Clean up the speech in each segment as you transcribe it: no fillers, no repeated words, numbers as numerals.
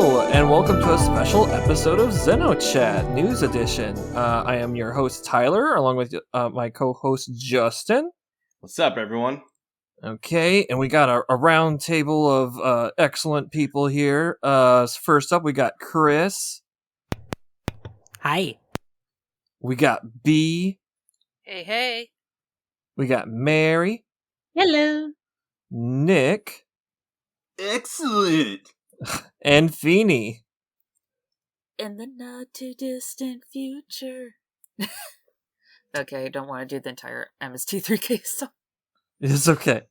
Hello, and welcome to a special episode of XenoChat News Edition. I am your host, Tyler, along with my co-host, Justin. What's up, everyone? Okay, and we got a round table of excellent people here. First up, we got Chris. Hi. We got B. Hey, hey. We got Mary. Hello. Nick. Excellent. And Feenie. In the not too distant future. Okay, I don't want to do the entire MST3K song. It's okay.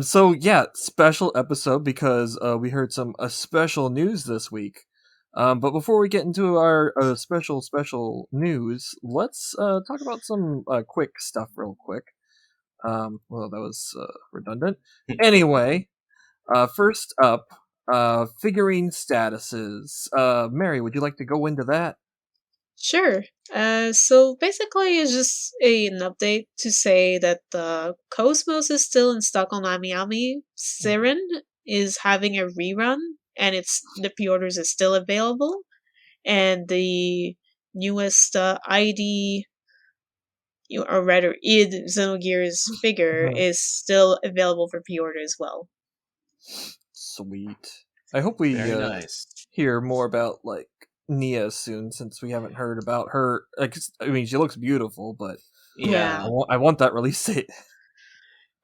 So yeah, special episode because we heard some special news this week. But before we get into our special news, let's talk about some quick stuff real quick. Well, that was redundant. Anyway, first up, figurine statuses. Mary, would you like to go into that? Sure. So basically, it's just an update to say that the Cosmos is still in stock on Ami. Siren is having a rerun, and the pre-orders is still available. And the newest ID, or rather, Xenogears figure is still available for pre-order as well. Sweet. I hope we nice. hear more about like Nia soon, since we haven't heard about her. Like, I mean, she looks beautiful, but Yeah. I want that release date.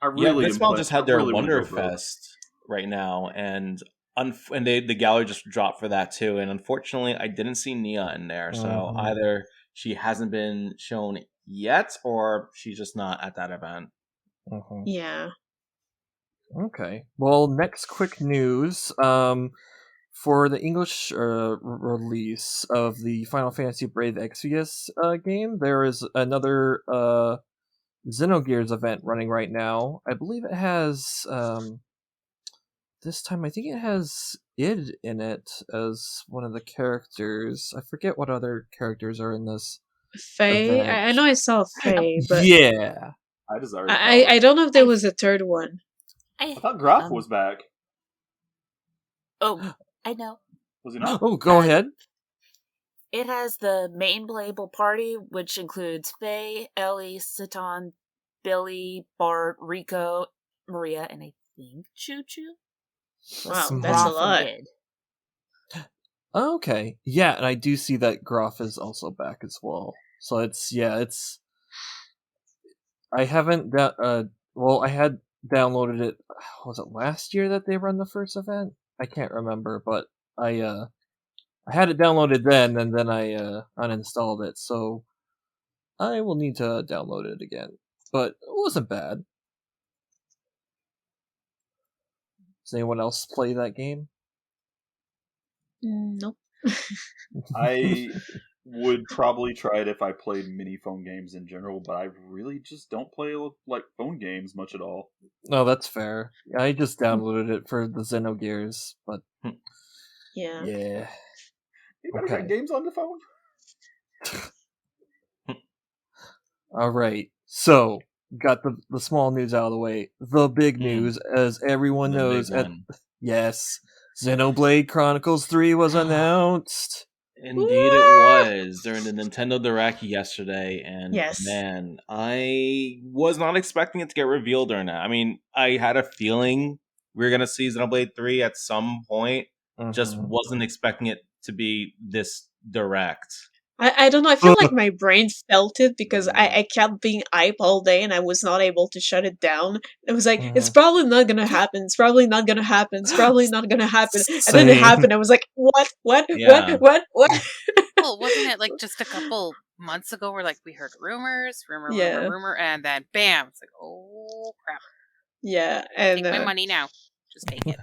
Blitzball just had their Wonderfest right now, and the gallery just dropped for that too. And unfortunately, I didn't see Nia in there, so either she hasn't been shown yet, or she's just not at that event. Yeah. Okay. Well, next quick news. For the English release of the Final Fantasy Brave Exvius game, there is another Xenogears event running right now. I believe it has this time. I think it has id in it as one of the characters. I forget what other characters are in this. Faye. event. I know I saw Faye, but yeah, I don't know if there was a third one. I thought Graf was back. Oh, I know. Was he not? Oh, go ahead. It has the main playable party, which includes Faye, Ellie, Satan, Billy, Bart, Rico, Maria, and I think Choo Choo. Wow, that's a lot. Okay, yeah, and I do see that Groff is also back as well. So it's I haven't I had downloaded it. Was it last year that they run the first event? I can't remember, but I had it downloaded then, and then I uninstalled it. So I will need to download it again. But it wasn't bad. Does anyone else play that game? Nope. I would probably try it if I played mini phone games in general, but I really just don't play like phone games much at all. No, that's fair. I just downloaded it for the Xenogears, but Yeah. Anybody got games on the phone? All right. So, got the small news out of the way. The big news, as everyone knows, yes, Xenoblade Chronicles 3 was announced. Indeed, it was during the Nintendo Direct yesterday, and man, I was not expecting it to get revealed during that. I mean, I had a feeling we were gonna see Xenoblade 3 at some point. Just wasn't expecting it to be this direct. I don't know. I feel like my brain felt it because I kept being hype all day and I was not able to shut it down. It was like, it's probably not going to happen. It's probably not going to happen. It's probably not going to happen. And then it happened. I was like, what? What? Well, wasn't it like just a couple months ago where like we heard rumors, rumor, and then bam, it's like, oh crap. Yeah. And take my money now. Just take it.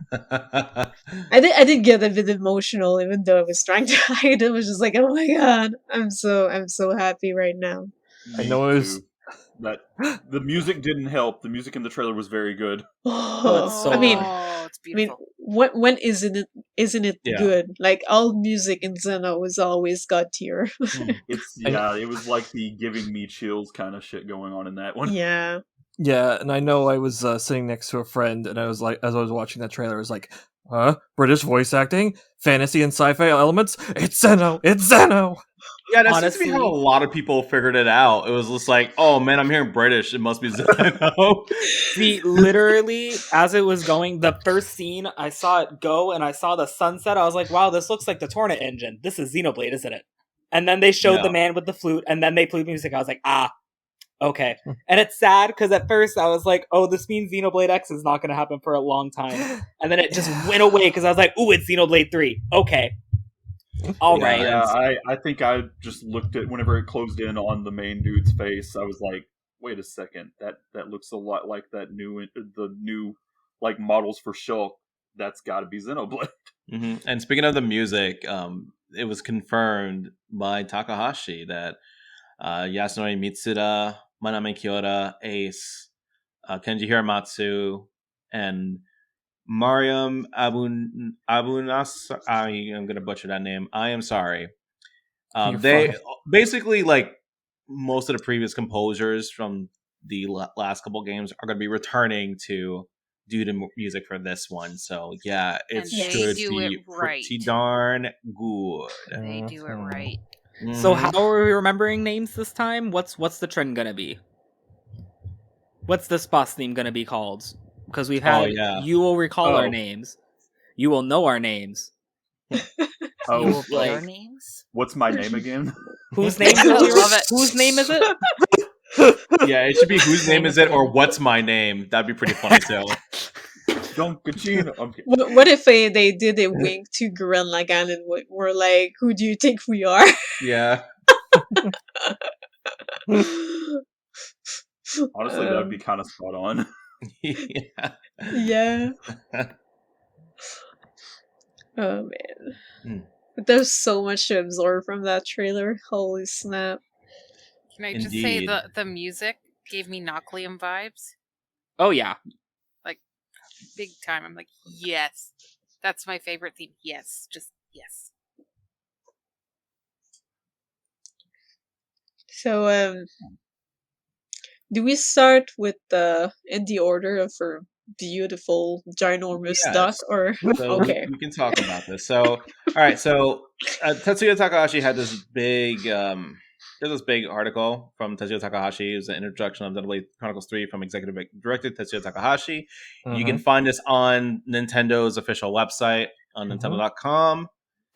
I did get a bit emotional, even though I was trying to hide. It was just like, oh my god, I'm so happy right now. I know it was. But the music didn't help. The music in the trailer was very good. Oh, it's beautiful. When isn't it good? Like all music in Xeno is always god tier. It was like the giving me chills kind of shit going on in that one. Yeah. Yeah, and I know I was sitting next to a friend, and I was like, as I was watching that trailer, I was like, British voice acting, fantasy and sci-fi elements. It's Xeno. It's Xeno. Yeah, that seems to be how a lot of people figured it out. It was just like, oh man, I'm hearing British. It must be Xeno. See, literally, as it was going, the first scene, I saw it go and I saw the sunset. I was like, wow, this looks like the Torna engine. This is Xenoblade, isn't it? And then they showed the man with the flute, and then they played music. I was like, okay. And it's sad, because at first I was like, oh, this means Xenoblade X is not going to happen for a long time. And then it just went away, because I was like, ooh, it's Xenoblade 3. Okay. All right. Yeah, I think I just looked at, whenever it closed in on the main dude's face, I was like, wait a second, that looks a lot like the new like models for Shulk. That's got to be Xenoblade. Mm-hmm. And speaking of the music, it was confirmed by Takahashi that Yasunori Mitsuda, Manami Kyoda, Ace, Kenji Hiramatsu, and Mariam Abunas. I'm going to butcher that name. I am sorry. They basically, like most of the previous composers from the last couple games, are going to be returning to do the music for this one. So yeah, it should be pretty darn good. They do it right. So how are we remembering names this time? What's the trend gonna be? What's this boss theme gonna be called? Because we've had you will recall our names. You will know our names. You will play our names? What's my name again? Whose name is it? Whose name is it? Yeah, it should be whose name is it, or what's my name? That'd be pretty funny too. What if they did a wink to Gurren Lagann and were like, who do you think we are? Yeah. Honestly, that'd be kind of spot on. Yeah. Oh man. But there's so much to absorb from that trailer. Holy snap. Can I just say the music gave me Knocklium vibes? Oh yeah. Like, big time. I'm like, yes. That's my favorite theme. Yes. Just yes. So, do we start with in the order of her beautiful, ginormous duck, or okay? We can talk about this. So, all right. So, Tetsuya Takahashi had this big, there's this big article from Tetsuya Takahashi. It was an introduction of Xenoblade Chronicles 3 from Executive Director Tetsuya Takahashi. You can find this on Nintendo's official website on Nintendo.com.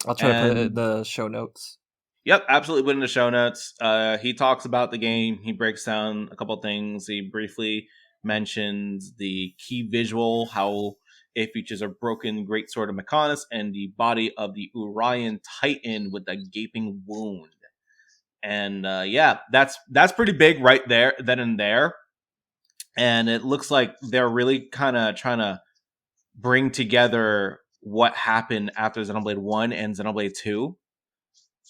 I'll try to put it in the show notes. Yep, absolutely put in the show notes. He talks about the game. He breaks down a couple things. He briefly mentions the key visual, how it features a broken greatsword of Mechonis and the body of the Urian Titan with a gaping wound. And that's pretty big right there, then and there. And it looks like they're really kind of trying to bring together what happened after Xenoblade 1 and Xenoblade 2.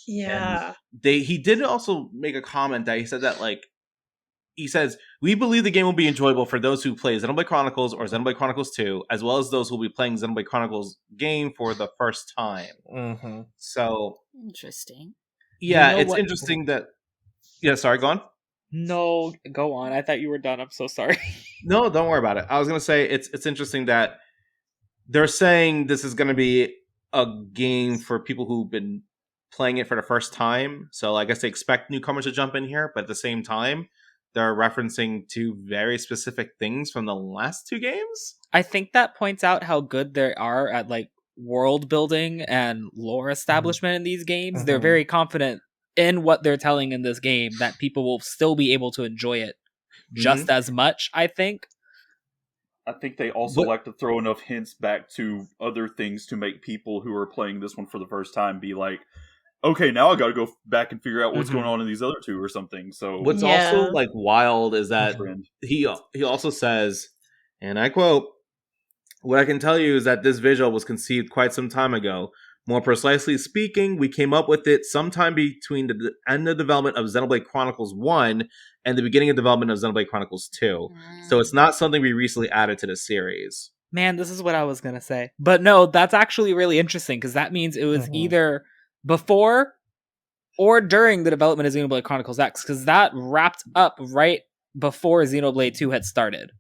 Yeah. And he did also make a comment that he said that, like, he says, we believe the game will be enjoyable for those who play Xenoblade Chronicles or Xenoblade Chronicles 2, as well as those who will be playing Xenoblade Chronicles game for the first time. So interesting. Yeah, it's interesting that... Yeah, sorry, go on. No, go on. I thought you were done. I'm so sorry. No, don't worry about it. I was going to say it's interesting that they're saying this is going to be a game for people who've been playing it for the first time. So I guess they expect newcomers to jump in here, but at the same time, they're referencing two very specific things from the last two games. I think that points out how good they are at, like, world building and lore establishment in these games. They're very confident in what they're telling in this game that people will still be able to enjoy it just as much, I think. I think they also like to throw enough hints back to other things to make people who are playing this one for the first time be like, okay, now I got to go back and figure out what's going on in these other two or something. So what's also like wild is that he also says, and I quote, "What I can tell you is that this visual was conceived quite some time ago. More precisely speaking, we came up with it sometime between the end of development of Xenoblade Chronicles 1 and the beginning of development of Xenoblade Chronicles 2. So it's not something we recently added to the series." Man, this is what I was going to say. But no, that's actually really interesting, because that means it was either before or during the development of Xenoblade Chronicles X, because that wrapped up right before Xenoblade 2 had started.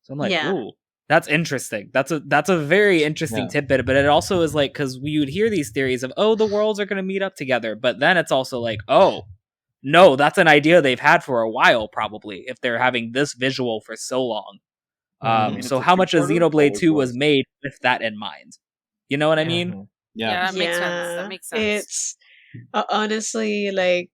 So I'm like, ooh, That's interesting. That's a very interesting tidbit, but it also is like, because we would hear these theories of, oh, the worlds are going to meet up together, but then it's also like, oh, no, that's an idea they've had for a while, probably, if they're having this visual for so long. So how much of Xenoblade 2 was made with that in mind? You know what I mean? Yeah, that makes sense. That makes sense. It's honestly like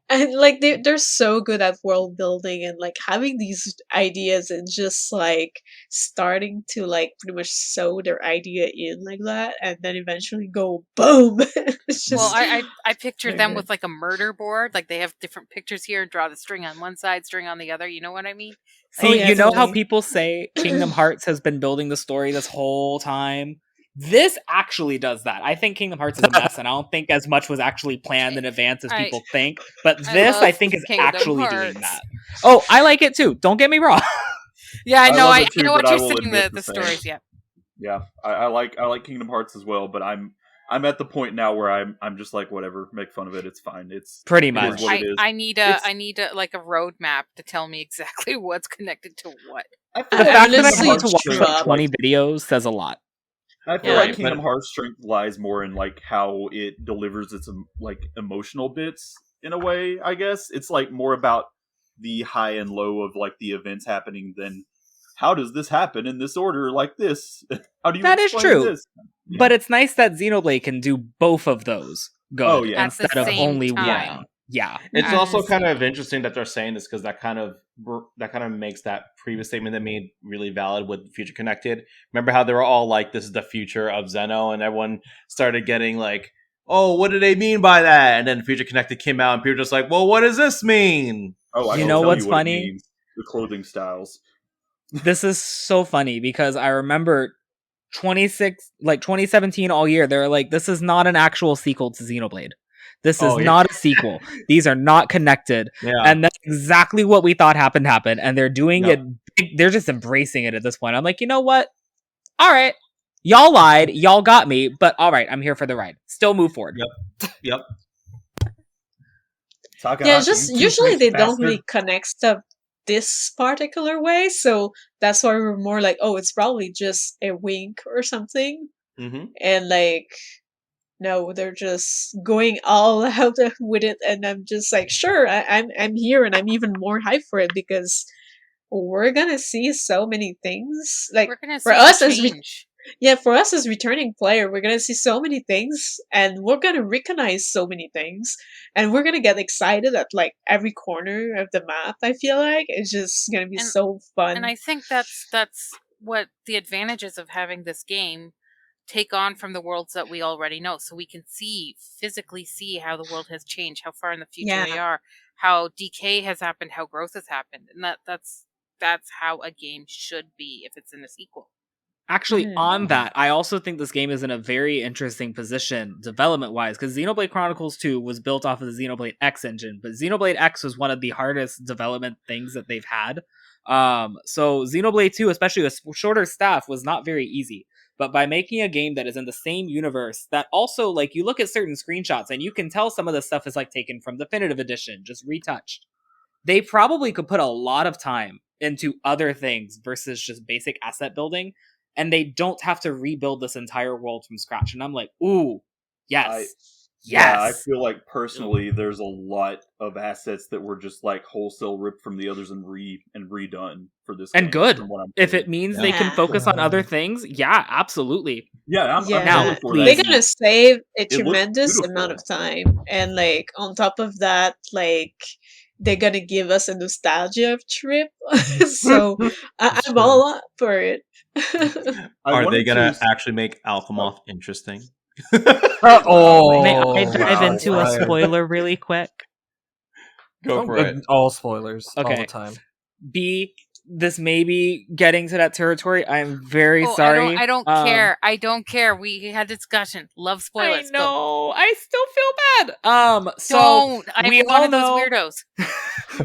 and like they're so good at world building and like having these ideas and just like starting to like pretty much sew their idea in like that and then eventually go boom. It's just, well, I pictured them with like a murder board, like they have different pictures here, draw the string on one side, string on the other. You know what I mean? See, you know how people say Kingdom Hearts has been building the story this whole time? This actually does that. I think Kingdom Hearts is a mess, and I don't think as much was actually planned in advance as people think. But this, I think, is actually doing that. Oh, I like it too. Don't get me wrong. Yeah, I know. I know what you're saying. The stories, yeah. Yeah, I like Kingdom Hearts as well, but I'm at the point now where I'm just like, whatever, make fun of it. It's fine. It's pretty much. I need a like a roadmap to tell me exactly what's connected to what. The fact that I need to watch like 20 videos says a lot. I feel like Kingdom Hearts' strength lies more in like how it delivers its like emotional bits in a way. I guess it's like more about the high and low of like the events happening than how does this happen in this order like this? How do you? That is true, this? But it's nice that Xenoblade can do both of those good instead of only one. Yeah, it's also kind of interesting that they're saying this because that kind of makes that previous statement they made really valid with Future Connected. Remember how they were all like, "This is the future of Xeno," and everyone started getting like, "Oh, what do they mean by that?" And then Future Connected came out, and people were just like, "Well, what does this mean?" Oh, you know what's funny? The clothing styles. This is so funny because I remember 2017 all year. They're like, "This is not an actual sequel to Xenoblade. This is not a sequel. These are not connected." Yeah. And that's exactly what we thought happened. And they're doing it. They're just embracing it at this point. I'm like, you know what? All right. Y'all lied. Y'all got me. But all right, I'm here for the ride. Still move forward. Yep. Yeah, just usually they don't really connect stuff this particular way. So that's why we're more like, oh, it's probably just a wink or something. Mm-hmm. And like... No, they're just going all out with it, and I'm just like, sure, I'm here, and I'm even more hyped for it because we're gonna see so many things. Like for us as returning player, we're gonna see so many things, and we're gonna recognize so many things, and we're gonna get excited at like every corner of the map. I feel like it's just gonna be so fun, and I think that's what the advantages of having this game take on from the worlds that we already know, so we can physically see how the world has changed, how far in the future they are, how decay has happened, how growth has happened, and that's how a game should be if it's in a sequel. Actually, on that, I also think this game is in a very interesting position development-wise, because Xenoblade Chronicles 2 was built off of the Xenoblade X engine, but Xenoblade X was one of the hardest development things that they've had. So Xenoblade 2, especially with shorter staff, was not very easy. But by making a game that is in the same universe, that also, like, you look at certain screenshots and you can tell some of the stuff is, like, taken from Definitive Edition, just retouched. They probably could put a lot of time into other things versus just basic asset building, and they don't have to rebuild this entire world from scratch. And I'm like, ooh, yes. Yeah, I feel like personally there's a lot of assets that were just like wholesale ripped from the others and redone for this game. And good. If it means they can focus on other things, yeah, absolutely. Yeah, I'm now, for they're gonna save a tremendous amount of time, and like on top of that, like they're gonna give us a nostalgia trip. So I'm all up for it. Are they gonna actually make Alchemoth interesting? May I dive into a spoiler really quick? Go for it. All spoilers all the time. This may be getting to that territory. I'm very sorry. I don't care. I don't care. We had discussion. Love spoilers. I know. I still feel bad. So I'm one of those weirdos.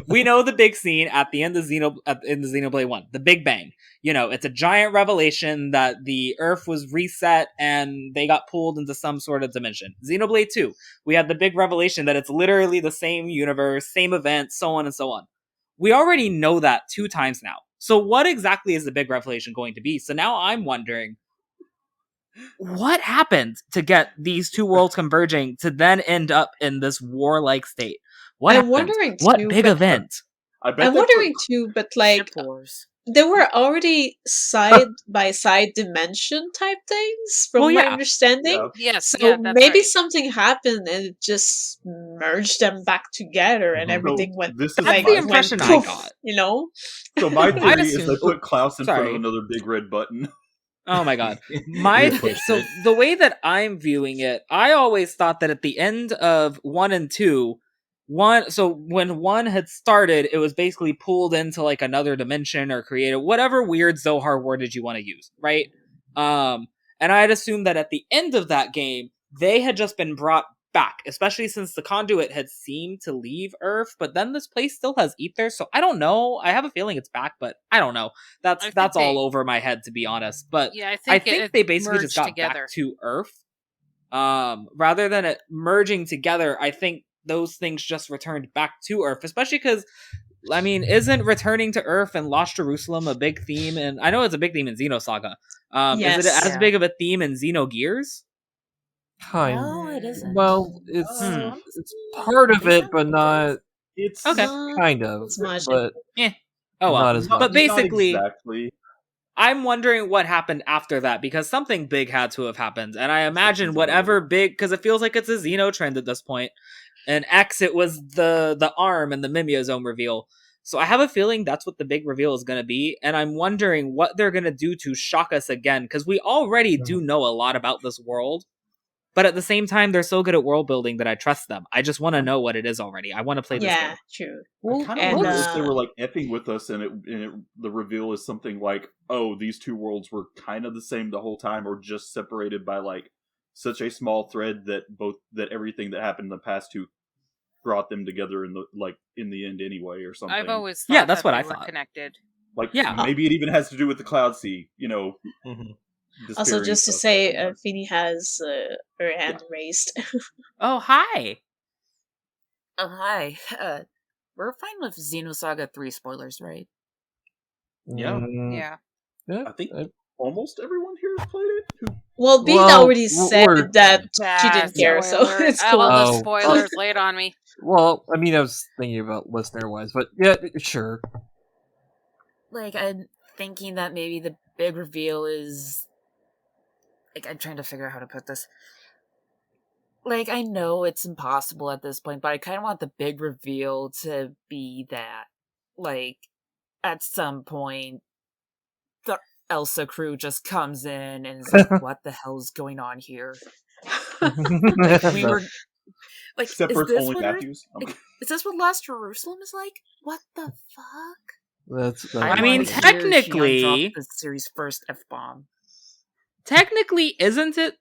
We know the big scene at the end of in the Xenoblade 1, the Big Bang. You know, it's a giant revelation that the Earth was reset and they got pulled into some sort of dimension. Xenoblade 2, we had the big revelation that it's literally the same universe, same event, so on and so on. We already know that 2 times now. So what exactly is the big revelation going to be? So now I'm wondering, what happened to get these two worlds converging to then end up in this warlike state? What I'm happened? wondering What too, big but event? I'm wondering too, but like Ship wars. there were already side by side dimension type things, from Well, my yeah. understanding. Yes, So yeah, that's maybe right. something happened and it just merged them back together, and everything went. This is That's my the impression I poof, got. you know. So my theory is they assumed- put Klaus in front of sorry. another big red button. Oh my god. They pushed So it. the way that I'm viewing it, I always thought that at the end of 1 and 2, so when 1 had started, it was basically pulled into like another dimension or created whatever weird Zohar wordage you want to use, right? And I'd assume that at the end of that game, they had just been brought back, especially since the conduit had seemed to leave Earth, but then this place still has ether, so I don't know. I have a feeling it's back, but I don't know. That's all over my head, to be honest. But Yeah, I think they basically just got together. back to Earth. Rather than it merging together, I think those things just returned back to Earth, especially because, I mean, isn't returning to Earth and Lost Jerusalem a big theme? And I know it's a big theme in Xenosaga. Yes. Is it as Yeah. big of a theme in Xenogears? Kind. No, it isn't. Well, it's Hmm. it's part of it, but not It's Okay. kind of. As much. But Oh well. not as much. But basically, not exactly. I'm wondering what happened after that, because something big had to have happened. And I imagine whatever big, because it feels like it's a Xeno trend at this point. And X, it was the arm and the Mimeozome reveal. So I have a feeling that's what the big reveal is going to be. And I'm wondering what they're going to do to shock us again, because we already do know a lot about this world. But at the same time, they're so good at world building that I trust them. I just want to know what it is already. I want to play this game. Yeah, true. I kind of And, wonder if they were like effing with us, and the reveal is something like, "Oh, these two worlds were kind of the same the whole time, or just separated by like such a small thread that everything that happened in the past two brought them together in the end anyway, or something." I've always thought that's that what they I were thought. connected. Like, Yeah. maybe it even has to do with the Cloud Sea, also, disappearing just to stuff. say, Feenie has her hand raised. Oh, hi. Oh, hi. We're fine with Xenosaga 3 spoilers, right? Yeah. Yeah. I think almost everyone here has played it. Well, Bean Well, already said we're- that she didn't care, so Spoiler. it's I cool. love the Oh. spoilers. Lay it on me. Well, I mean, I was thinking about listener-wise, but yeah, sure. Like, I'm thinking that maybe the big reveal is... Like, I'm trying to figure out how to put this. Like, I know it's impossible at this point, but I kind of want the big reveal to be that, like, at some point, the Elsa crew just comes in and is like, what the hell's going on here? We were... Like, Except is for it's this only what Matthews. is this what Lost Jerusalem is like? What the fuck? That's I mean, wanna hear Shion technically- drop the series' first F-bomb. Technically, isn't it?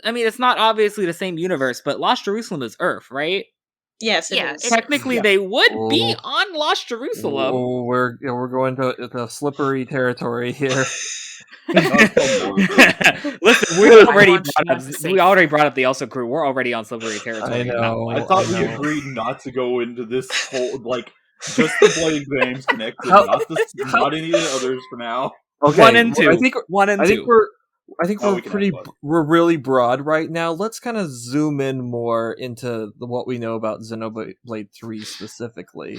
I mean, it's not obviously the same universe, but Lost Jerusalem is Earth, right? Yes, it Yeah, is. Technically, they would be Oh. on Lost Jerusalem. Oh, we're going to slippery territory here. Listen, we already brought up the Elsa crew. We're already on slippery territory. I know. I thought we know. agreed not to go into this whole just the Blade games connected, not any of the others for now. Okay, 1 and 2. I think 1 and 2. I think Oh, we're we can pretty. have fun. We're really broad right now. Let's kind of zoom in more into what we know about Xenoblade 3 specifically.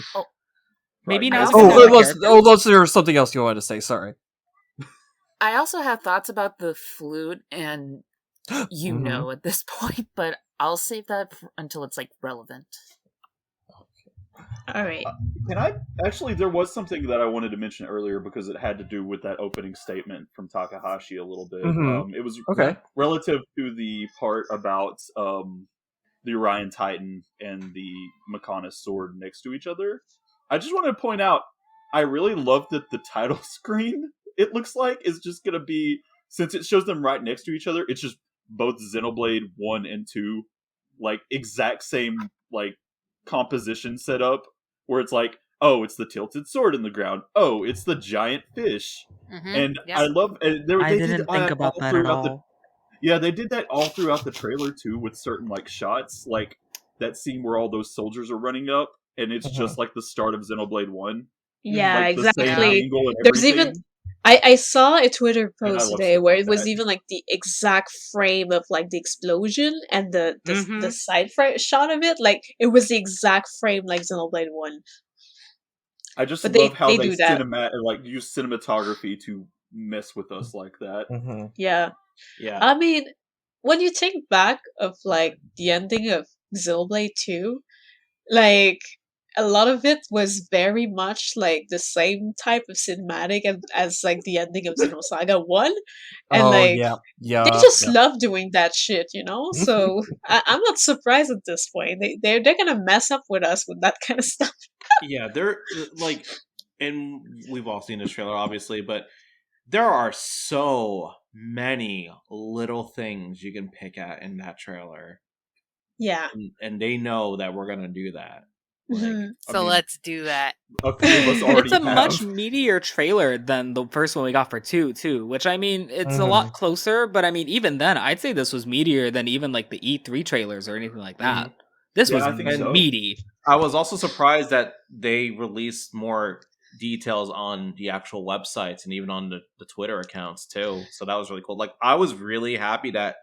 Maybe Right. not. Unless there's something else you wanted to say. Sorry. I also have thoughts about the flute, and you Mhm. know at this point, but I'll save that until it's, like, relevant. Alright. Can I actually? There was something that I wanted to mention earlier because it had to do with that opening statement from Takahashi a little bit. Mhm. It was Okay. relative to the part about the Orion Titan and the Mechonis sword next to each other. I just wanted to point out, I really love that the title screen, it looks like, is just going to be, since it shows them right next to each other, it's just both Xenoblade 1 and 2, like, exact same, like, composition setup, where it's like, oh, it's the tilted sword in the ground. Oh, it's the giant fish. Mm-hmm. And Yep. I love... I didn't think about that at all. Yeah, they did that all throughout the trailer, too, with certain, like, shots. Like, that scene where all those soldiers are running up, and it's just like the start of Xenoblade 1. Yeah, like exactly. the same angle and There's everything. even I saw a Twitter And I post love today stuff where like it was that. even like the exact frame of like the explosion and the side shot of it. Like it was the exact frame like Xenoblade 1. I just But love how they they do that. use cinematography to mess with us like that. Mm-hmm. Yeah. Yeah. I mean, when you think back of like the ending of Xenoblade 2, like a lot of it was very much like the same type of cinematic as like the ending of Xenosaga 1. And Oh like yeah, they just love doing that shit, you know? So I'm not surprised at this point. They're gonna mess up with us with that kind of stuff. Yeah, they're like, and we've all seen this trailer, obviously, but there are so many little things you can pick at in that trailer. Yeah. And they know that we're gonna do that. Like, so let's do that. A few of us already It's a have. much meatier trailer than the first one we got for 2, too. Which, I mean, it's a lot closer, but I mean, even then, I'd say this was meatier than even like the E3 trailers or anything like that. This was meaty. I was also surprised that they released more details on the actual websites and even on the Twitter accounts too. So that was really cool. Like, I was really happy that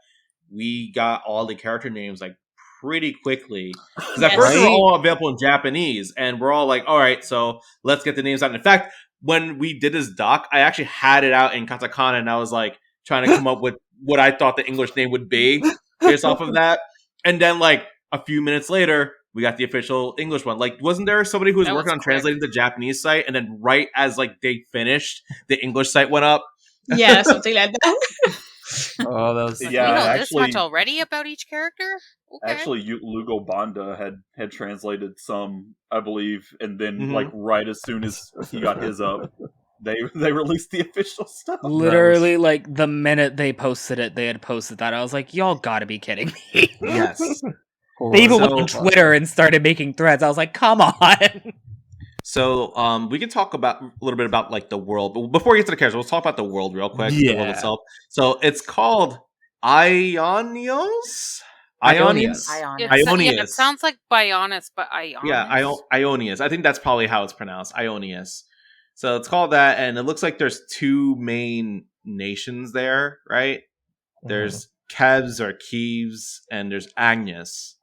we got all the character names like pretty quickly, because at first they were all available in Japanese, and we're all like, all right, so let's get the names out. And in fact, when we did this doc, I actually had it out in katakana, and I was like trying to come up with what I thought the English name would be based off of that. And then like a few minutes later, we got the official English one. Like, wasn't there somebody who was working on translating the Japanese site, and then right as like they finished, the English site went up? Yeah, something like that. Oh, that was we know this much already about each character. Okay. Actually, Lugo Banda had translated some, I believe, and then like right as soon as he got his up, they released the official stuff. Literally, like the minute they posted it, they had posted that. I was like, y'all gotta be kidding me. Yes. They even went on Twitter and started making threads. I was like, come on. So, we can talk about a little bit about like the world, but before we get to the characters, let's talk about the world real quick. Yeah. The world itself. So it's called Ionios. Yeah, it sounds like Bionis, but Ionios. Yeah, Ionios. I think that's probably how it's pronounced. Ionios. So it's called that, and it looks like there's two main nations there, right? There's Kevs or Kieves, and there's Agnes.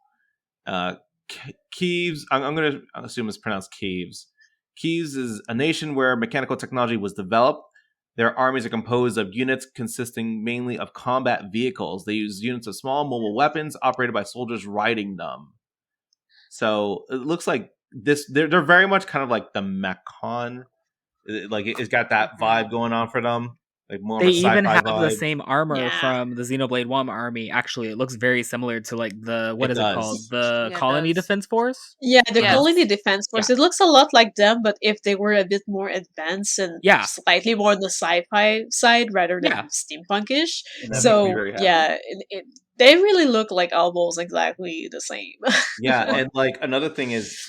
Kieves, I'm going to assume it's pronounced Kieves. Kieves is a nation where mechanical technology was developed. Their armies are composed of units consisting mainly of combat vehicles. They use units of small mobile weapons operated by soldiers riding them. So it looks like this. They're very much kind of like the Mechon. Like it's got that vibe going on for them. Like more they of a sci-fi even have vibe. The same armor from the Xenoblade 1 army. Actually, it looks very similar to like the what is it called? The Colony Defense Force? Yeah, the Colony Defense Force. It looks a lot like them, but if they were a bit more advanced and slightly more on the sci-fi side rather than steampunkish. So they really look like almost exactly the same. Yeah, and like another thing is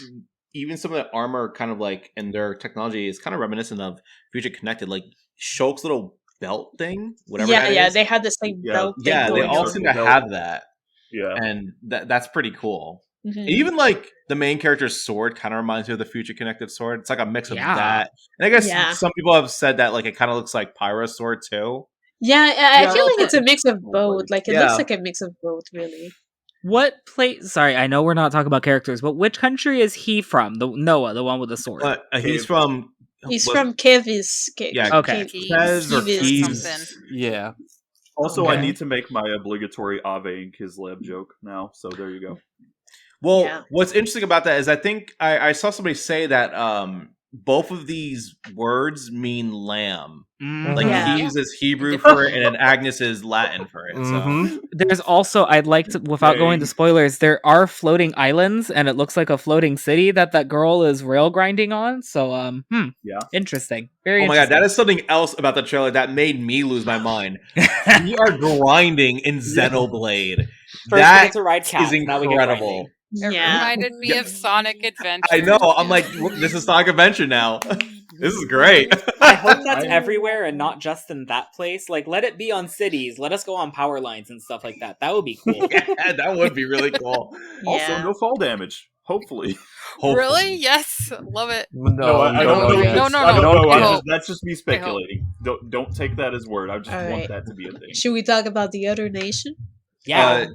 even some of the armor kind of like and their technology is kind of reminiscent of Future Connected, like Shulk's little belt thing, whatever. Yeah, they had the same belt thing. Yeah, they all seem to have that. Yeah, and that's pretty cool. And even like the main character's sword kind of reminds me of the Future Connected sword. It's like a mix of that, and I guess some people have said that like it kind of looks like Pyro's sword too. Yeah, I feel like it's a mix of both. Like it looks like a mix of both, really. What place? Sorry, I know we're not talking about characters, but which country is he from? The Noah, the one with the sword. He's from. He's from Kevis. Okay. Kez or Keys. Yeah. Also, I need to make my obligatory Ave and Kislev joke now, so there you go. Well, what's interesting about that is I think I saw somebody say that both of these words mean lamb. Like he uses Hebrew for it, and then Agnes is Latin for it. So there's also, I'd like to, without going to spoilers, there are floating islands, and it looks like a floating city that girl is rail grinding on. So, interesting. Very. Oh my god, that is something else about the trailer that made me lose my mind. We are grinding in Xenoblade. That is incredible. It reminded me of Sonic Adventure. I know. I'm like, this is Sonic Adventure now. This is great. I hope that's everywhere and not just in that place. Like, let it be on cities. Let us go on power lines and stuff like that. That would be cool. Yeah, that would be really cool. Also, no fall damage. Hopefully. Really? Yes, love it. No, I don't know. No. I don't know. Hope. That's just me speculating. Don't take that as word. I just want that to be a thing. Should we talk about the other nation? Yeah.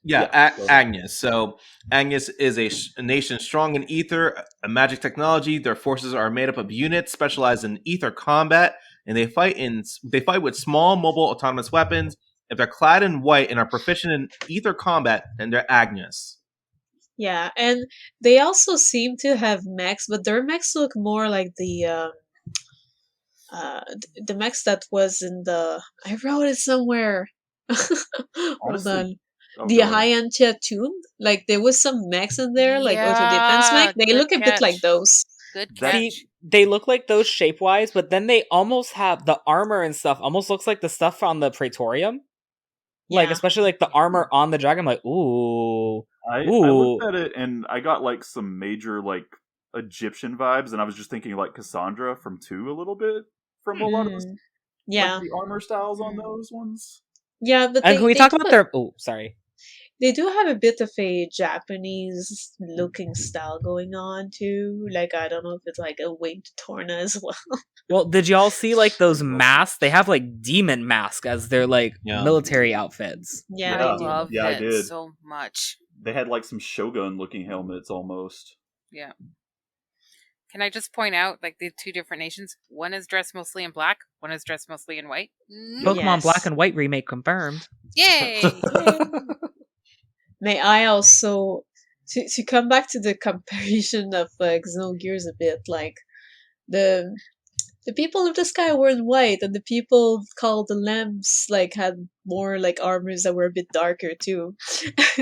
Agnes. So Agnes is a nation strong in ether, a magic technology. Their forces are made up of units specialized in ether combat, and they fight with small, mobile, autonomous weapons. If they're clad in white and are proficient in ether combat, then they're Agnes. Yeah, and they also seem to have mechs, but their mechs look more like the mechs that was in the. I wrote it somewhere. Hold on. The high-end Tuned, like there was some mechs in there, like auto defense mech. They look a bit like those. Good catch. See, they look like those shape-wise, but then they almost have the armor and stuff. Almost looks like the stuff on the Praetorium, like especially like the armor on the dragon. I'm like, ooh. I looked at it and I got like some major like Egyptian vibes, and I was just thinking like Cassandra from 2 a little bit from a lot of like, the armor styles on those ones. Yeah, but and can we talk about their? Oh, sorry. They do have a bit of a Japanese looking style going on too. Like I don't know if it's like a winged Torna as well. Well, did y'all see like those masks? They have like demon mask as their like military outfits. Yeah, I love I it did so much. They had like some Shogun looking helmets almost. Yeah. Can I just point out, like, the 2 different nations? One is dressed mostly in black. One is dressed mostly in white. Pokemon Black and White remake confirmed. Yay! May I also to come back to the comparison of Xenogears a bit, like the people of the sky were in white, and the people called the lambs like had more like armors that were a bit darker too.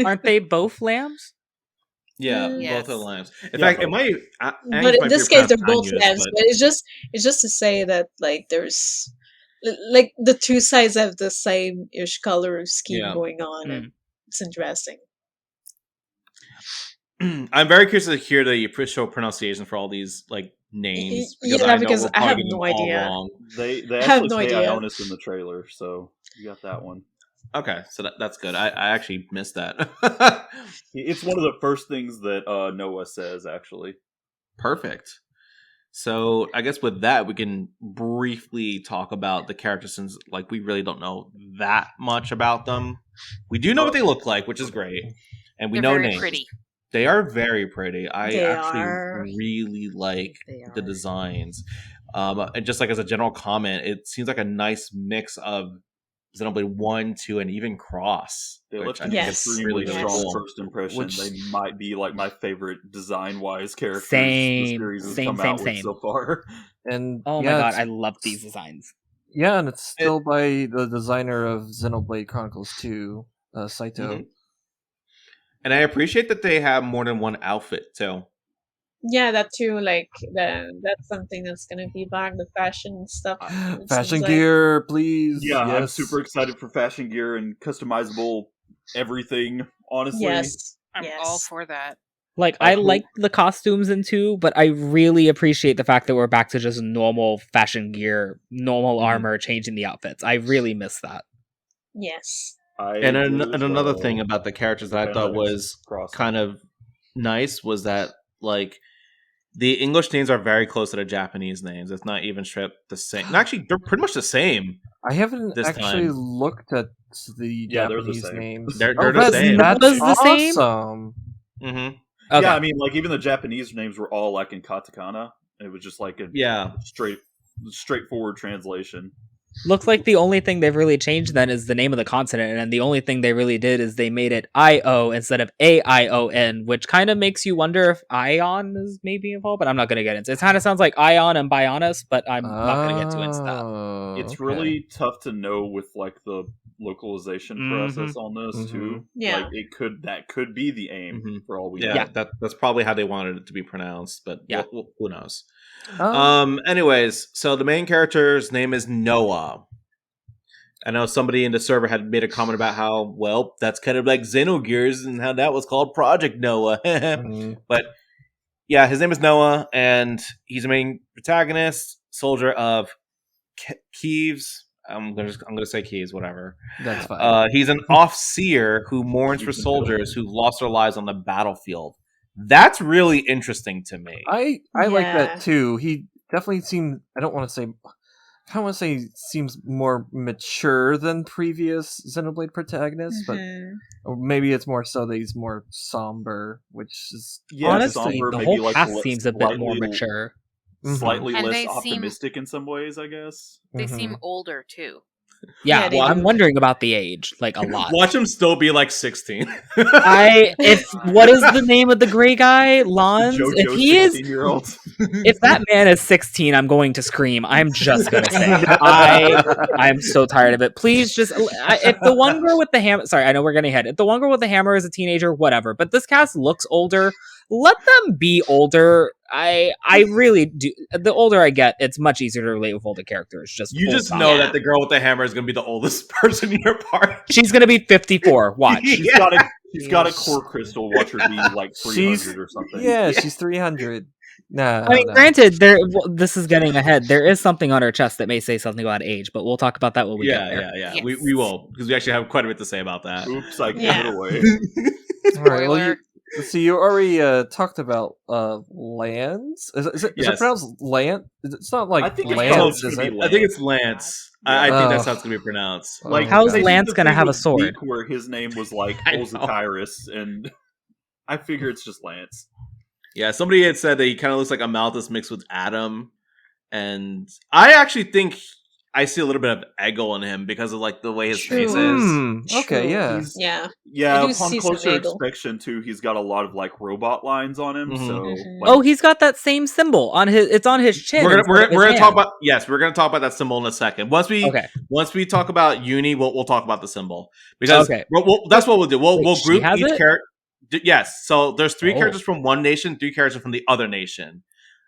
Aren't they both lambs? Yeah, yes. both are lambs. In fact, it might. But in this case, they're both lambs. But it's just to say that like there's like the 2 sides have the same ish color scheme going on, and it's interesting. I'm very curious to hear the official pronunciation for all these like names. Because I have no idea. They actually say Ionis in the trailer, so you got that one. Okay, so that's good. I actually missed that. It's one of the first things that Noah says, actually. Perfect. So I guess with that, we can briefly talk about the characters, since like we really don't know that much about them. We do know what they look like, which is great, and we know names. Pretty. They are very pretty. I really like the designs. And just like as a general comment, it seems like a nice mix of Xenoblade 1, 2, and even Cross. They left an extremely strong first impression. They might be like my favorite design-wise characters the series has come out with so far. And oh my god, I love these designs. Yeah, and it's still by the designer of Xenoblade Chronicles 2, Saito. Mm-hmm. And I appreciate that they have more than one outfit too. Yeah, that too. Like that's something that's gonna be back. The fashion stuff. Fashion gear, please. Yeah, yes. I'm super excited for fashion gear and customizable everything. Honestly, yes, I'm all for that. Like I like the costumes in 2, but I really appreciate the fact that we're back to just normal fashion gear, normal armor, changing the outfits. I really miss that. Yes. And another thing about the characters that I thought was kind of nice was that like the English names are very close to the Japanese names. It's not even stripped the same. Actually, they're pretty much the same. I haven't actually looked at the Japanese names. They're the same. That's awesome. Mm-hmm. Okay. Yeah, I mean, like even the Japanese names were all like in katakana. It was just like a straightforward translation. Looks like the only thing they've really changed then is the name of the continent, and the only thing they really did is they made it I-O instead of A-I-O-N, which kind of makes you wonder if Ion is maybe involved, but I'm not going to get into it. It kind of sounds like Ion and Bionis, but I'm not going to get too into that. It's really tough to know with like the localization process on this too. Yeah, like that could be the aim for all we know. Yeah, that's probably how they wanted it to be pronounced, but who knows? Anyways, so the main character's name is Noah. I know somebody in the server had made a comment about how, well, that's kind of like Xenogears and how that was called Project Noah. But yeah, his name is Noah, and he's the main protagonist, soldier of Kieves. I'm gonna say Kieves, whatever. That's fine. He's an off-seer who mourns for soldiers who lost their lives on the battlefield. That's really interesting to me. I like that too. He definitely seemed. I don't want to say he seems more mature than previous Xenoblade protagonists, but or maybe it's more so that he's more somber, which is honestly somber, the maybe whole like cast seems a bit more mature, slightly and less optimistic in some ways, I guess. They seem older too. Yeah, well, I'm wondering about the age, like a lot. Watch him still be like 16. What is the name of the gray guy? Lons? If he is, if that man is 16, I'm going to scream. I'm just gonna say, I'm so tired of it. Please, just if the one girl with the hammer. Sorry, I know we're getting ahead. If the one girl with the hammer is a teenager, whatever. But this cast looks older. Let them be older. I really do. The older I get, it's much easier to relate with older characters. You just know that the girl with the hammer is going to be the oldest person in your party. She's going to be 54. Watch. She's got a core crystal. Watch her be like 300 or something. Yeah, she's 300. Nah, I mean, granted, this is getting ahead. There is something on her chest that may say something about age, but we'll talk about that when we get there. Yeah. Yes. We will, because we actually have quite a bit to say about that. Oops, I gave it away. All right, well, so you already talked about Lance. Is it pronounced Lance? It's not like Lance, is it? I think it's Lance. I think that's how it's going to be pronounced. Like, how's Lance going to have a sword? Where his name was like Osiris, and I figure it's just Lance. Yeah, somebody had said that he kind of looks like a Malthus mixed with Adam, and I actually think I see a little bit of Eggle in him because of like the way his face is. Okay, yeah. Upon closer inspection, too, he's got a lot of like robot lines on him. So, he's got that same symbol on his. It's on his chin. We're gonna talk about we're gonna talk about that symbol in a second. Once we talk about Yuni, we'll talk about the symbol because that's what we'll do. We'll group each character. Yes, so there's 3 characters from one nation, 3 characters from the other nation.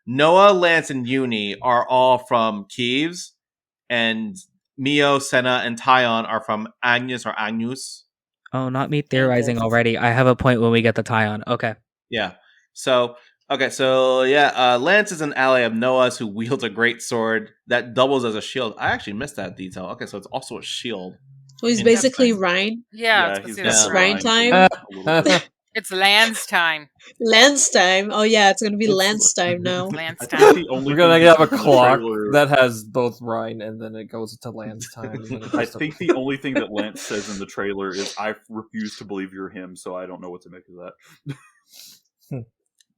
Noah, Lance, and Yuni are all from Kiev. And Mio, Senna, and Tyon are from Agnes or Agnus. Oh, not me theorizing already. I have a point when we get the Tyon. Okay. Yeah. Lance is an ally of Noah's who wields a great sword that doubles as a shield. I actually missed that detail. Okay, so it's also a shield. So he's basically Rhine. Yeah, it's Rhine time. It's Lance time. Lance time. Oh yeah, it's gonna be Lance time now. Lance time. We're gonna have a clock that has both Rhine and then it goes to Lance time. I think the only thing that Lance says in the trailer is, "I refuse to believe you're him," so I don't know what to make of that.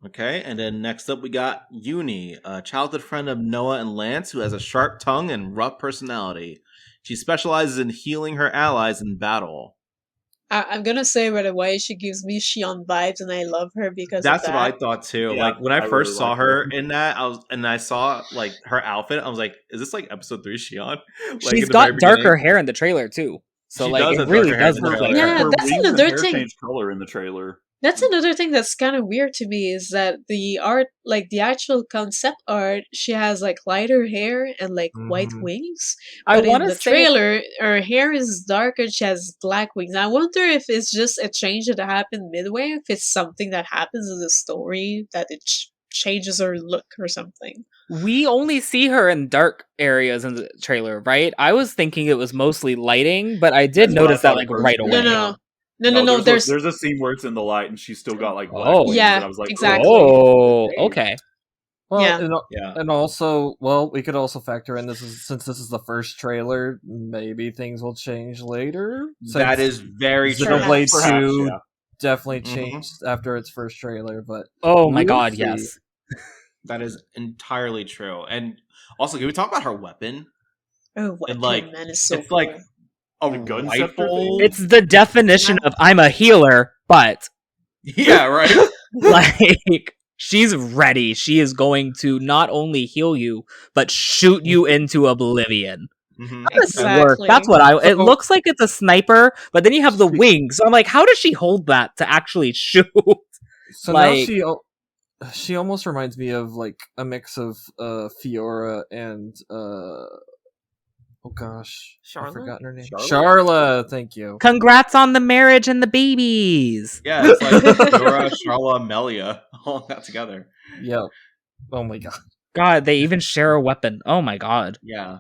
Okay, and then next up we got Yuni, a childhood friend of Noah and Lance who has a sharp tongue and rough personality. She specializes in healing her allies in battle. I'm gonna say right away she gives me Shion vibes, and I love her because that's of what that. I thought too. Yeah, like when I first saw her in that, I saw like her outfit. I was like, "Is this like episode 3 Shion?" Like, she's got darker hair in the trailer too, so it really does look like her. Her that's wings another and hair thing. changed color in the trailer. That's another thing that's kind of weird to me is that the art, like the actual concept art, she has like lighter hair and like white wings. But in the trailer, her hair is darker and she has black wings. I wonder if it's just a change that happened midway, if it's something that happens in the story that it changes her look or something. We only see her in dark areas in the trailer, right? I was thinking it was mostly lighting, but I did notice that like right away. No. There's a scene where it's in the light and she's still got like black wings. Yeah, and I was like, exactly. Oh, okay. Well, and also, we could also factor in since this is the first trailer, maybe things will change later. That is very true. Xenoblade 2 definitely changed after its first trailer, but oh my god, yes. That is entirely true. And also, can we talk about her weapon? Oh, weapon, man, is so it's cool. like a gun rifle. It's the definition of I'm a healer, but yeah, right. Like she's ready. She is going to not only heal you, but shoot you into oblivion. Exactly. That's what it looks like it's a sniper, but then you have the wings. So I'm like, how does she hold that to actually shoot? So now she almost reminds me of like a mix of Fiora and oh gosh, I've forgotten her name. Charla, thank you. Congrats on the marriage and the babies. Yeah, it's like Fiora, Charla, Amelia, all got together. Yeah. Oh my god. God, they even share a weapon. Oh my god. Yeah.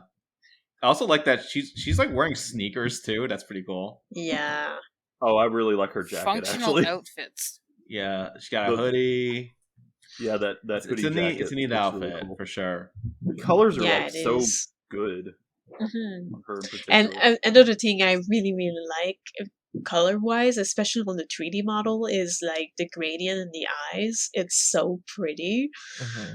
I also like that she's like wearing sneakers too. That's pretty cool. Yeah. Oh, I really like her jacket. Functional actually. outfits. Yeah, she got a hoodie. Yeah, that hoodie jacket. It's a neat outfit really cool. For sure. The colors are so good. Mm-hmm. On her in particular. And another thing I really like color-wise, especially on the 3D model, is like the gradient in the eyes. It's so pretty. Mm-hmm.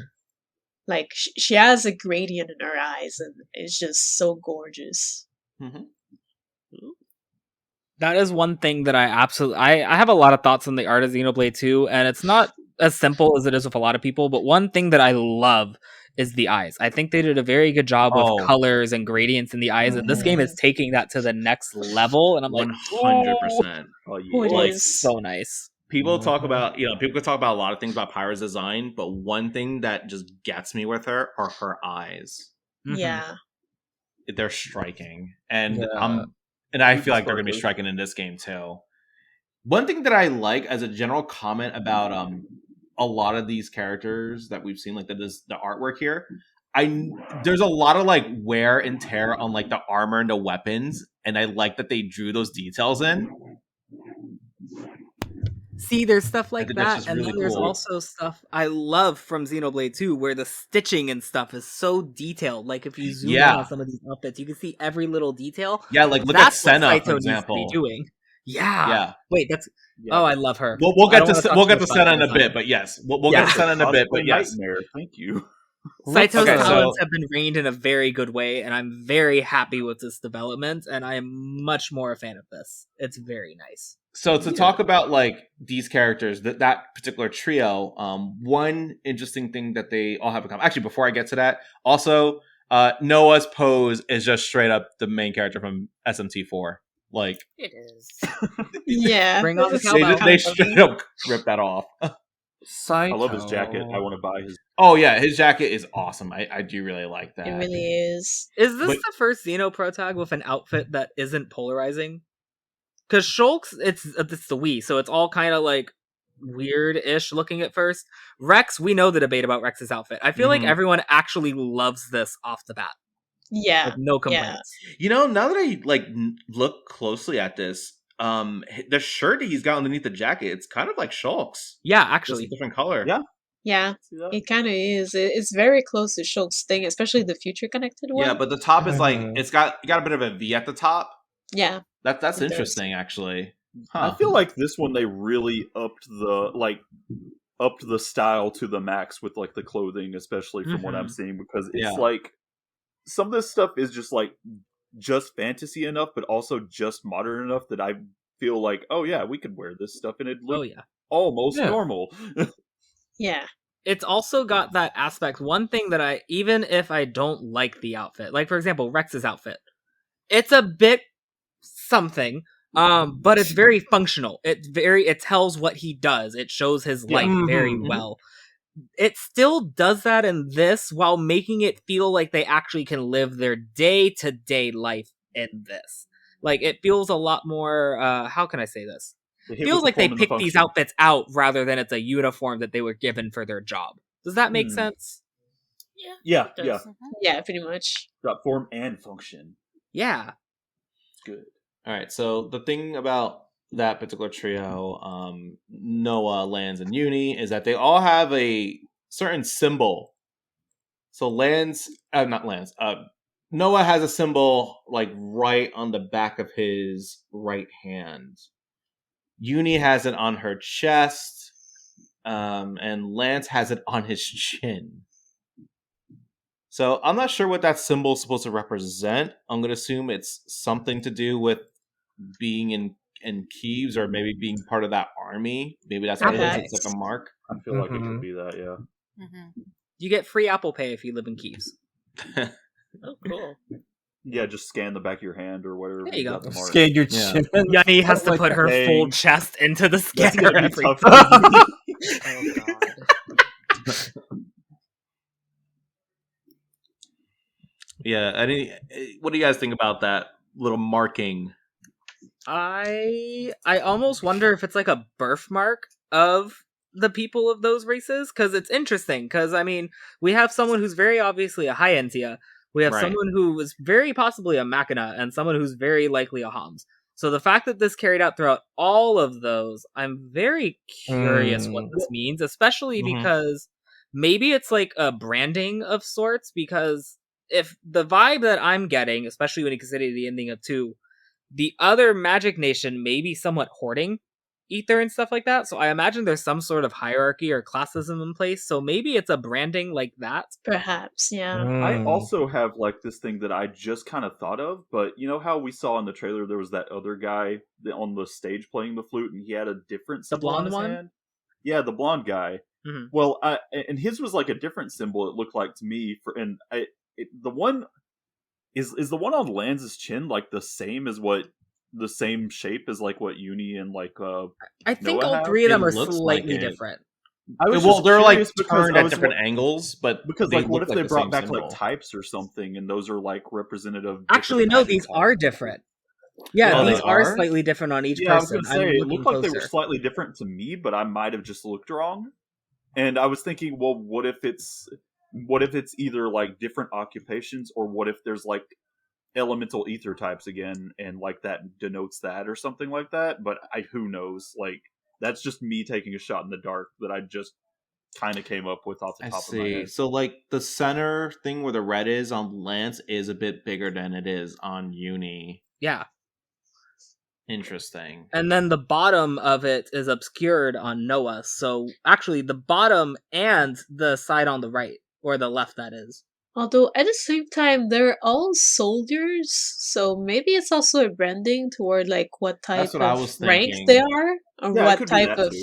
Like she has a gradient in her eyes, and it's just so gorgeous. Mm-hmm. That is one thing that I have a lot of thoughts on the art of Xenoblade 2, and it's not as simple as it is with a lot of people, but one thing that I love is the eyes. I think they did a very good job of colors and gradients in the eyes, and this game is taking that to the next level, and I'm like, 100%. Oh, it like, is so nice. People talk about, people could talk about a lot of things about Pyra's design, but one thing that just gets me with her are her eyes. Yeah. They're striking. And I feel like they're going to be striking in this game too. One thing that I like as a general comment about a lot of these characters that we've seen, like the artwork here, there's a lot of like wear and tear on like the armor and the weapons, and I like that they drew those details in. See, there's stuff like that, and really then there's also stuff I love from Xenoblade 2, where the stitching and stuff is so detailed. Like, if you zoom in on some of these outfits, you can see every little detail. Yeah, like, look at Senna, for example. Needs to be doing. Yeah. Wait, that's... Yeah. Oh, I love her. We'll get to Senna in a bit, but yes. We'll get to Senna in a bit, but yes. Nightmare. Thank you. Saito's talents have been reined in a very good way, and I'm very happy with this development, and I am much more a fan of this. It's very nice. So to talk about like these characters, that particular trio, one interesting thing that they all have in common. Actually, before I get to that, also Noah's pose is just straight up the main character from SMT4. Like it is. Yeah, bring on the they straight up rip that off. I love his jacket. I want to buy his. Oh yeah, his jacket is awesome. I do really like that. It really is. Is this the first Xeno protag with an outfit that isn't polarizing? Because Shulk's, it's the Wii, so it's all kind of like weird-ish looking at first. Rex, we know the debate about Rex's outfit. I feel like everyone actually loves this off the bat. Yeah, like, no complaints. Yeah. Now that I like look closely at this, the shirt he's got underneath the jacket, it's kind of like Shulk's. Yeah, actually, just a different color. Yeah, it kind of is. It's very close to Shulk's thing, especially the future connected one. Yeah, but the top is like you got a bit of a V at the top. Yeah. That's interesting, actually. Huh. I feel like this one they really upped the style to the max with like the clothing, especially from what I'm seeing, because it's like some of this stuff is just fantasy enough, but also just modern enough that I feel like, oh yeah, we could wear this stuff and it look almost normal. Yeah. It's also got that aspect. One thing that even if I don't like the outfit, like for example, Rex's outfit, it's a bit something, but it's very functional. It tells what he does. It shows his life very well. It still does that in this while making it feel like they actually can live their day-to-day life in this. Like, it feels a lot more, how can I say this? It feels like they picked these outfits out rather than it's a uniform that they were given for their job. Does that make sense? Yeah. Yeah, pretty much. Got form and function. Yeah. Good. All right, so the thing about that particular trio, Noah, Lance, and Yuni, is that they all have a certain symbol. So Noah has a symbol like right on the back of his right hand. Yuni has it on her chest, and Lance has it on his chin. So I'm not sure what that symbol is supposed to represent. I'm going to assume it's something to do with being in Kiev, or maybe being part of that army. Maybe that's what it is. It's like a mark. I feel like it could be that, yeah. You get free Apple Pay if you live in Kiev. Oh, cool. Yeah, just scan the back of your hand or whatever. There you go. Scan your chin. Yuni has to put her full chest into the scanner. Oh, God. Yeah, what do you guys think about that little marking? I almost wonder if it's like a birthmark of the people of those races, because it's interesting, because I mean, we have someone who's very obviously a Hyentia, we have someone who was very possibly a Machina, and someone who's very likely a Homs. So the fact that this carried out throughout all of those, I'm very curious what this means, especially because maybe it's like a branding of sorts, because if the vibe that I'm getting, especially when you consider the ending of 2, the other Magic Nation may be somewhat hoarding ether and stuff like that, so I imagine there's some sort of hierarchy or classism in place, so maybe it's a branding like that. Perhaps, yeah. I also have like this thing that I just kind of thought of, but you know how we saw in the trailer there was that other guy on the stage playing the flute, and he had a different symbol on his hand? Yeah, the blonde guy. Mm-hmm. Well, and his was like a different symbol. It looked like to me, the one is the one on Lanz's chin like the same shape as like what Yuni and like I think Noah all have? three of them It are looks slightly like it. different. They're like because turned at different angles, but because they like what look if like they the brought same back symbol. like types or something, and those are like representative. Actually, no, these are different. Yeah, Oh, these they are are? slightly different on each Yeah, person. I was gonna say it looked like they were closer. slightly different to me, but I might have just looked wrong. And I was thinking, well, what if it's either like different occupations, or what if there's like elemental ether types again, and like that denotes that or something like that. But who knows? Like that's just me taking a shot in the dark that I just kind of came up with off the top of my head. So like the center thing where the red is on Lance is a bit bigger than it is on Uni. Yeah. Interesting. And then the bottom of it is obscured on Noah. So actually the bottom and the side on the right, or the left that is. Although at the same time they're all soldiers, so maybe it's also a branding toward like what type of rank they are, or what type of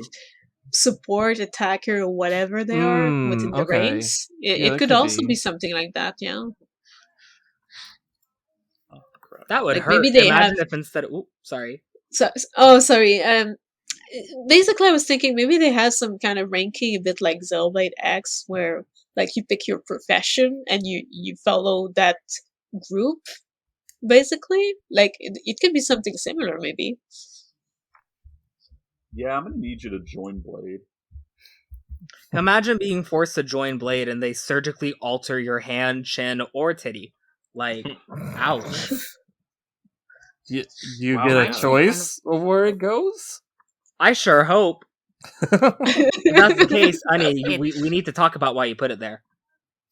support, attacker, or whatever they are within the ranks. It could also be something like that, yeah. That would like hurt. Maybe they Imagine have. If instead, sorry. Sorry. Basically, I was thinking maybe they have some kind of ranking, a bit like Xenoblade X, where like you pick your profession and you follow that group. Basically, like it could be something similar, maybe. Yeah, I'm gonna need you to join Blade. Imagine being forced to join Blade and they surgically alter your hand, chin, or titty. Like, ouch. Do you get a choice of where it goes? I sure hope. If that's the case, Annie, we need to talk about why you put it there.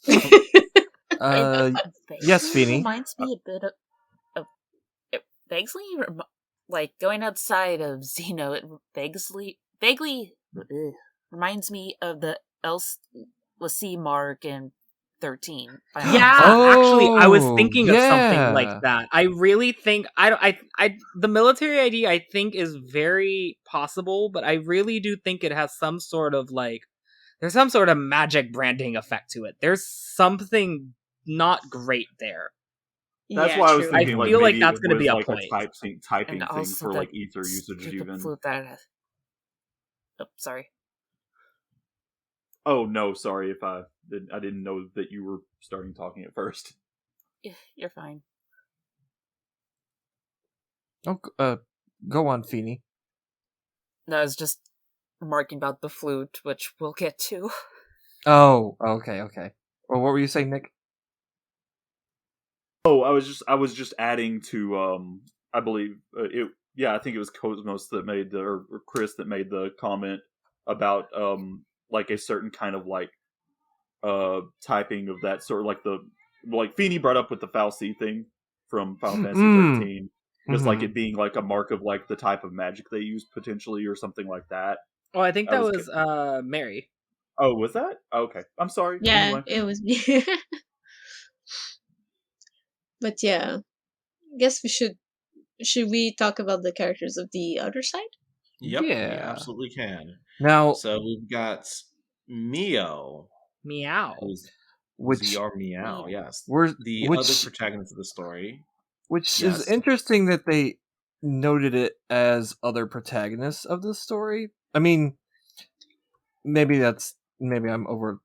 Yes, Feenie. It reminds me a bit of it vaguely, like going outside of Xeno, it vaguely reminds me of the LC mark in 13. Actually, I was thinking of something like that. I really think the military ID I think is very possible, but I really do think it has some sort of like there's some sort of magic branding effect to it. There's something not great there. That's why I was thinking. I feel like that's going to be a like point. A typing thing for like ether usage even. Sorry. Oh no, sorry if I didn't know that you were starting talking at first. You're fine. Oh, go on, Feenie. No, I was just remarking about the flute, which we'll get to. Oh, okay. Well, what were you saying, Nick? Oh, I was just adding to I believe it. Yeah, I think it was Cosmos that made or Chris that made the comment about like a certain kind of like typing of that sort, like Feenie brought up with the Foul C thing from Final Fantasy 13. Just like it being like a mark of like the type of magic they use potentially or something like that. Oh, I think that was Mary. Oh, was that? Okay. I'm sorry. Yeah, anyway. It was me. But yeah, I guess should we talk about the characters of the other side? Yep, we absolutely can. Now, so we've got Meow. Which ZR Meow, yes. Other protagonist of the story. Which is interesting that they noted it as other protagonists of the story. I mean, maybe I'm over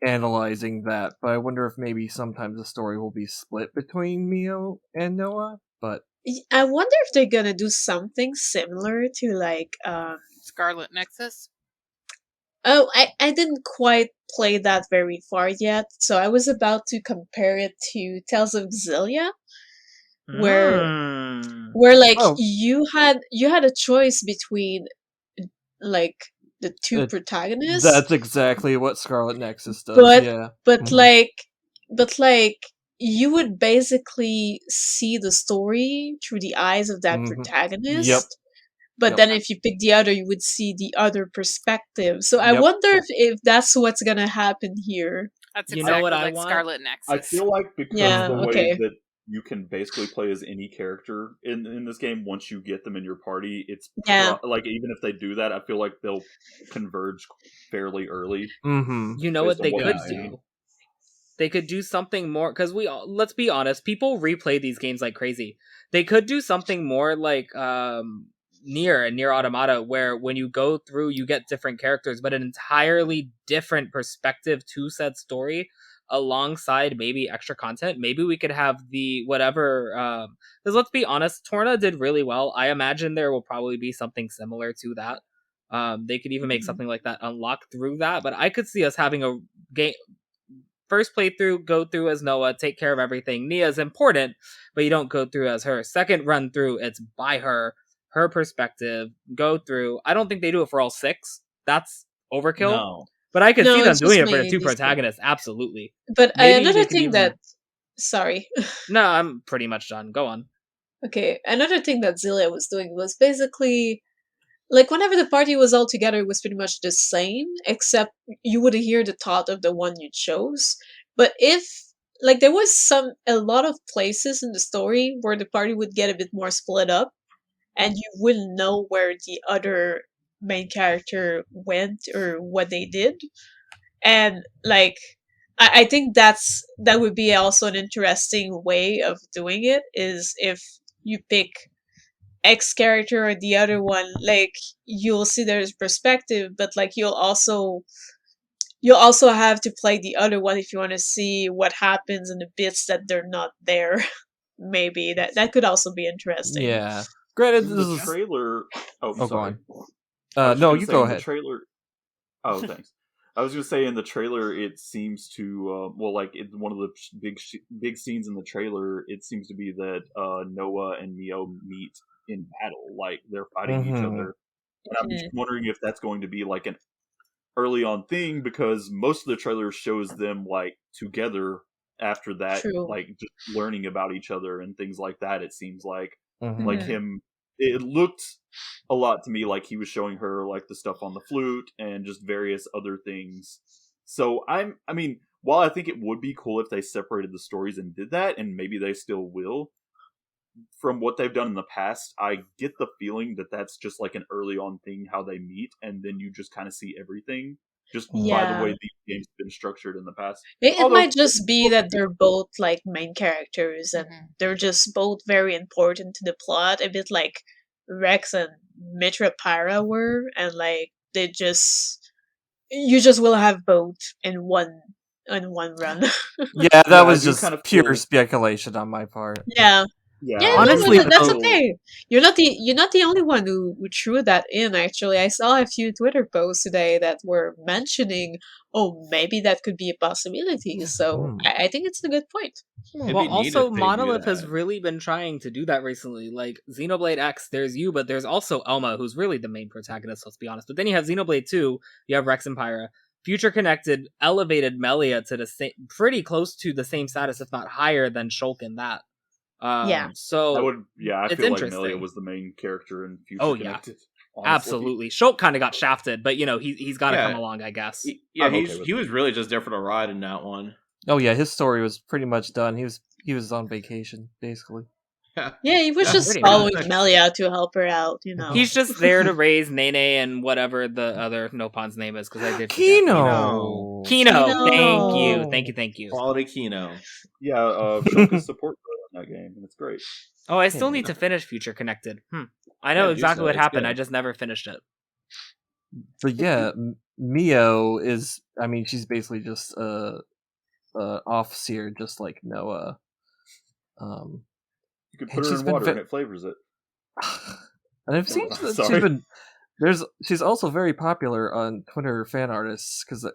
analyzing that, but I wonder if maybe sometimes the story will be split between Mio and Noah. But I wonder if they're gonna do something similar to like Scarlet Nexus. Oh, I didn't quite play that very far yet, so I was about to compare it to Tales of Xillia, where like you had a choice between like the two protagonists. That's exactly what Scarlet Nexus does. But like you would basically see the story through the eyes of that protagonist. Yep. But then if you pick the other, you would see the other perspective. So I wonder if that's what's gonna happen here. That's exactly what like Scarlet Nexus. I feel like because the way that you can basically play as any character in this game, once you get them in your party, it's like even if they do that, I feel like they'll converge fairly early. You know what they could do? They could do something more, because let's be honest, people replay these games like crazy. They could do something more like Nier Automata, where when you go through, you get different characters, but an entirely different perspective to said story, alongside maybe extra content. Maybe we could have the whatever, because let's be honest, Torna did really well. I imagine there will probably be something similar to that. They could even make something like that unlock through that, but I could see us having a game first playthrough, go through as Noah, take care of everything. Nia's important, but you don't go through as her. Second run through, it's by her perspective, go through. I don't think they do it for all 6. That's overkill. No. But I could see them doing it for the 2 protagonists, absolutely. But another thing that... Sorry. No, I'm pretty much done. Go on. Okay, another thing that Zilia was doing was basically... Like, whenever the party was all together, it was pretty much the same, except you would hear the thought of the one you chose. But if... Like, there was a lot of places in the story where the party would get a bit more split up, and you wouldn't know where the other main character went or what they did. And like I think that would be also an interesting way of doing it, is if you pick X character or the other one, like you'll see there's perspective, but like you'll also have to play the other one if you want to see what happens in the bits that they're not there. Maybe that could also be interesting. Yeah. Granted, this is trailer. Oh, sorry. Go on. No, you go ahead. The trailer. Oh, thanks. I was going to say in the trailer, it seems to one of the big scenes in the trailer. It seems to be that Noah and Mio meet in battle, like they're fighting each other. And I'm just wondering if that's going to be like an early on thing, because most of the trailer shows them like together after that, like just learning about each other and things like that. It seems like him. It looked a lot to me like he was showing her like the stuff on the flute and just various other things. So I mean, while I think it would be cool if they separated the stories and did that, and maybe they still will, from what they've done in the past, I get the feeling that that's just like an early on thing, how they meet, and then you just kind of see everything. Just by the way these games have been structured in the past. It might just be that they're both like main characters, and they're just both very important to the plot, a bit like Rex and Mitra Pyra were, and like you just will have both in one run. Yeah, that was just kind of pure speculation on my part. Yeah. Yeah, honestly, that's okay. You're not the only one who threw that in. Actually, I saw a few Twitter posts today that were mentioning, oh, maybe that could be a possibility. So I think it's a good point. Well, also Monolith has really been trying to do that recently. Like Xenoblade X, there's you, but there's also Elma, who's really the main protagonist. Let's be honest. But then you have Xenoblade 2. You have Rex and Pyra. Future Connected elevated Melia to the pretty close to the same status, if not higher than Shulk in that. So I feel like Melia was the main character in Future Connected. Honestly. Absolutely. Shulk kind of got shafted, but he's got to come along, I guess. He was really just there for the ride in that one. Oh yeah, his story was pretty much done. He was on vacation basically. Yeah, he was just following Melia to help her out, you know. He's just there to raise Nene and whatever the other Nopon's name is, because I did Kino. Thank you. Quality Kino. Yeah, Shulk is support in that game, and it's great. Oh, I still need to finish Future Connected. I know exactly what happened. I just never finished it. But yeah, Mio is. I mean, she's basically just off-seer, just like Noah. You could put her in water and it flavors it. And I've seen she's also very popular on Twitter fan artists, because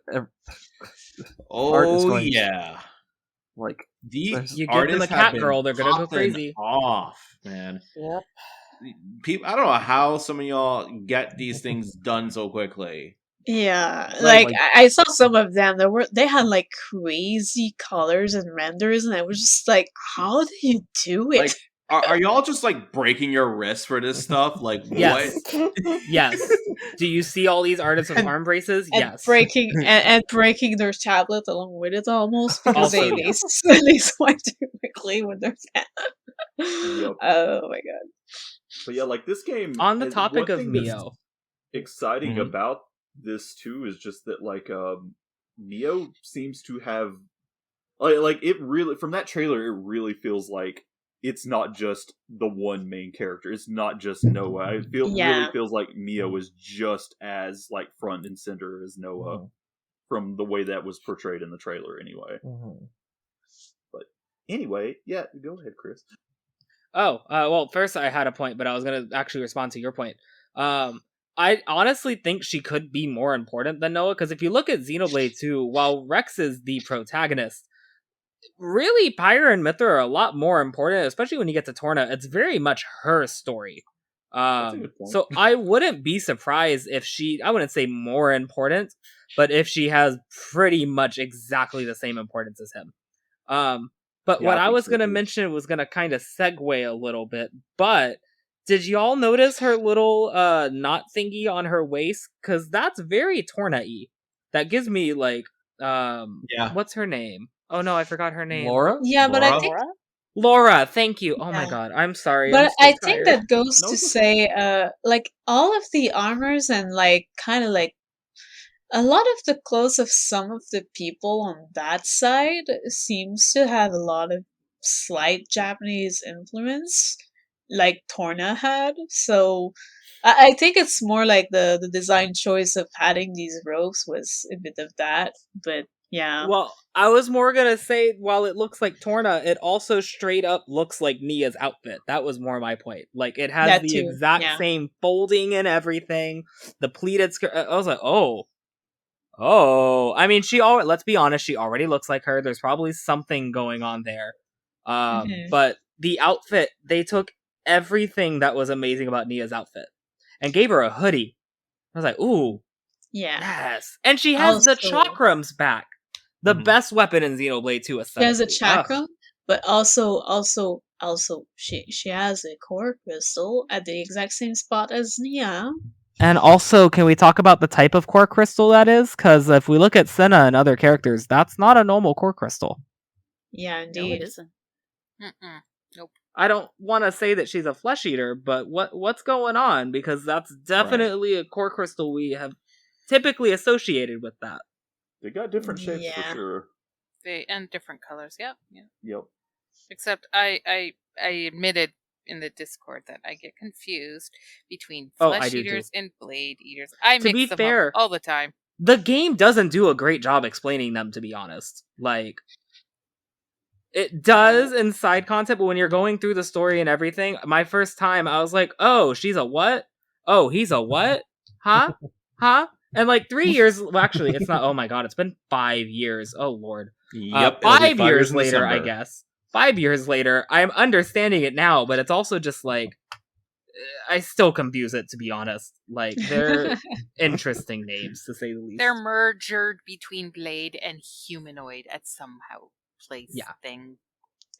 like These you give them a artists cat have been girl, they're gonna go popping crazy. off, man. Yep. People, I don't know how some of y'all get these things done so quickly. Yeah, like I saw some of them. They had like crazy colors and renders, and I was just like, "How do you do it?" Like, are y'all just like breaking your wrists for this stuff? Like, Yes. what? Yes. Do you see all these artists with And- arm braces? and Yes. and breaking their tablet along with it almost because Also, they yeah. they swipe too quickly with their pen. Yep. Oh my god! But yeah, like this game. On the is- topic one of thing that's Mio, exciting Mhm. about this too is just that like Neo seems to have like it really from that trailer it really feels like it's not just the one main character. It's not just Noah. It really feels like Neo is just as like front and center as Noah from the way that was portrayed in the trailer anyway. But anyway, yeah, go ahead, Chris. Oh, well, first I had a point, but I was going to actually respond to your point. I honestly think she could be more important than Noah, because if you look at Xenoblade 2, while Rex is the protagonist, really Pyra and Mithra are a lot more important, especially when you get to Torna. It's very much her story. That's a good point. So I wouldn't be surprised if I wouldn't say more important, but if she has pretty much exactly the same importance as him. But Yeah, what I think was so, going to too. mention was going to kind of segue a little bit, but did y'all notice her little knot thingy on her waist? Because that's very Torna-y. That gives me like, what's her name? Oh no, I forgot her name. Laura? Yeah, but I Laura? think Laura, thank you. Oh my Yeah. god, I'm sorry. But I'm I still think tired. that goes No, to it's okay. say, like all of the armors and like kind of like a lot of the clothes of some of the people on that side seems to have a lot of slight Japanese influence, like Torna had. So I think it's more like the design choice of adding these robes was a bit of that. But yeah, Well, I was more gonna say, while it looks like Torna, it also straight up looks like Nia's outfit. That was more my point. Like, it has that the too. exact Yeah. same folding and everything. The pleated skirt. I was like, oh. I mean, let's be honest, she already looks like her. There's probably something going on there. Mhm. But the outfit, they took everything that was amazing about Nia's outfit and gave her a hoodie. I was like, ooh, Yeah. yes. And she has the Also, chakrams back. The best weapon in Xenoblade 2 she has a aesthetically. chakram, but also she has a core crystal at the exact same spot as Nia. And also, can we talk about the type of core crystal that is? Because if we look at Senna and other characters, that's not a normal core crystal. Yeah, No, it indeed. isn't. Nope. I don't want to say that she's a flesh eater, but what's going on? Because that's definitely a core crystal we have typically associated with that. They got different shapes Yeah. for sure. And different colors. Yep. Yep. Except I admitted in the Discord that I get confused between Oh, I flesh do eaters too. and blade eaters. I To mix be them fair, up all the time. The game doesn't do a great job explaining them, to be honest. Like, it does in side content, but when you're going through the story and everything, my first time, I was like, oh, she's a what? Oh, he's a what? Huh? Huh? And like 3 years, well, actually, it's not, oh my god, it's been 5 years. Oh lord. Yep. It'll be 5 years in later, I December. guess. 5 years later, I'm understanding it now, but it's also just like, I still confuse it, to be honest. Like, they're interesting names, to say the least. They're merged between blade and humanoid at somehow place thing.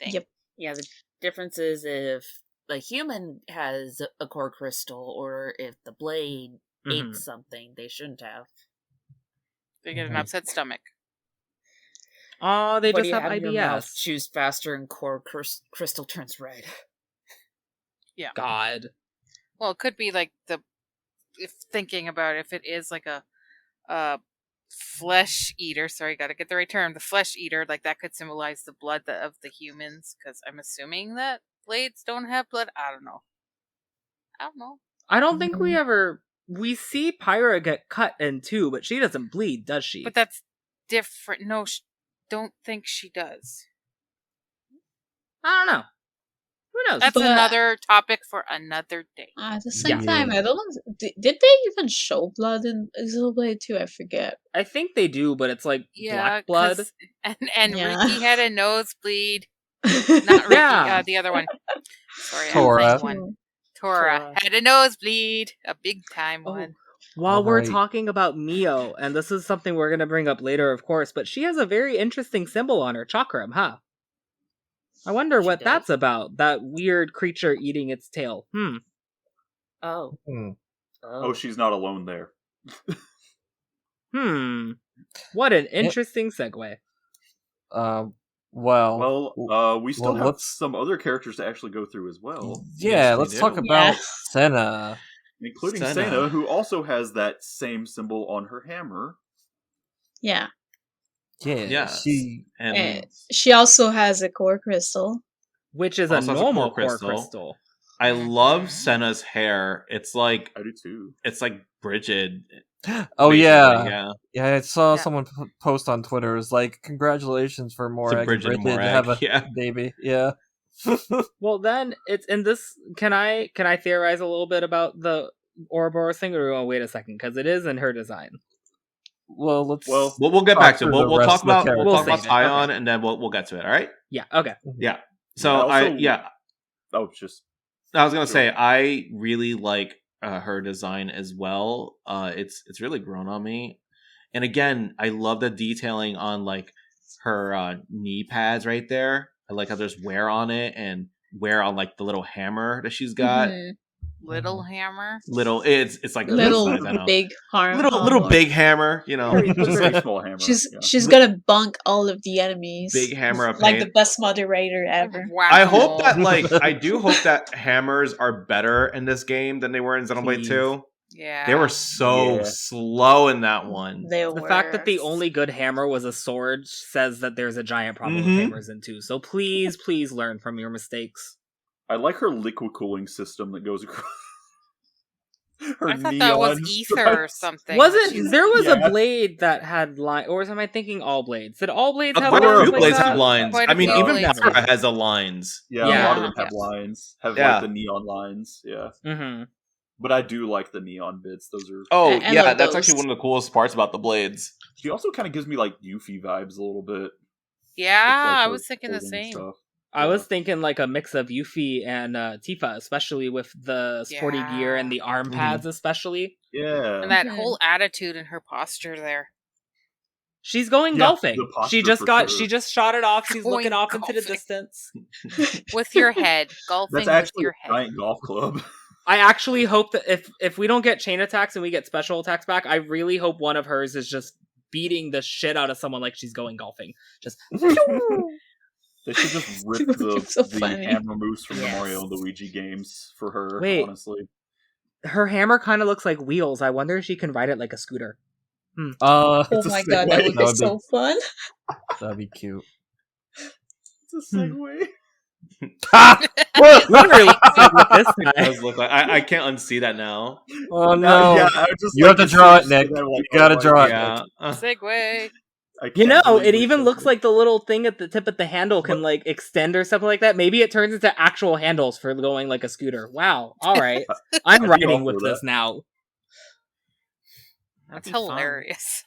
Yep. Yeah, the difference is if the human has a core crystal or if the blade ate something they shouldn't have. They get an upset stomach. Oh, they What just do you have have in your mouth? IBS. Chews faster and core crystal turns red. Yeah. God. Well, it could be like if thinking about it, if it is like a flesh eater. Sorry, got to get the right term. The flesh eater, like that could symbolize the blood of the humans, because I'm assuming that blades don't have blood. I don't know. I don't think we see Pyra get cut in two, but she doesn't bleed, does she? But that's different. No, don't think she does. I don't know. Who knows? That's another topic for another day. At the same time, I don't know. Did they even show blood in Xenoblade 2? I forget. I think they do, but it's like black blood. And Ricky had a nosebleed. Not Ricky, the other one. Sorry, Tora. Tora had a nosebleed, a big time one. While we're talking about Mio, and this is something we're going to bring up later, of course, but she has a very interesting symbol on her chakram, huh? I wonder what that's about. That weird creature eating its tail. Oh. Oh, she's not alone there. What an interesting segue. We still have some other characters to actually go through as well. Yeah, let's talk about Senna. Including Senna, who also has that same symbol on her hammer. Yeah. Yeah. She also has a core crystal. Which is a normal core crystal. I love Senna's hair. It's like... I do too. It's like Bridget. Oh, yeah. Yeah, I saw someone post on Twitter. It was like, congratulations for Morag and Bridget to have a baby. Yeah. Well, then it's in this. Can I theorize a little bit about the Ouroboros thing, or do we want to wait a second because it is in her design? Well, let's. We'll get back to it. We'll talk about Tyon, and then we'll get to it. All right? Yeah. Okay. Yeah. So I was gonna say I really like her design as well. It's really grown on me, and again, I love the detailing on like her knee pads right there. I like how there's wear on it and wear on like the little hammer that she's got. Little hammer. It's like little big hammer. Little big hammer. You know, very small hammer. She's gonna bunk all of the enemies. Big hammer of like the best moderator ever. Wow. I hope that I do hope that hammers are better in this game than they were in Xenoblade 2. Yeah. They were so slow in that one. The fact that the only good hammer was a sword says that there's a giant problem with hammers in 2. So please learn from your mistakes. I like her liquid cooling system that goes across. I thought that was ether or something. There was a blade that had lines, or am I thinking all blades? Did all blades have lines? Quite a few blades have lines. I mean, even Mara has a lines. Yeah, a lot of them have lines. Have like the neon lines. Yeah. Mm-hmm. But I do like the neon bits. Those are. Oh yeah, that's actually one of the coolest parts about the blades. She also kind of gives me like Yuffie vibes a little bit. Yeah, I was thinking the same. Stuff. I was thinking like a mix of Yuffie and Tifa, especially with the sporty gear and the arm pads, especially. Yeah, and that whole attitude and her posture there. She's going golfing. She just shot it off. She's looking off into the distance with your head golfing. That's actually with your head. A giant golf club. I actually hope that if we don't get chain attacks and we get special attacks back, I really hope one of hers is just beating the shit out of someone like she's going golfing. Just. They should just rip the hammer moves from the Mario and Luigi games for her, honestly. Her hammer kind of looks like wheels. I wonder if she can ride it like a scooter. Oh my god, that would be so fun. That'd be cute. It's a segue. I can't unsee that now. Oh no! You have to draw it, Nick. You gotta draw it. Yeah. Segue. It even looks like the little thing at the tip of the handle can like extend or something like that. Maybe it turns into actual handles for going like a scooter. Wow. All right. I'm riding with this now. That's hilarious.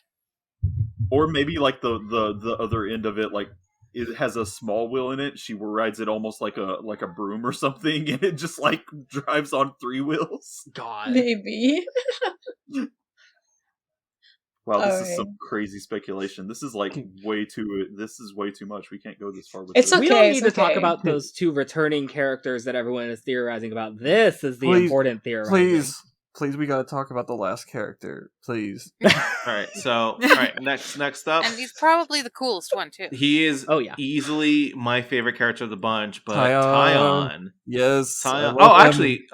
Or maybe like the other end of it, like it has a small wheel in it. She rides it almost like a broom or something, and it just like drives on 3 wheels. God. Maybe. Wow, this is some crazy speculation. This is like way too much. We can't go this far with this. We don't need to talk about those 2 returning characters that everyone is theorizing about. This is the important theory. Please, we gotta talk about the last character, please. Next up. And he's probably the coolest one, too. He is easily my favorite character of the bunch, but Tyon. Yes. Tyon. Oh, actually,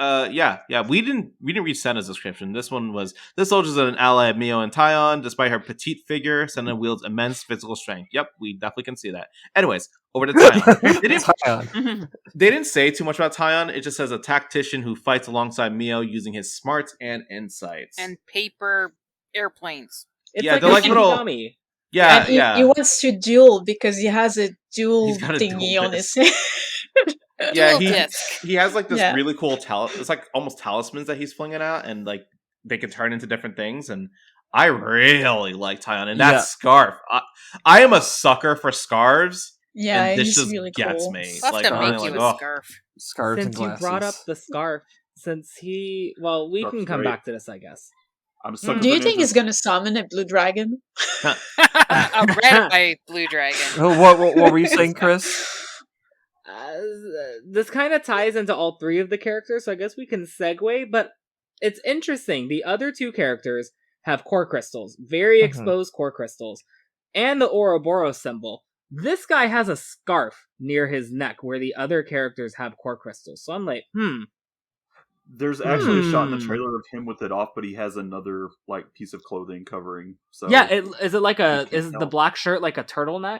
we didn't read Senna's description. This soldier is an ally of Mio and Tyon. Despite her petite figure, Senna wields immense physical strength. Yep, we definitely can see that. Anyways, over to Tyon. They didn't say too much about Tyon. It just says a tactician who fights alongside Mio using his smarts and insights. And paper airplanes. It's they're like little dummy. Yeah, he wants to duel because he has a duel thingy on his head. Yeah, disc. he has like this really cool it's like almost talismans that he's flinging out, and like they can turn into different things. And I really like Tyon, and that scarf. I am a sucker for scarves. Yeah, and this he's just really gets cool. me. I'll have Like, to I'm make like, you a scarf. Scarves Since and you glasses. brought up the scarf, we can come back to this, I guess. I'm sucker Do you think he's gonna summon a blue dragon? A red by blue dragon. Oh, what were you saying, Chris? This kind of ties into all three of the characters, so I guess we can segue, but it's interesting. The other two characters have core crystals, very exposed core crystals, and the Ouroboros symbol. This guy has a scarf near his neck where the other characters have core crystals. So I'm like, There's actually a shot in the trailer of him with it off, but he has another like piece of clothing covering. So yeah, is the black shirt like a turtleneck?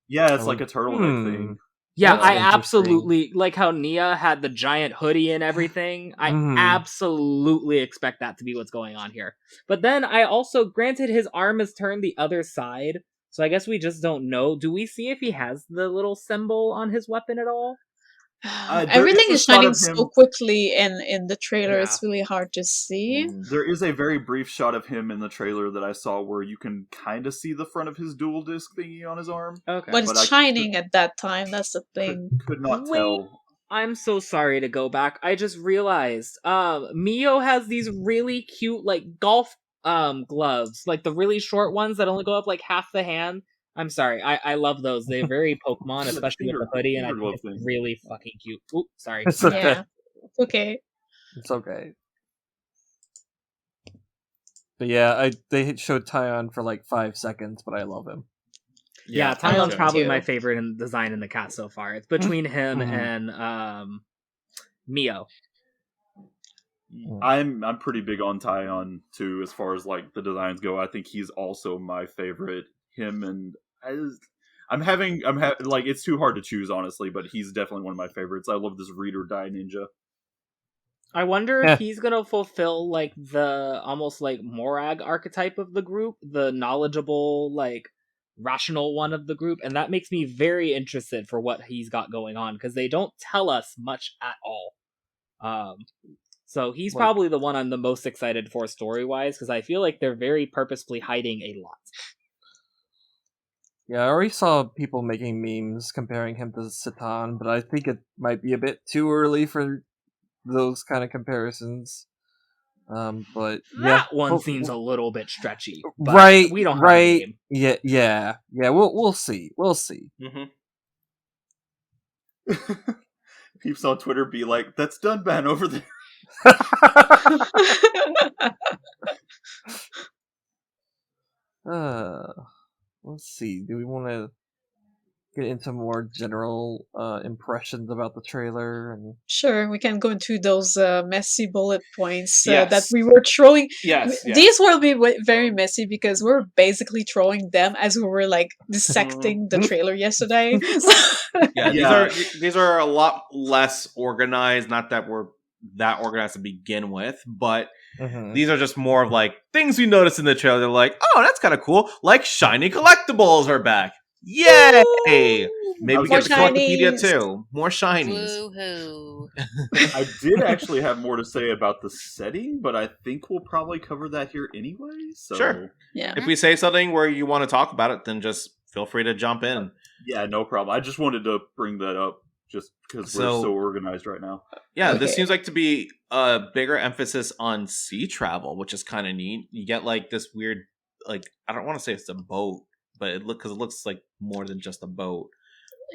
Yeah, it's like a turtleneck thing. Yeah, That's I absolutely like how Nia had the giant hoodie and everything. I absolutely expect that to be what's going on here. But then I also, granted, his arm is turned the other side, so I guess we just don't know. Do we see if he has the little symbol on his weapon at all? Everything is shining so quickly in the trailer. It's really hard to see. There is a very brief shot of him in the trailer that I saw where you can kind of see the front of his dual disc thingy on his arm. Okay, but it's shining at that time. That's the thing. Could not tell. I'm so sorry to go back. I just realized Mio has these really cute like golf gloves, like the really short ones that only go up like half the hand. I'm sorry, I love those. They're very Pokemon, especially with the hoodie, and I think it's really fucking cute. Oops, sorry. It's okay. Yeah. Okay. It's okay. But yeah, they showed Tyon for like 5 seconds, but I love him. Yeah, Tyon's probably my favorite in design in the cast so far. It's between him and Mio. I'm pretty big on Tyon too, as far as like the designs go. I think he's also my favorite. Him and I'm having like it's too hard to choose honestly, but he's definitely one of my favorites. I love this read or die ninja. I wonder if he's gonna fulfill like the almost like Morag archetype of the group, the knowledgeable, like rational one of the group, and that makes me very interested for what he's got going on because they don't tell us much at all. So he's probably the one I'm the most excited for story-wise because I feel like they're very purposefully hiding a lot. Yeah, I already saw people making memes comparing him to Satan, but I think it might be a bit too early for those kind of comparisons. But that one seems a little bit stretchy. But right? We don't have a name. Yeah. We'll see. We'll see. Peeps on Twitter be like, "That's Dunban over there." Let's see. Do we want to get into more general impressions about the trailer? And sure, we can go into those messy bullet points that we were throwing. Yes. These will be very messy because we're basically throwing them as we were like dissecting the trailer yesterday. These are a lot less organized. Not that we're that organized to begin with, but these are just more of like things we noticed in the trailer. They're like, oh, that's kind of cool. Like shiny collectibles are back. Yay! Maybe we get the Wikipedia too. More shinies. Woohoo! I did actually have more to say about the setting, but I think we'll probably cover that here anyway. So sure. Yeah. If we say something where you want to talk about it, then just feel free to jump in. Yeah, no problem. I just wanted to bring that up just because we're so organized right now. Yeah, This seems like to be a bigger emphasis on sea travel, which is kind of neat. You get like this weird, like I don't want to say it's a boat, but it looks like more than just a boat.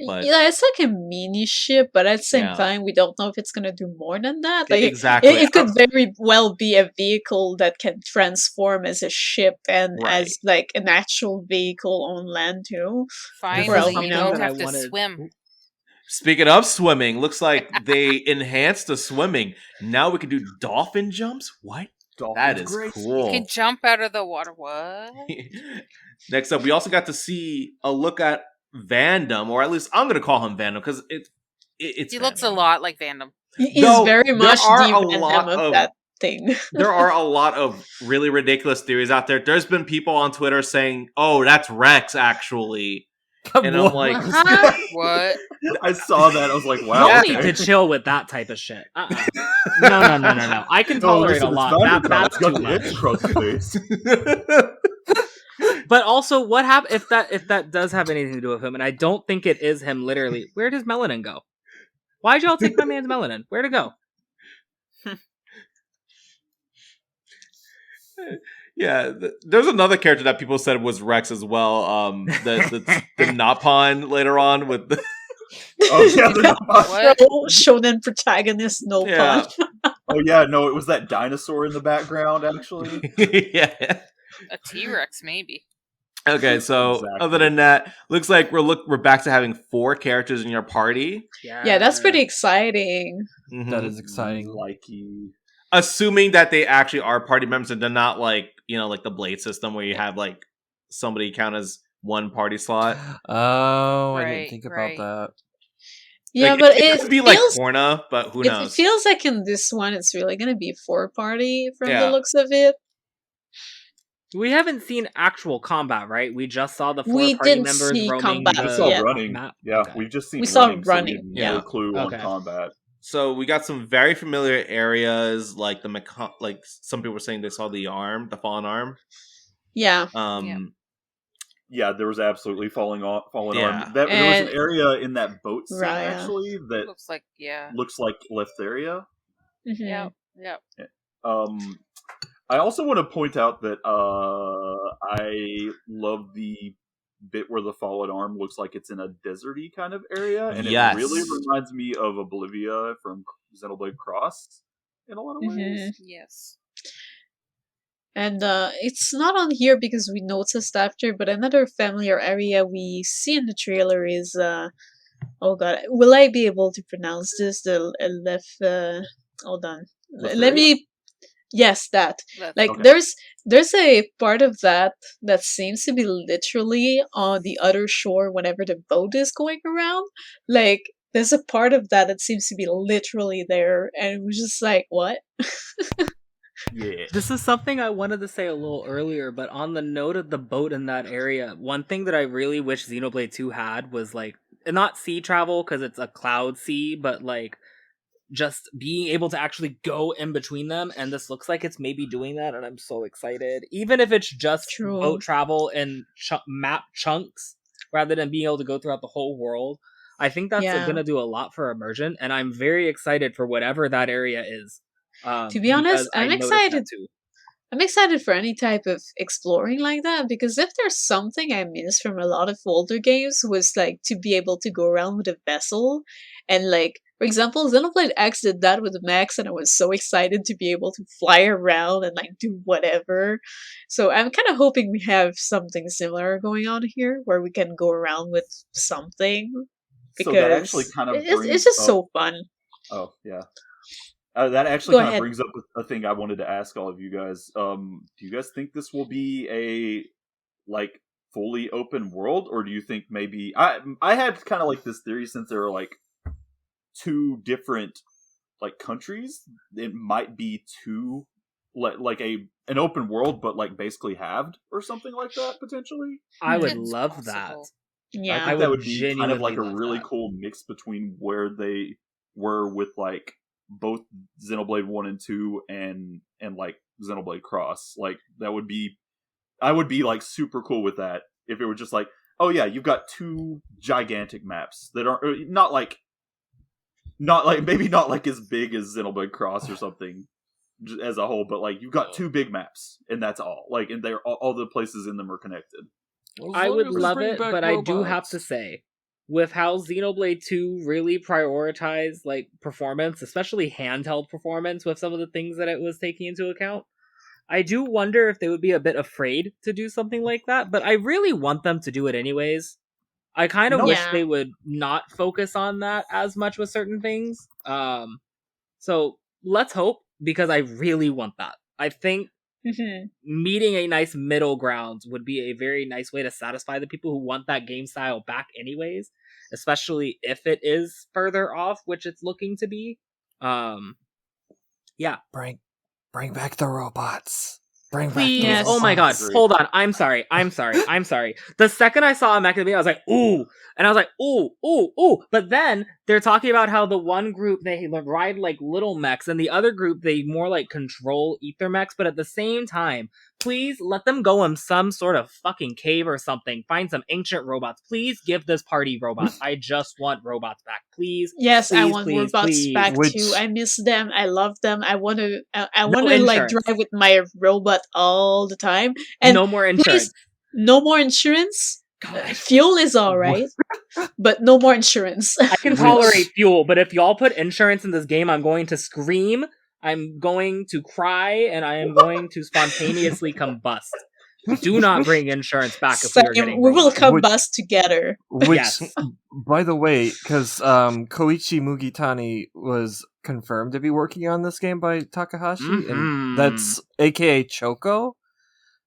But yeah, it's like a mini ship, but at the same time, we don't know if it's gonna do more than that. Like exactly, it could very well be a vehicle that can transform as a ship and as like an actual vehicle on land too. Finally, you don't have to swim. Speaking of swimming, looks like they enhanced the swimming. Now we can do dolphin jumps. What? That is cool. You can jump out of the water. What? Next up, we also got to see a look at Vandom, or at least I'm going to call him Vandom because he looks a lot like Vandom. He's very much the Vandom of that thing. There are a lot of really ridiculous theories out there. There's been people on Twitter saying, "Oh, that's Rex," actually. And I'm like, what? I saw that. I was like, wow. Y'all need to chill with that type of shit. No. I can tolerate a lot. That's too much. But also, what happens if that does have anything to do with him? And I don't think it is him. Literally, where does melanin go? Why'd y'all take my man's melanin? Where'd it go? Yeah, there's another character that people said was Rex as well. The Napon later on with the shonen protagonist Napon. Yeah. Oh yeah, no, it was that dinosaur in the background actually. Yeah, a T-Rex maybe. Okay, so other than that, looks like we're back to having 4 characters in your party. Yeah, that's pretty exciting. Mm-hmm. That is exciting. Likey. Assuming that they actually are party members and they're not like, like the Blade system where you have like somebody count as one party slot. Oh, I didn't think about that. Yeah, like, but it could be like Porna, but who knows? It feels like in this one it's really going to be 4-party from the looks of it. We haven't seen actual combat, right? We just saw the 4 party members roaming. We saw running. Map. Yeah, okay. we've just seen. We saw running. So we had no clue on combat. So we got some very familiar areas, like like some people were saying they saw the fallen arm. Yeah. Yeah, there was absolutely fallen arm. There was an area in that boat scene actually that looks like Leftheria. Mm-hmm. Yeah. I also want to point out that I love the bit where the fallen arm looks like it's in a deserty kind of area, and it really reminds me of Oblivia from Xenoblade Cross in a lot of ways. Yes. And it's not on here because we noticed after, but another familiar area we see in the trailer is oh god, will I be able to pronounce this? The hold on. Let me. Yes, that. Like there's a part of that seems to be literally on the other shore whenever the boat is going around. Like there's a part of that seems to be literally there, and it was just like, what? Yeah. This is something I wanted to say a little earlier, but on the note of the boat in that area, one thing that I really wish Xenoblade 2 had was like not sea travel because it's a cloud sea, but like just being able to actually go in between them, and this looks like it's maybe doing that, and I'm so excited. Even if it's just boat travel in map chunks rather than being able to go throughout the whole world, I think that's going to do a lot for immersion, and I'm very excited for whatever that area is. To be honest, I'm excited. I'm excited for any type of exploring like that, because if there's something I miss from a lot of older games was like to be able to go around with a vessel, and like for example, Xenoblade X did that with Max, and I was so excited to be able to fly around and like do whatever. So I'm kind of hoping we have something similar going on here, where we can go around with something. Because so that actually kind of it's just so fun. Oh yeah. That actually kind of brings up a thing I wanted to ask all of you guys. Do you guys think this will be a like fully open world, or do you think maybe I had kind of like this theory, since there are like 2 different like countries, it might be 2 like an open world, but like basically halved or something like that potentially. I would love that. Yeah, I think that would be kind of like a really cool mix between where they were with like both Xenoblade 1 and 2 and like Xenoblade Cross. Like that would be, I would be like super cool with that if it were just like, oh yeah, you've got 2 gigantic maps that are not like maybe not like as big as Xenoblade Cross or something as a whole, but like you've got 2 big maps and that's all. Like, and they're all the places in them are connected. I would love it, but I do have to say, with how Xenoblade 2 really prioritized like performance, especially handheld performance, with some of the things that it was taking into account, I do wonder if they would be a bit afraid to do something like that, but I really want them to do it anyways. I kind of wish they would not focus on that as much with certain things. So let's hope, because I really want that. I think meeting a nice middle ground would be a very nice way to satisfy the people who want that game style back anyways, especially if it is further off, which it's looking to be. Yeah. Bring back the robots. Please, Yes. oh my god, Great. hold on, I'm sorry. The second I saw a mech in the video, I was like, ooh, and I was like, ooh, but then they're talking about how the one group, they ride like little mechs, and the other group, they more like control ether mechs, but at the same time, please let them go in some sort of fucking cave or something, find some ancient robots, please give this party robots, I just want robots back, please. Yes, please, I want please, robots please. back too. I miss them. I love them. I want to like drive with my robot all the time. And no more insurance. Please, no more insurance. Fuel is all right, but no more insurance. I can tolerate fuel, but if y'all put insurance in this game, I'm going to scream, I'm going to cry, and I am going to spontaneously combust. Do not bring insurance back if we are getting we will combust together. Which, by the way, because Koichi Mugitani was confirmed to be working on this game by Takahashi, and that's aka Choco.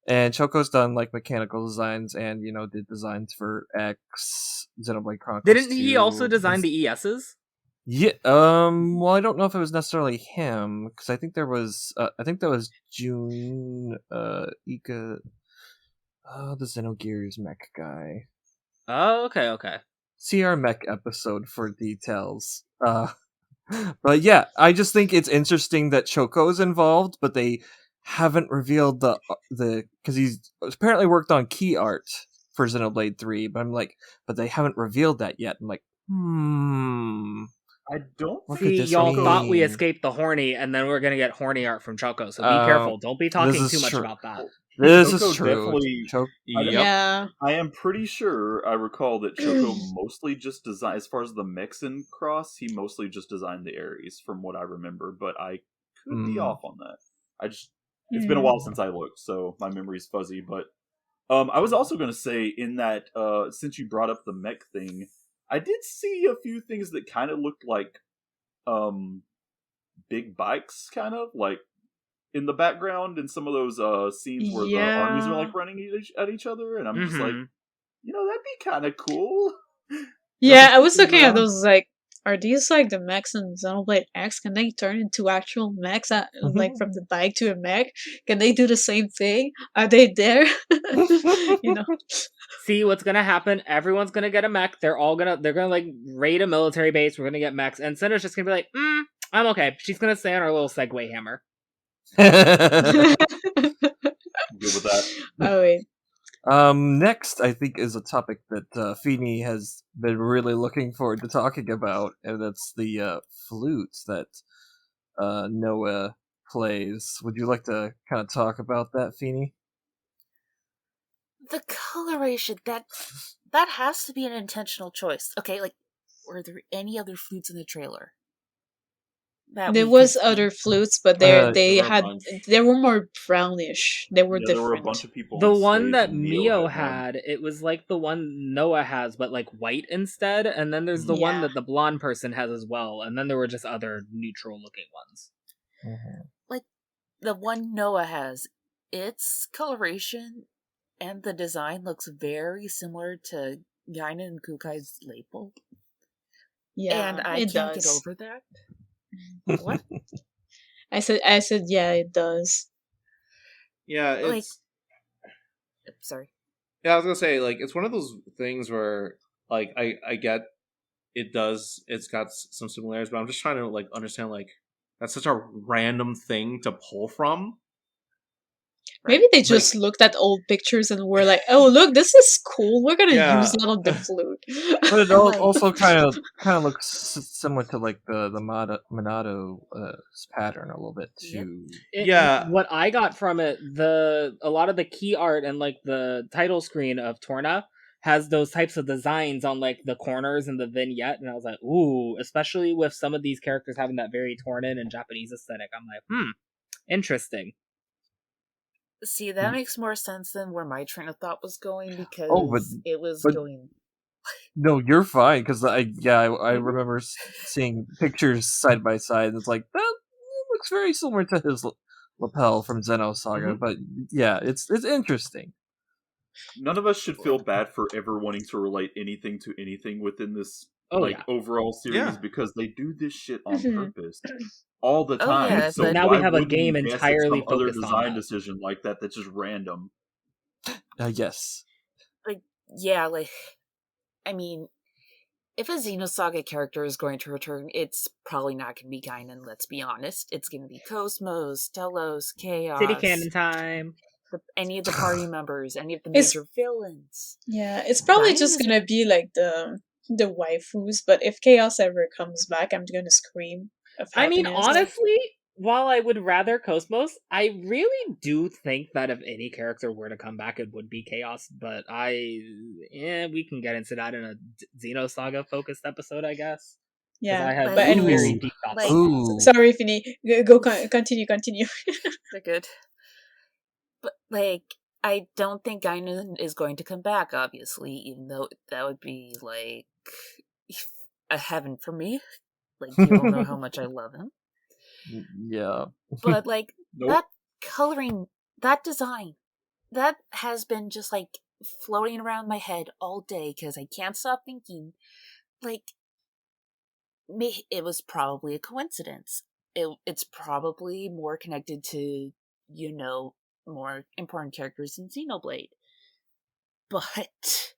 And Choco's done like mechanical designs and, you know, did designs for X, Xenoblade Chronicles. Didn't he also design the ESs? Yeah. Well, I don't know if it was necessarily him, because I think there was. I think that was Jun Ika. The Xenogears mech guy. Oh, okay. See our mech episode for details. But yeah, I just think it's interesting that Choco's involved, but they haven't revealed the because he's apparently worked on key art for Xenoblade 3, but I'm like, but they haven't revealed that yet. I'm like, I don't see, y'all thought we escaped the horny, and then we're gonna get horny art from Choco, so be careful. Don't be talking too much about that. This Choco is true. Yeah. I am pretty sure I recall that Choco mostly just designed, as far as the mix and cross, he mostly just designed the Ares, from what I remember, but I could be off on that. It's been a while since I looked, so my memory's fuzzy, but I was also going to say, in that, since you brought up the mech thing, I did see a few things that kind of looked like big bikes, kind of, like, in the background in some of those scenes where the armies are, like, running at each other, and I'm just like, you know, that'd be kind of cool. Yeah, I was looking at those, like, are these like the mechs in Xenoblade X? Can they turn into actual mechs, like from the bike to a mech? Can they do the same thing? Are they there? You know. See what's gonna happen? Everyone's gonna get a mech. They're gonna like raid a military base. We're gonna get mechs, and Cinder's just gonna be like, I'm okay. She's gonna stay on her little Segway hammer. Good with that. Oh wait. Next, I think, is a topic that Feenie has been really looking forward to talking about, and that's the flutes that Noah plays. Would you like to kind of talk about that, Feenie? The coloration, that has to be an intentional choice. Okay, like, were there any other flutes in the trailer? There was other flutes, but they were more brownish. They were different. There were a bunch of people. The one that Mio had, it was like the one Noah has, but like white instead. And then there's the one that the blonde person has as well. And then there were just other neutral looking ones. Like the one Noah has, its coloration and the design looks very similar to Yaina and Kukai's label. Yeah, and I can't get over that. What? I said, yeah, it does. Yeah, it's... Like, sorry. Yeah, I was gonna say, like, it's one of those things where, like, I get it's got some similarities, but I'm just trying to, like, understand, like, that's such a random thing to pull from. Maybe they just looked at old pictures and were like, "Oh, look, this is cool. We're gonna use it on the flute." But it also kind of looks similar to like the Monado pattern a little bit too. What I got from it, a lot of the key art and like the title screen of Torna has those types of designs on like the corners and the vignette, and I was like, ooh, especially with some of these characters having that very Tornin and Japanese aesthetic. I'm like, interesting. See, that makes more sense than where my train of thought was going, because it was going... No, you're fine, because I remember seeing pictures side by side, and it's like, that looks very similar to his lapel from Xenosaga, but yeah, it's interesting. None of us should feel bad for ever wanting to relate anything to anything within this overall series because they do this shit on purpose all the Oh, time. yeah, So now why we have a wouldn't you game guess it's entirely some other focused on design that. decision like that that's just random? Yes. Like, yeah, like, I mean, if a Xenosaga character is going to return, it's probably not going to be Guinan, let's be honest. It's going to be Cosmos, Telos, Chaos. City Cannon time. Any of the party members, any of the major villains. Yeah, it's probably just going to be like the waifus, but if Chaos ever comes back, I'm going to scream of happiness. I mean, honestly, while I would rather Cosmos, I really do think that if any character were to come back, it would be Chaos. But we can get into that in a Xenosaga focused episode, I guess. Yeah, I have but anyway, very deep thoughts. Sorry, Feenie. Go continue. They're good. But like, I don't think Guinan is going to come back. Obviously, even though that would be like a heaven for me. Like, you don't know how much I love him. Yeah. But like that coloring, that design, that has been just like floating around my head all day because I can't stop thinking. Like, it was probably a coincidence. It's probably more connected to, more important characters in Xenoblade. But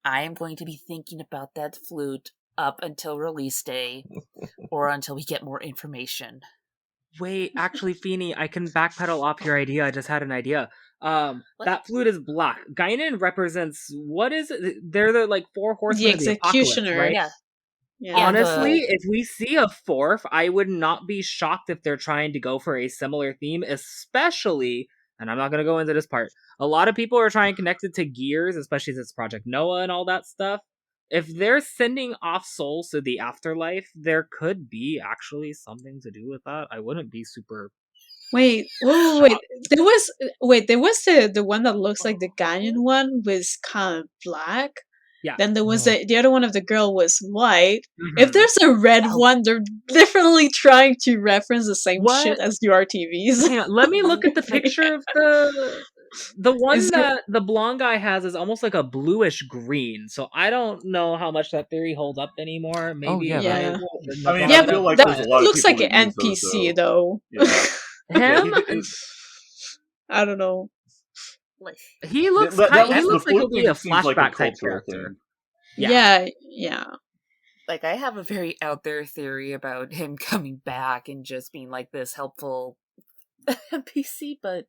I am going to be thinking about that flute up until release day, or until we get more information. Wait, actually, Feenie, I can backpedal off your idea. I just had an idea. That flute is black. Guinan represents, what is it? They're the like 4 horsemen of the executioner, right? Yeah. Honestly, if we see a 4th, I would not be shocked if they're trying to go for a similar theme, especially, and I'm not going to go into this part, a lot of people are trying to connect it to Gears, especially since Project Noah and all that stuff. If they're sending off souls to the afterlife, there could be actually something to do with that. I wouldn't be super... Wait. There was the one that looks like the Guinan one was kind of black. Yeah. Then there was the other one of the girl was white. Mm-hmm. If there's a red one, they're definitely trying to reference the same shit as the RTVs. Hang on, let me look at the picture of the one that the blonde guy has is almost like a bluish green. So I don't know how much that theory holds up anymore. Maybe. I feel like there's a lot of looks like an NPC though. Yeah. Him? I don't know. He looks like he'll be a flashback type character. Yeah. Like, I have a very out there theory about him coming back and just being like this helpful NPC, but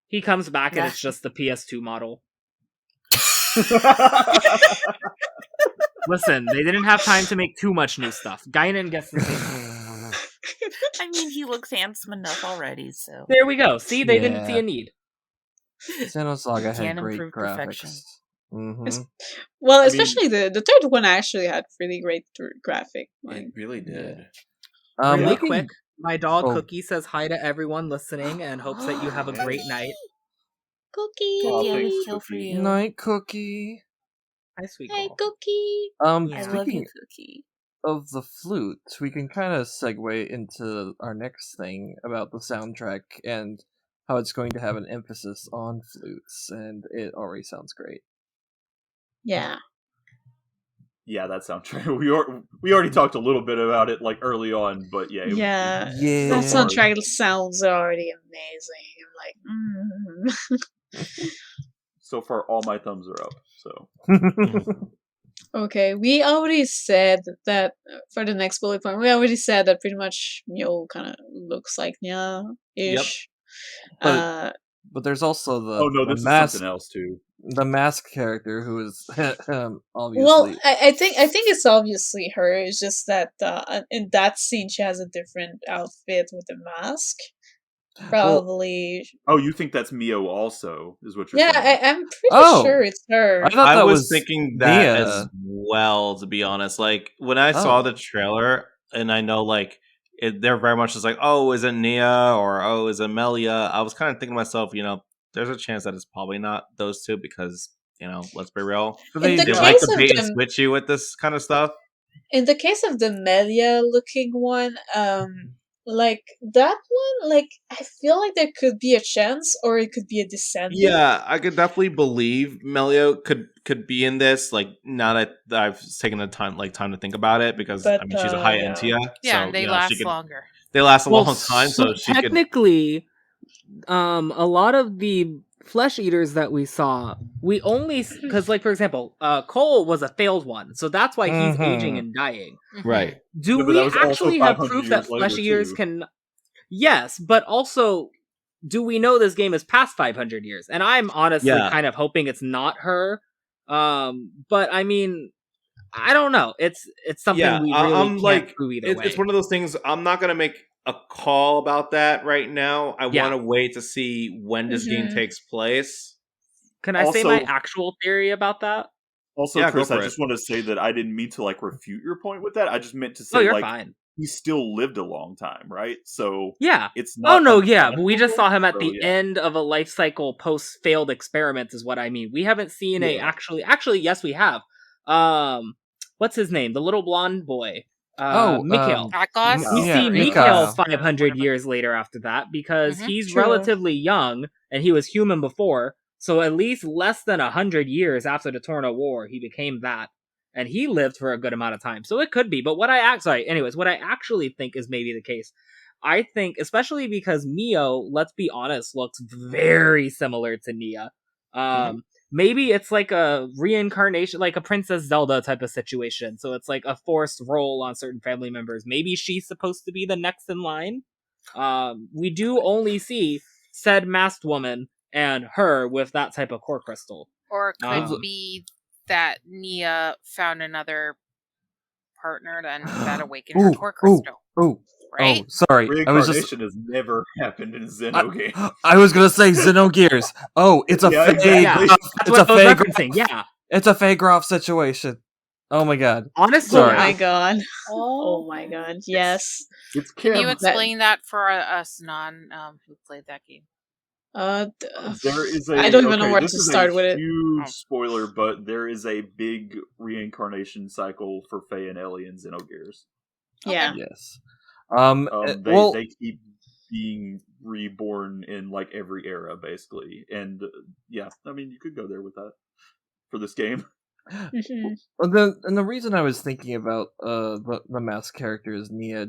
he comes back and it's just the PS2 model. Listen, they didn't have time to make too much new stuff. Guinan gets the same. I mean, he looks handsome enough already, so there we go. See, they didn't see a need. Xenosaga had great graphics. Mm-hmm. Well, especially the third one actually had really great graphic. It really did. Really quick, my dog Cookie says hi to everyone listening and hopes that you have a great night. Cookie, I would kill for you. Night, Cookie. Hi, sweet girl. Hi, Cookie. I love you, Cookie. Of the flute, we can kind of segue into our next thing about the soundtrack and how it's going to have an emphasis on flutes, and it already sounds great. Yeah, that soundtrack. We already talked a little bit about it like early on, but that soundtrack sounds already amazing. So far, all my thumbs are up. So. Okay, we already said that for the next bullet point. We already said that pretty much Myo kind of looks like Nya-ish. Yep. But there's also this is something else too. The mask character who is obviously. Well, I think it's obviously her. It's just that in that scene she has a different outfit with a mask. Probably. You think that's Mio also? Is what you're saying? Yeah, I'm pretty sure it's her. I was thinking that as well. To be honest, like when I saw the trailer, and I know like they're very much just like, is it Nia or is it Melia? I was kind of thinking to myself, there's a chance that it's probably not those two because let's be real, they like to bait and switch you with this kind of stuff. In the case of the Melia looking one, like that one, like I feel like there could be a chance, or it could be a descendant. Yeah, I could definitely believe Melio could be in this. Like now that I've taken the time to think about it, because But, I mean she's a high end Tia, Yeah, so and they she last could, longer. they last a Well, long time. So she could technically, a lot of the flesh eaters that we saw, we only because, like, for example, Cole was a failed one, so that's why he's aging and dying. right. Do Yeah, but we that was also actually have 500 proof years that flesh later, eaters too. can? Yes, but also, do we know this game is past 500 years? And I'm honestly kind of hoping it's not her. But I mean, I don't know. It's something we really can't prove either way. It's one of those things. I'm not gonna make a call about that right now. I want to wait to see when this game takes place. Can I say my actual theory about that? Also, Chris, I just want to say that I didn't mean to refute your point with that. I just meant to say fine. He still lived a long time, right? So it's not. Oh no, but we just saw him at the end of a life cycle post failed experiments, is what I mean. We haven't seen actually. Yes, we have. What's his name? The little blonde boy. Mikhail. We see Mikhail 500 years later after that, because he's relatively young and he was human before. So at least less than 100 years after the Torna War, he became that. And he lived for a good amount of time. So it could be. But what I actually think is maybe the case, I think, especially because Mio, let's be honest, looks very similar to Nia. Maybe it's like a reincarnation, like a Princess Zelda type of situation. So it's like a forced role on certain family members. Maybe she's supposed to be the next in line. We do only see said masked woman and her with that type of core crystal. Or it could be that Nia found another partner that awakened her core crystal. Right? Oh, sorry. Reincarnation has never happened in Xenogears. I was gonna say Xenogears. Oh, it's a it's a Fagroff situation. Oh my god. Honestly, oh my god. Oh my god. Yes. Can you explain that for us who played that game? There is I don't even know where to start with it. Huge spoiler, but there is a big reincarnation cycle for Faye and Ellie in Xenogears. Yeah. Yes. They keep being reborn in every era, basically, and I mean, you could go there with that for this game. The reason I was thinking about the masked character is Nia.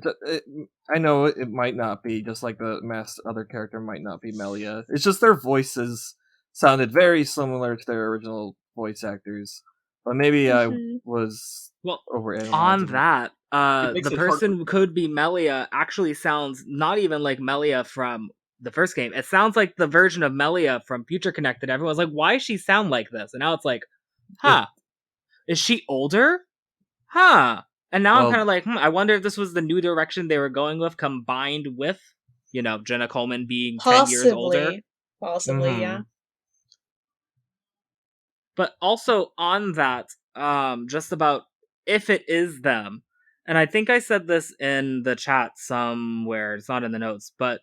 I know it might not be, just like the masked other character might not be Melia. It's just their voices sounded very similar to their original voice actors. But maybe I was overanalyzing. On that, the person who could be Melia actually sounds not even like Melia from the first game. It sounds like the version of Melia from Future Connected. Everyone's like, why does she sound like this? And now it's like, is she older? And now I'm kind of like, I wonder if this was the new direction they were going with, combined with, Jenna Coleman being 10 years older. Possibly, yeah. But also on that, just about if it is them, and I think I said this in the chat somewhere, it's not in the notes, but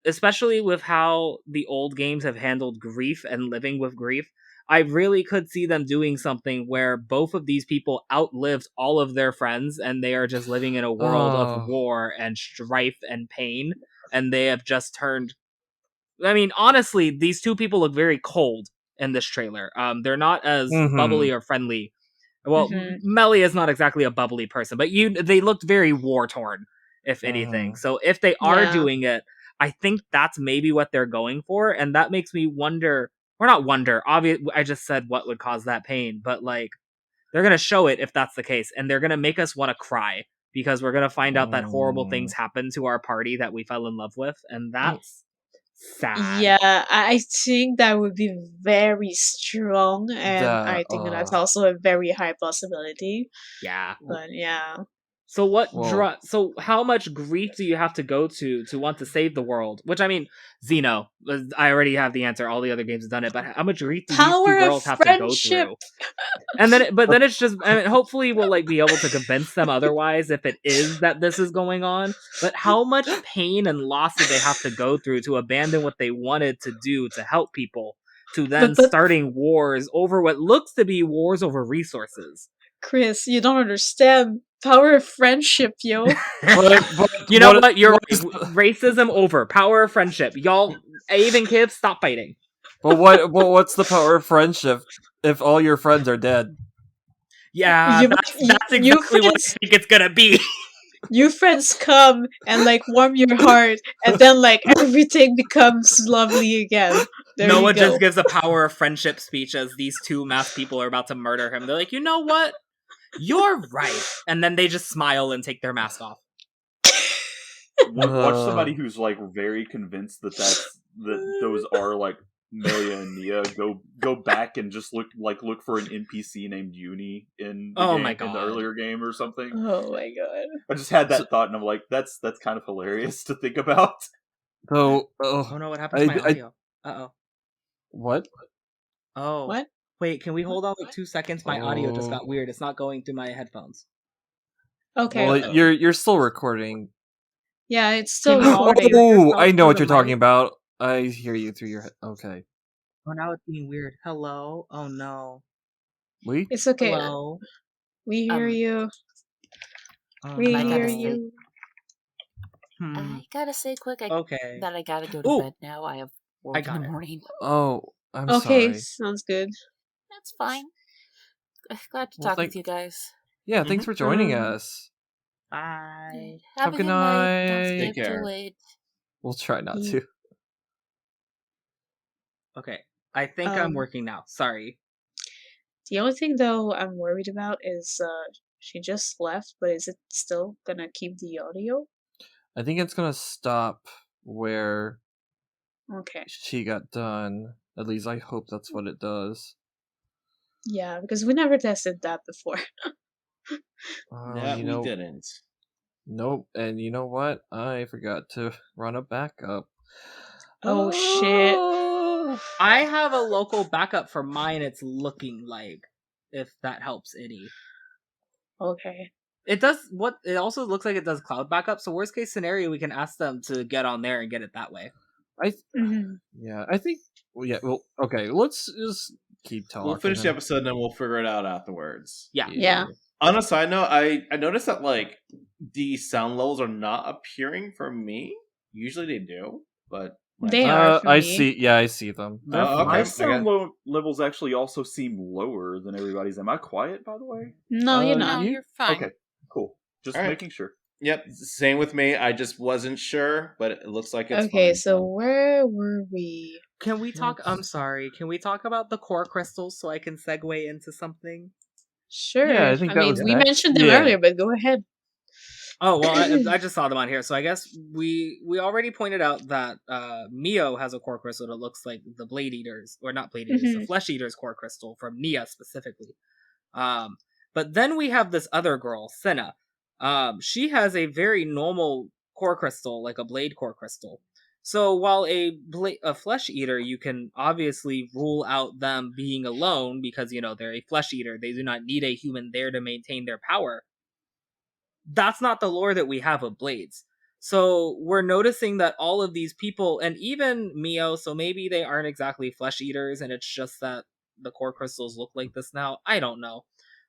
especially with how the old games have handled grief and living with grief, I really could see them doing something where both of these people outlived all of their friends and they are just living in a world of war and strife and pain, and they have just turned... I mean, honestly, these two people look very cold in this trailer. They're not as bubbly or friendly. Well, Melly is not exactly a bubbly person, but they looked very war-torn, if anything. So if they are doing it, I think that's maybe what they're going for, and that makes me wonder... Or not wonder, obviously, I just said what would cause that pain, but they're going to show it if that's the case, and they're going to make us want to cry, because we're going to find out that horrible things happened to our party that we fell in love with, and that's sad. Yeah, I think that would be very strong, and I think that's also a very high possibility. Yeah. But yeah. So so how much grief do you have to go to want to save the world? Which, I mean, Xeno, I already have the answer. All the other games have done it, but how much grief do these two girls have to go through? And then, then it's just, I mean, hopefully we'll be able to convince them otherwise if it is that this is going on. But how much pain and loss did they have to go through to abandon what they wanted to do to help people, to then starting wars over what looks to be wars over resources? Chris, you don't understand. Power of friendship, yo. but you know what? You're right. Racism over. Power of friendship. Y'all, Ave and Kiv, stop fighting. But what's the power of friendship if all your friends are dead? Yeah, that's exactly what I think it's gonna be. You friends come and like warm your heart, and then like everything becomes lovely again. Noah just gives a power of friendship speech as these two masked people are about to murder him. They're like, you know what? You're right. And then they just smile and take their mask off. Watch somebody who's like very convinced that those are like Melia and Nia go back and just look for an NPC named Yuni in the earlier game or something. Oh my god! I just had that thought and I'm like, that's kind of hilarious to think about. So, oh no, what happened to my audio? Uh-oh. What? Oh. What? Wait, can we hold on like 2 seconds? My audio just got weird. It's not going through my headphones. Okay. Well, you're still recording. Yeah, it's still recording. Oh, I know what you're talking about. I hear you through your head. Okay. Oh, now it's being weird. Hello? Oh no. It's okay. Hello? We hear you. We hear you. I gotta say quick that I gotta go to bed now. I have work in the morning. Oh, I'm sorry. Okay, sounds good. That's fine. Glad to talk with you guys. Yeah, thanks for joining us. Bye. Have a good night. Don't stay Take care. too late. We'll try not to. Okay, I think I'm working now. Sorry. The only thing, though, I'm worried about is she just left, but is it still gonna keep the audio? I think it's gonna stop where she got done. At least I hope that's what it does. Yeah, because we never tested that before. We didn't. Nope, and you know what? I forgot to run a backup. Oh shit. I have a local backup for mine, it's looking like, if that helps any. Okay. It does it also looks like it does cloud backup, so worst case scenario we can ask them to get on there and get it that way. Yeah, I think okay, let's just keep talking. We'll finish the episode and then we'll figure it out afterwards. Yeah. On a side note, I noticed that like the sound levels are not appearing for me. Usually they do, but they are for me. I see them. My sound levels actually also seem lower than everybody's. Am I quiet, by the way? No, you're not. No, you're fine. Okay, cool. Just making sure. Yep, same with me. I just wasn't sure, but it looks like it's okay. fine. So where were we? Can we talk? I'm sorry. Can we talk about the core crystals so I can segue into something? Sure. Yeah, I think that was we mentioned them earlier, but go ahead. Oh well, I just saw them on here, so I guess we already pointed out that Mio has a core crystal that looks like the Blade Eaters, or not Blade Eaters, the Flesh Eaters core crystal from Nia specifically. But then we have this other girl, Senna. She has a very normal core crystal, like a blade core crystal. So while a flesh eater, you can obviously rule out them being alone because, they're a flesh eater. They do not need a human there to maintain their power. That's not the lore that we have of blades. So we're noticing that all of these people, and even Mio, so maybe they aren't exactly flesh eaters and it's just that the core crystals look like this now. I don't know.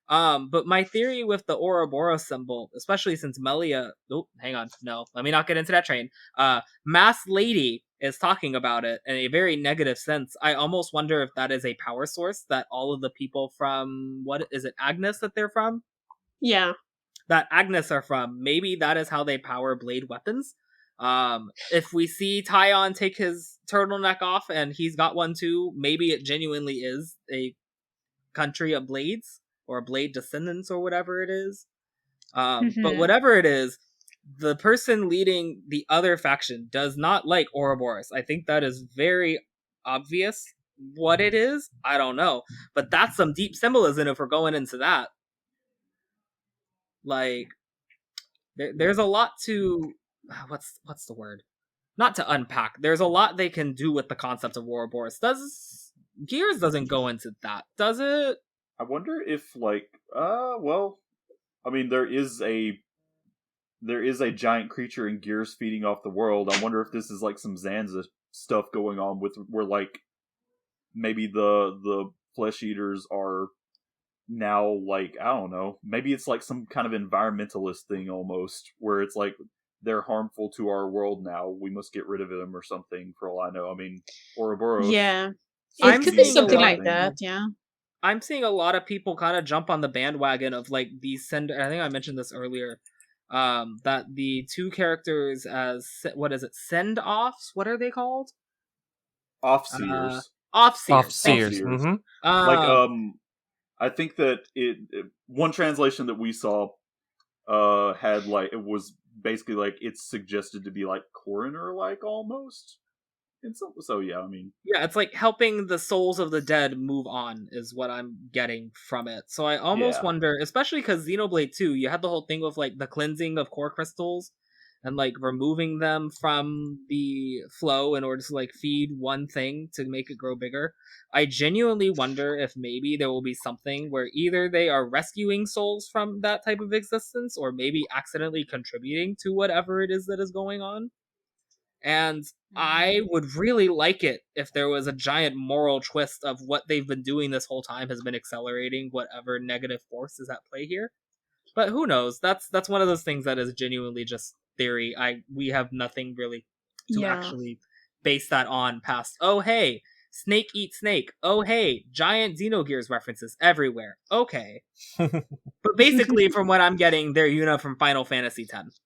But my theory with the Ouroboros symbol, especially since Melia... Oh, hang on. No, let me not get into that train. Mass Lady is talking about it in a very negative sense. I almost wonder if that is a power source that all of the people from... What is it, Agnes that they're from? Yeah. That Agnes are from. Maybe that is how they power blade weapons. If we see Tyon take his turtleneck off and he's got one too, maybe it genuinely is a country of blades. Or blade descendants, or whatever it is. But whatever it is, the person leading the other faction does not like Ouroboros. I think that is very obvious. What it is, I don't know. But that's some deep symbolism if we're going into that. Like, there's a lot to... What's the word? Not to unpack. There's a lot they can do with the concept of Ouroboros. Gears doesn't go into that, does it? I wonder if, there is a giant creature in Gears feeding off the world. I wonder if this is like some Zanza stuff going on where like maybe the flesh eaters are now, like, I don't know, maybe it's like some kind of environmentalist thing almost, where it's like they're harmful to our world now, we must get rid of them or something, for all I know. I mean, Ouroboros. Yeah. I'm It could be seeing a something lot like of that, yeah. I'm seeing a lot of people kind of jump on the bandwagon of like these send. I think I mentioned this earlier. That the two characters as what is it? Send offs? What are they called? Offseers. Offseers. Mm-hmm. Like, I think that one translation that we saw had like, it was basically like it's suggested to be like coroner like almost. And so yeah, I mean, yeah, it's like helping the souls of the dead move on is what I'm getting from it. So I almost wonder, especially because Xenoblade 2, you had the whole thing with like the cleansing of core crystals and like removing them from the flow in order to like feed one thing to make it grow bigger. I genuinely wonder if maybe there will be something where either they are rescuing souls from that type of existence or maybe accidentally contributing to whatever it is that is going on. And I would really like it if there was a giant moral twist of what they've been doing this whole time has been accelerating whatever negative force is at play here. But who knows? That's one of those things that is genuinely just theory. We have nothing really to actually base that on past, oh hey, snake eat snake. Oh hey, giant Xenogears references everywhere. Okay. But basically from what I'm getting, they're Yuna from Final Fantasy X.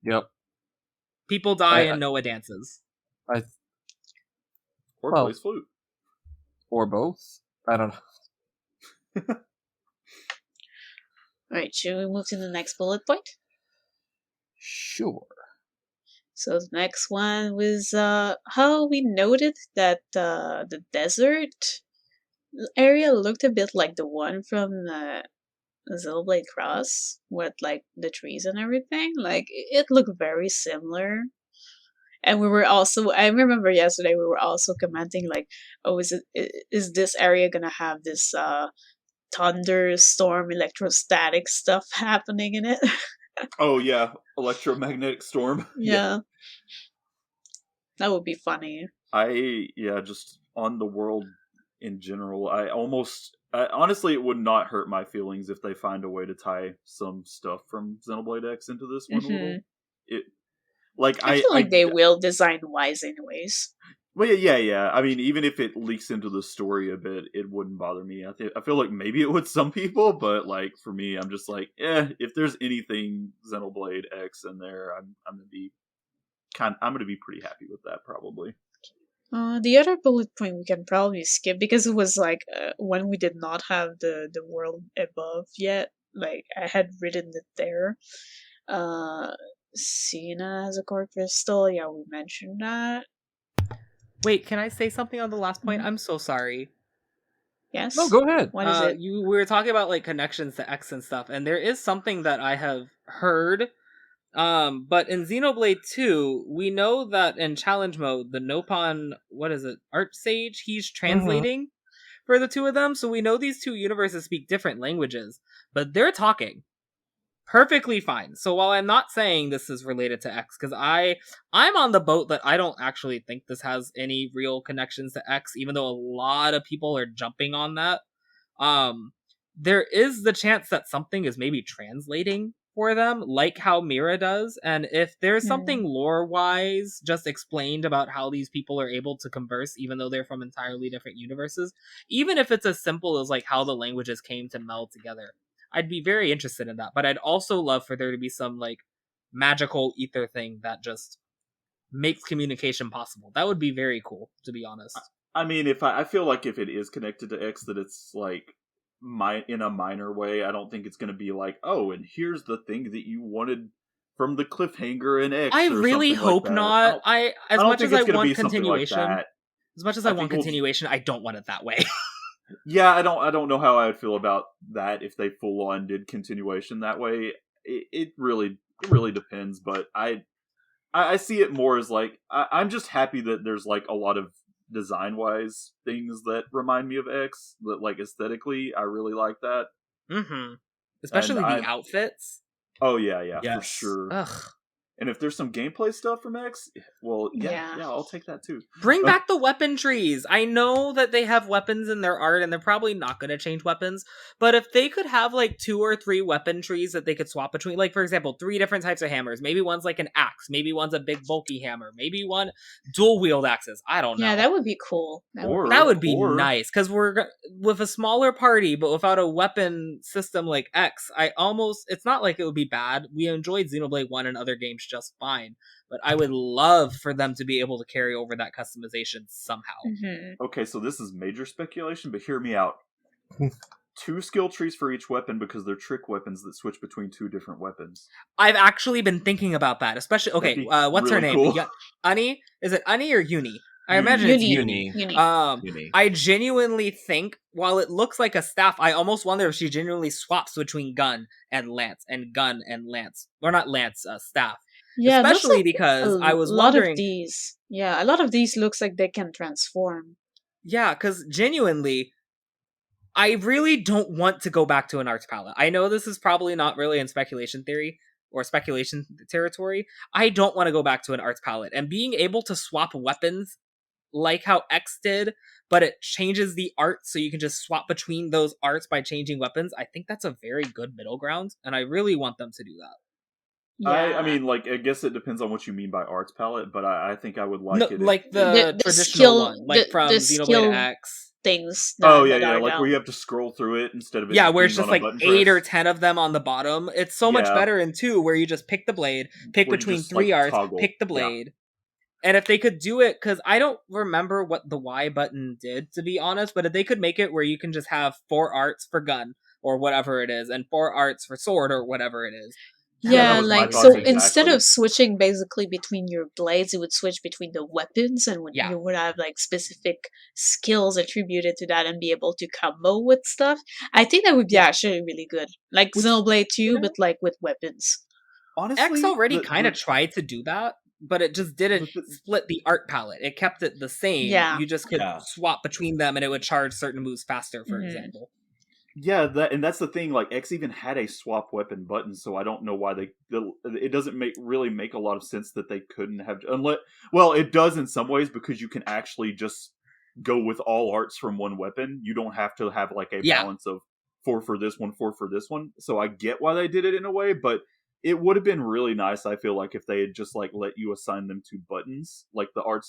Yep. People die and Noah dances. Or plays flute. Or both. I don't know. Alright, should we move to the next bullet point? Sure. So the next one was how we noted that the desert area looked a bit like the one from Xenoblade Cross, with like the trees and everything. Like it looked very similar. And we were also, I remember yesterday we were also commenting like, oh, is this area gonna have this thunderstorm electrostatic stuff happening in it? Oh yeah, electromagnetic storm. Yeah. That would be funny. Just on the world in general, honestly, it would not hurt my feelings if they find a way to tie some stuff from Xenoblade X into this one a little. I feel like they will design-wise anyways. Well, yeah. I mean, even if it leaks into the story a bit, it wouldn't bother me. I feel like maybe it would some people, but like for me, I'm just like, if there's anything Xenoblade X in there, I'm gonna be pretty happy with that probably. The other bullet point we can probably skip because it was like when we did not have the world above yet. Like I had written it there. Cena has a core crystal. Yeah, we mentioned that. Wait, can I say something on the last point? I'm so sorry. Yes. No, go ahead. What is it? We were talking about like connections to X and stuff, and there is something that I have heard. But in Xenoblade 2, we know that in challenge mode, the Nopon, Archsage, he's translating for the two of them. So we know these two universes speak different languages, but they're talking perfectly fine. So while I'm not saying this is related to X, because I'm on the boat that I don't actually think this has any real connections to X, even though a lot of people are jumping on that. There is the chance that something is maybe translating for them, like how Mira does, and if there's something lore-wise just explained about how these people are able to converse even though they're from entirely different universes, even if it's as simple as like how the languages came to meld together, I'd be very interested in that. But I'd also love for there to be some like magical ether thing that just makes communication possible. That would be very cool, to be honest. I mean, I feel like if it is connected to X, that it's like in a minor way. I don't think it's going to be like, oh, and here's the thing that you wanted from the cliffhanger in X. I really hope not. As much as I want continuation, I don't want it that way. Yeah, I don't know how I would feel about that if they full on did continuation that way. It really depends, but I see it more as like I'm just happy that there's like a lot of design-wise things that remind me of X, that like aesthetically I really like that. Especially the outfits. Oh yeah, for sure. Ugh. And if there's some gameplay stuff from X, well, yeah, I'll take that too. Bring back the weapon trees. I know that they have weapons in their art, and they're probably not going to change weapons. But if they could have like 2 or 3 weapon trees that they could swap between, like for example, 3 different types of hammers. Maybe one's like an axe. Maybe one's a big bulky hammer. Maybe one dual wield axes. I don't know. Yeah, that would be cool. That would be nice because we're with a smaller party, but without a weapon system like X. It's not like it would be bad. We enjoyed Xenoblade 1 and other games just fine. But I would love for them to be able to carry over that customization somehow. Mm-hmm. Okay, so this is major speculation, but hear me out. 2 skill trees for each weapon because they're trick weapons that switch between 2 different weapons. I've actually been thinking about that, especially... Okay, what's her name? Cool. Ani? Is it Ani or Yuni? I imagine it's Yuni. Yuni. I genuinely think, while it looks like a staff, I almost wonder if she genuinely swaps between gun and lance, and gun and lance. Or not lance, staff. Yeah, especially because I was wondering... a lot of these looks like they can transform. Yeah, because genuinely, I really don't want to go back to an arts palette. I know this is probably not really in speculation theory, or speculation territory. I don't want to go back to an arts palette. And being able to swap weapons, like how X did, but it changes the art so you can just swap between those arts by changing weapons, I think that's a very good middle ground, and I really want them to do that. Yeah. I mean, like, I guess it depends on what you mean by arts palette, but I think I would like it. Like the traditional one, like from Xenoblade X. Things. Like where you have to scroll through it instead of it where it's just like 8 or 10 of them on the bottom. It's so much better in 2, where you just pick the blade, pick between 3 arts, toggle. Pick the blade. And if they could do it, because I don't remember what the Y button did, to be honest, but if they could make it where you can just have 4 arts for gun, or whatever it is, and 4 arts for sword, or whatever it is. Yeah, like, so instead of switching basically between your blades, it would switch between the weapons, and you would have, like, specific skills attributed to that and be able to combo with stuff. I think that would be actually really good. Like Xenoblade 2, but, like, with weapons. Honestly, X already kind of tried to do that, but it just didn't split the art palette. It kept it the same. Yeah. You just could swap between them, and it would charge certain moves faster, for example. Yeah, that's the thing. Like, X even had a swap weapon button, so I don't know why it doesn't really make a lot of sense that they couldn't have. Well, it does in some ways, because you can actually just go with all arts from one weapon. You don't have to have like a balance of 4 for this one, 4 for this one. So I get why they did it in a way, but it would have been really nice, I feel like, if they had just like let you assign them to buttons, like the art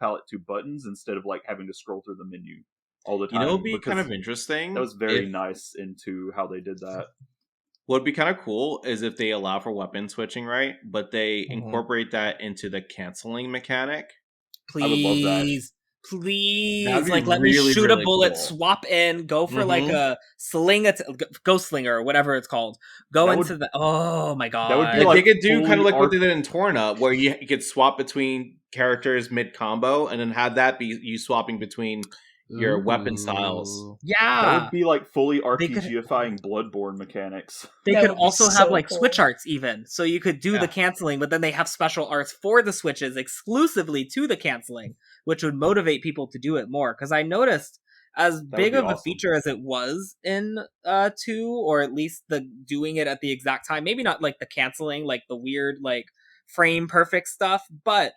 palette to buttons, instead of like having to scroll through the menu all the time. You know, it'd be kind of interesting. That was very nice into how they did that. What would be kind of cool is if they allow for weapon switching, right? But they incorporate that into the canceling mechanic. Please. I would love that. Please, like, let me shoot a bullet, cool. Swap in, go for like a ghost slinger or whatever it's called. Go into the. Oh my god! That would be like, they could do kind of like what they did in Torn Up, where you could swap between characters mid combo, and then have that be you swapping between your weapon styles. Yeah, that would be like fully RPGifying Bloodborne mechanics. They could also have like switch arts, even, so you could do the canceling, but then they have special arts for the switches exclusively to the canceling, which would motivate people to do it more. Because I noticed, as big of a feature as it was in 2, or at least the doing it at the exact time, maybe not like the canceling, like the weird like frame perfect stuff, but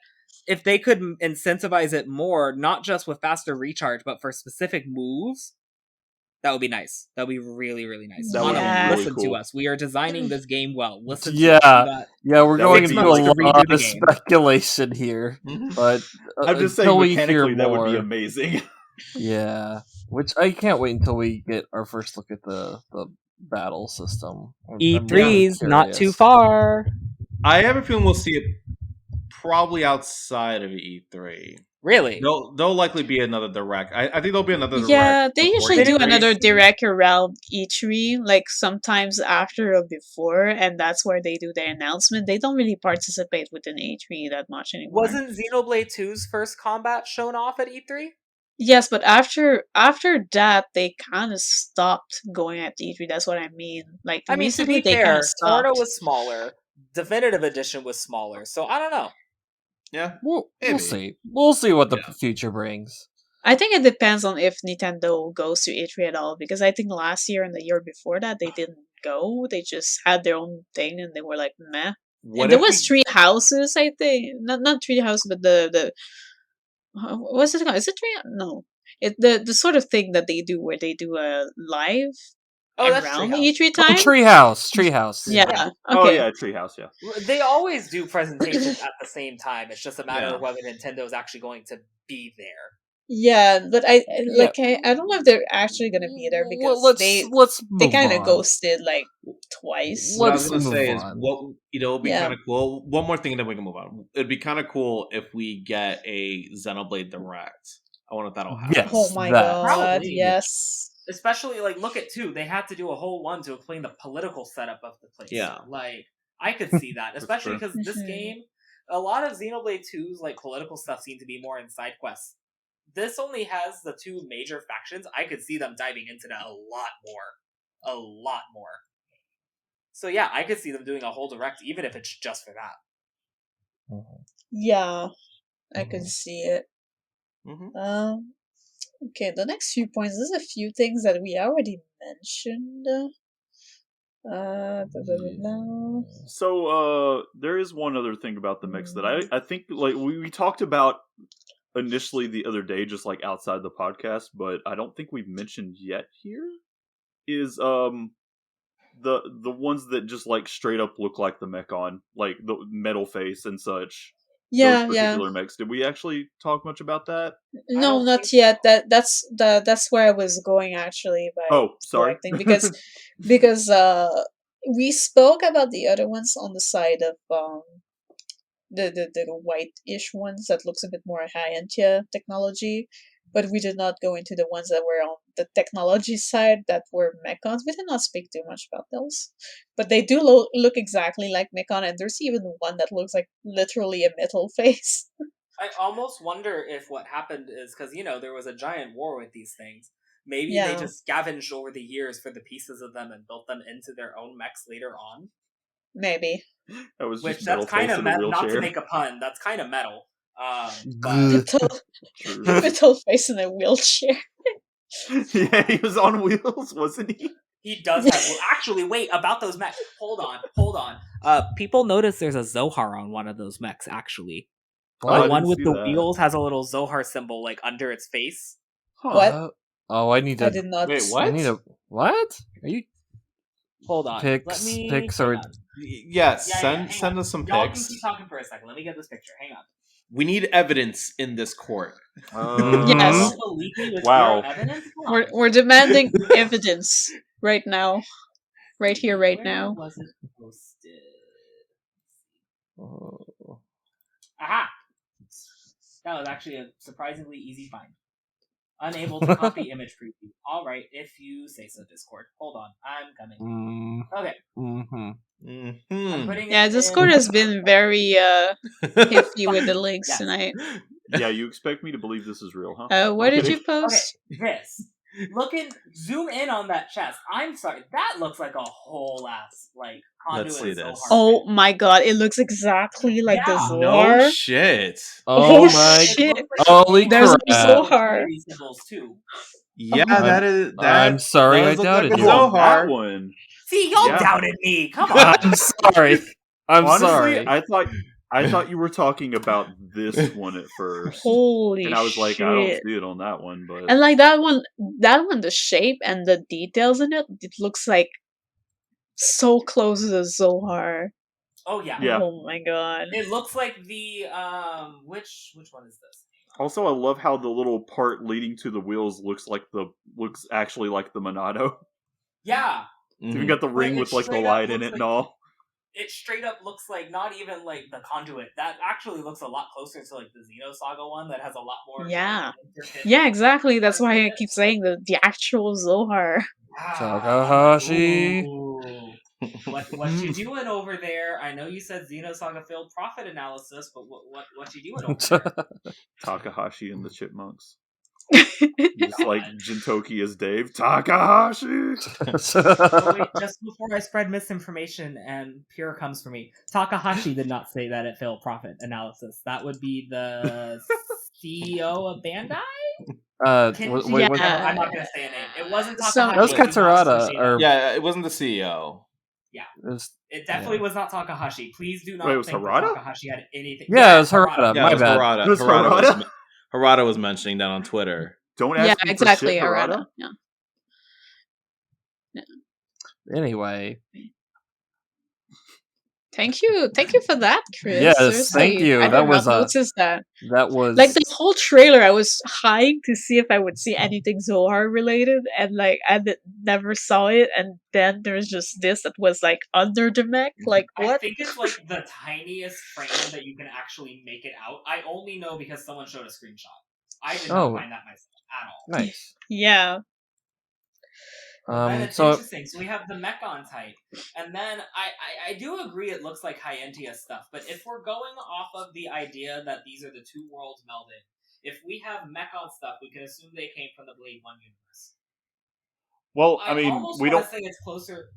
if they could incentivize it more, not just with faster recharge, but for specific moves, that would be nice. That would be really, really nice. Listen to us. We are designing this game well. Listen to us. Yeah, we're going into a lot of speculation here. But I'm just saying, mechanically, that would be amazing. Yeah. Which I can't wait until we get our first look at the battle system. E3's not too far. I have a feeling we'll see it probably outside of E3. Really? There'll likely be another direct. I think there'll be another direct. Yeah, they usually do another direct around E3, like sometimes after or before, and that's where they do their announcement. They don't really participate within E3 that much anymore. Wasn't Xenoblade 2's first combat shown off at E3? Yes, but after that, they kind of stopped going at E3. That's what I mean. Like, recently they kind of stopped. Torno was smaller. Definitive Edition was smaller, so I don't know. Yeah, we'll see. We'll see what the future brings. I think it depends on if Nintendo goes to E3 at all, because I think last year and the year before that they didn't go. They just had their own thing and they were like, meh. There was tree houses, I think. Not tree house, but the what's it called? Is it tree? No, the sort of thing that they do where they do a live around the E3 time. Treehouse. Yeah. Yeah. Okay. Oh yeah, Treehouse. Yeah. They always do presentations at the same time. It's just a matter of whether Nintendo's actually going to be there. Yeah, but I don't know if they're actually gonna be there because they kind of ghosted like twice. What I was gonna say is it'd be kind of cool. One more thing, and then we can move on. It'd be kind of cool if we get a Xenoblade Direct. I wonder if that'll happen. Yes, oh my god! Probably. Yes. Especially look at 2. They had to do a whole one to explain the political setup of the place. Yeah, I could see that, especially because this game, a lot of Xenoblade 2's political stuff seem to be more in side quests. This only has the 2 major factions. I could see them diving into that a lot more. So yeah, I could see them doing a whole direct, even if it's just for that. Yeah, I could see it. Okay, the next few points. There's a few things that we already mentioned. So there is one other thing about the mix that I think we talked about initially the other day, just outside the podcast, but I don't think we've mentioned yet here is the ones that just straight up look like the Mechon, like the metal face and such. Yeah, those particular mechs. Did we actually talk much about that? No, not yet. That's where I was going actually. Sorry. Because we spoke about the other ones on the side of the white-ish ones that looks a bit more high-end technology, but we did not go into the ones that were on the technology side that were Mechons. We did not speak too much about those, but they do look exactly like Mechon, and there's even one that looks like literally a metal face. I almost wonder if what happened is because there was a giant war with these things. Maybe they just scavenged over the years for the pieces of them and built them into their own mechs later on. Maybe. That's kind of metal. Not to make a pun, that's kind of metal. But metal face in a wheelchair. Yeah, he was on wheels, wasn't he? He does have. Well, actually, wait about those mechs. Hold on. People notice there's a Zohar on one of those mechs. Actually, the one with the wheels has a little Zohar symbol under its face. Huh. What? I need to. I did not. Wait, what? I need to. What? Are you? Hold on. Pics or. Yes, send us some Y'all pics. can keep talking for a second. Let me get this picture. Hang on. We need evidence in this court. Yes. Wow. We're demanding evidence right now. Right here, right now. Was it posted? Aha! That was actually a surprisingly easy find. Unable to copy image preview. Alright, if you say so, Discord. Hold on, I'm coming. Okay. Discord has been very iffy with the links tonight. Yeah, you expect me to believe this is real, huh? What did you post? Okay, this. Zoom in on that chest. I'm sorry, that looks like a whole ass conduit. Let's see this. Oh my god, it looks exactly like the Zohar. No shit. Oh my shit. Holy crap. There's a Zohar. Yeah, that is. I'm sorry, I doubted you. Zohar one. See, y'all doubted me. Come on. I'm sorry. Honestly, sorry. I thought you were talking about this one at first. Holy shit. And I was like, I don't see it on that one, but and that one, the shape and the details in it looks like so close to the Zohar. Oh yeah. Oh my god. It looks like the which one is this? Also, I love how the little part leading to the wheels looks actually like the Monado. Yeah. So you got the ring with the light in it and all. It straight up looks like not even the conduit. That actually looks a lot closer to the Xenosaga one that has a lot more. Yeah. Yeah, exactly. That's why I keep saying the actual Zohar. Takahashi. What you doing over there? I know you said Xenosaga failed profit analysis, but what you doing over there? Takahashi and the Chipmunks. Just like Jintoki as Dave. Takahashi! Wait, just before I spread misinformation and Pure comes for me, Takahashi did not say that it failed profit analysis. That would be the CEO of Bandai? I'm not going to say a name. It wasn't Takahashi. That was Katsurada. Yeah, it wasn't the CEO. Yeah. It definitely was not Takahashi. Please do not think that Takahashi had anything. Yeah, it was Harada. Yeah, My it was bad. Harada. It was Harada? Harada was mentioning that on Twitter. Don't ask me exactly, for shit, Harada. Yeah. Anyway. Thank you for that, Chris. Yes, seriously. thank you. I That did was not notice that. That was like the whole trailer. I was hyped to see if I would see anything Zohar related, and like never saw it. And then there's just this that was like under the mech. Like what? I think it's like the tiniest frame that you can actually make it out. I only know because someone showed a screenshot. I did not find that myself at all. Nice. Yeah. Then it's interesting. So we have the Mechon type, and then I do agree it looks like Hyentia stuff. But if we're going off of the idea that these are the two worlds melded, if we have Mechon stuff, we can assume they came from the Blade 1 universe. Well, I mean, we don't say it's closer.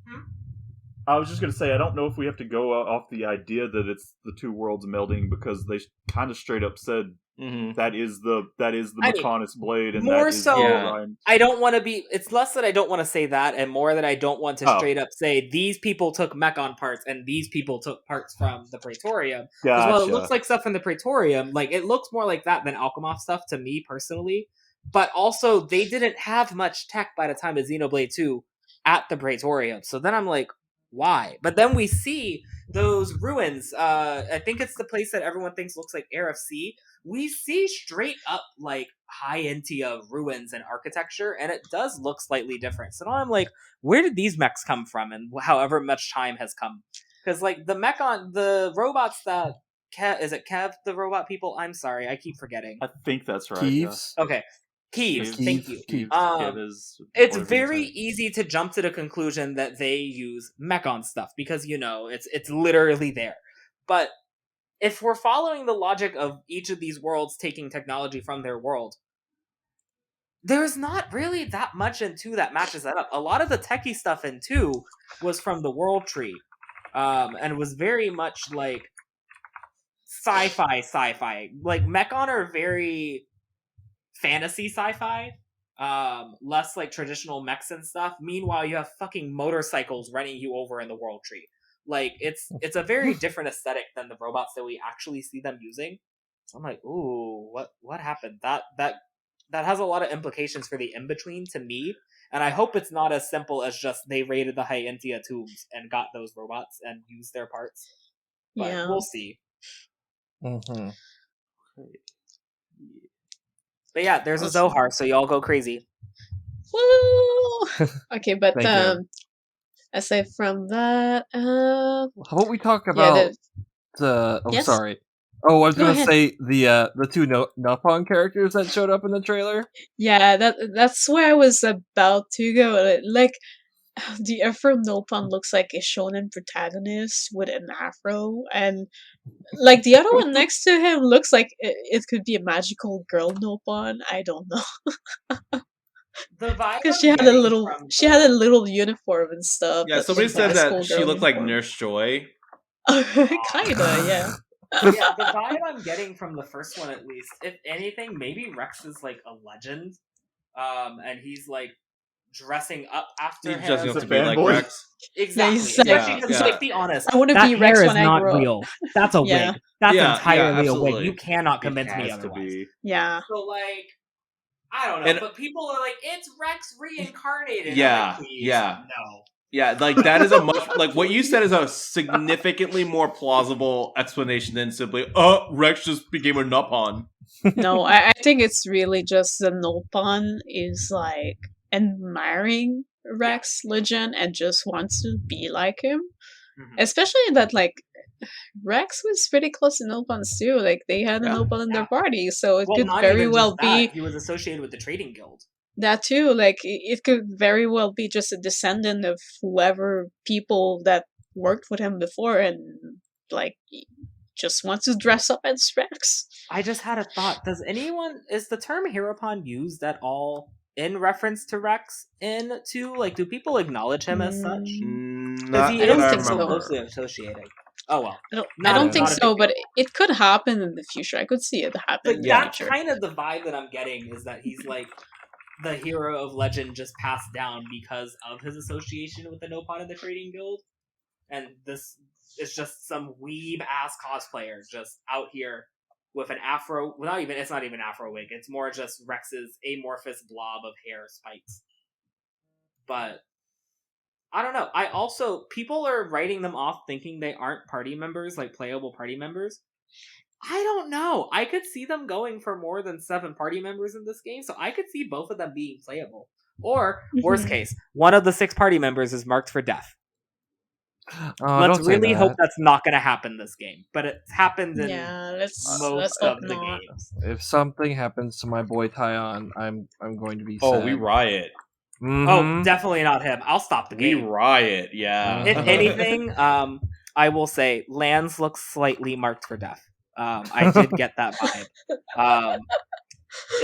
I was just gonna say I don't know if we have to go off the idea that it's the two worlds melding, because they kind of straight up said that is the Mechonis blade, and more that is so. I don't want to be. It's less that I don't want to say that, and more that I don't want to straight up say these people took Mechon parts and these people took parts from the Praetorium. Because while it looks like stuff from the Praetorium, like it looks more like that than Alchemoth stuff to me personally. But also, they didn't have much tech by the time of Xenoblade 2 at the Praetorium. So then I'm like, why? But then we see those ruins. I think it's the place that everyone thinks looks like RFC. We see straight up like Hyentia ruins and architecture, and it does look slightly different. So now I'm like, where did these mechs come from? And however much time has come, because like the robots that is it Kev, the robot people? I'm sorry, I keep forgetting. I think that's right. Keeves. Yeah. Okay. Keeves, thank you. Keeves. It's very easy to jump to the conclusion that they use Mechon stuff because it's literally there. But if we're following the logic of each of these worlds taking technology from their world, there's not really that much in 2 that matches that up. A lot of the techie stuff in 2 was from the world tree, and was very much like sci-fi. Like Mechon are very fantasy sci-fi, less like traditional mechs and stuff. Meanwhile, you have fucking motorcycles running you over in the world tree. Like it's a very different aesthetic than the robots that we actually see them using. So I'm like, ooh, what happened? That has a lot of implications for the in-between to me, and I hope it's not as simple as just they raided the Hyentia tombs and got those robots and used their parts. But we'll see. Mm-hmm. But yeah, there's a Zohar, so y'all go crazy. Woo! Okay, but aside from that, how about we talk about sorry. Oh, I was going to say the 2 Nopon characters that showed up in the trailer. Yeah, that's where I was about to go. Like, the Afro Nopon looks like a shonen protagonist with an afro, and like the other one next to him looks like it could be a magical girl Nopon. I don't know. The vibe because she had a little uniform and stuff. Yeah, somebody said that she looked like Nurse Joy. Kinda, yeah. Yeah, the vibe I'm getting from the first one, at least, if anything, maybe Rex is like a legend, and he's like dressing up after him. He's dressing up to be like Rex. Exactly. Because let's be honest, I want to be Rex when I grow real. up. That's a wig. That's entirely a absolutely. wig. You cannot convince me otherwise. Yeah. So like, I don't know, but people are like, it's Rex reincarnated. Yeah, like, no. Yeah, like that is a much like what you said is a significantly more plausible explanation than simply, Rex just became a Nopon. No, I think it's really just the Nopon is like admiring Rex legend and just wants to be like him. Mm-hmm. Especially that like Rex was pretty close to Nopons too. Like they had a Nopon in their party, so it could very well be he was associated with the trading guild. That too, like it could very well be just a descendant of whoever people that worked with him before, and like just wants to dress up as Rex. I just had a thought. Is the term Heropon used at all in reference to Rex in 2? Like, do people acknowledge him as such? I don't think so. Closely associated. Oh well. I don't think so, but it could happen in the future. I could see it happen. But that's kind of the vibe that I'm getting, is that he's like the hero of legend just passed down because of his association with the Nopon and the Trading Guild. and this is just some weeb-ass cosplayer just out here with an afro, it's not even afro wig, it's more just Rex's amorphous blob of hair spikes. But I don't know. People are writing them off thinking they aren't party members, like playable party members. I don't know. I could see them going for more than 7 party members in this game, so I could see both of them being playable. Or, worst case, one of the 6 party members is marked for death. Let's really hope that's not going to happen this game, but it happens in most of the games. If something happens to my boy Tyon, I'm going to be sad. Oh, we riot. Mm-hmm. Oh, definitely not him. I'll stop the game. We riot, yeah. If anything, I will say Lance looks slightly marked for death. I did get that vibe.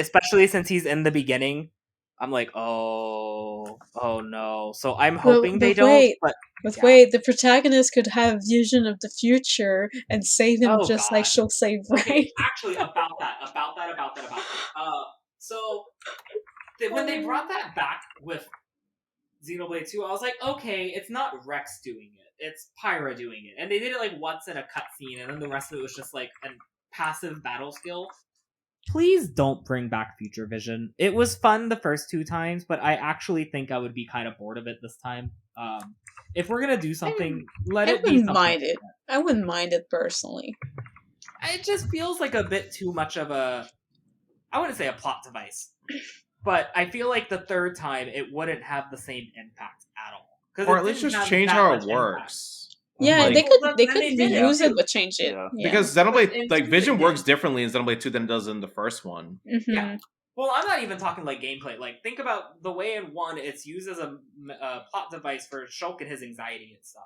Especially since he's in the beginning. I'm like, oh no. So I'm hoping they don't. Wait, the protagonist could have vision of the future and save him like she'll save Ray. Okay, actually, about that. So when they brought that back with Xenoblade 2, I was like, okay, it's not Rex doing it. It's Pyra doing it. And they did it like once in a cutscene, and then the rest of it was just like a passive battle skill. Please don't bring back Future Vision. It was fun the first 2 times, but I actually think I would be kind of bored of it this time. If we're gonna do something, let it be something. I wouldn't mind it personally. It just feels like a bit too much of a, I wouldn't say a plot device, but I feel like the 3rd time it wouldn't have the same impact at all. Or at least just change how it works. Yeah, like, they could reuse it, but change it. Yeah. Because Xenoblade, Vision works differently in Xenoblade 2 than it does in the first one. Mm-hmm. Yeah. Well, I'm not even talking like gameplay. Like, think about the way in 1 it's used as a plot device for Shulk and his anxiety and stuff.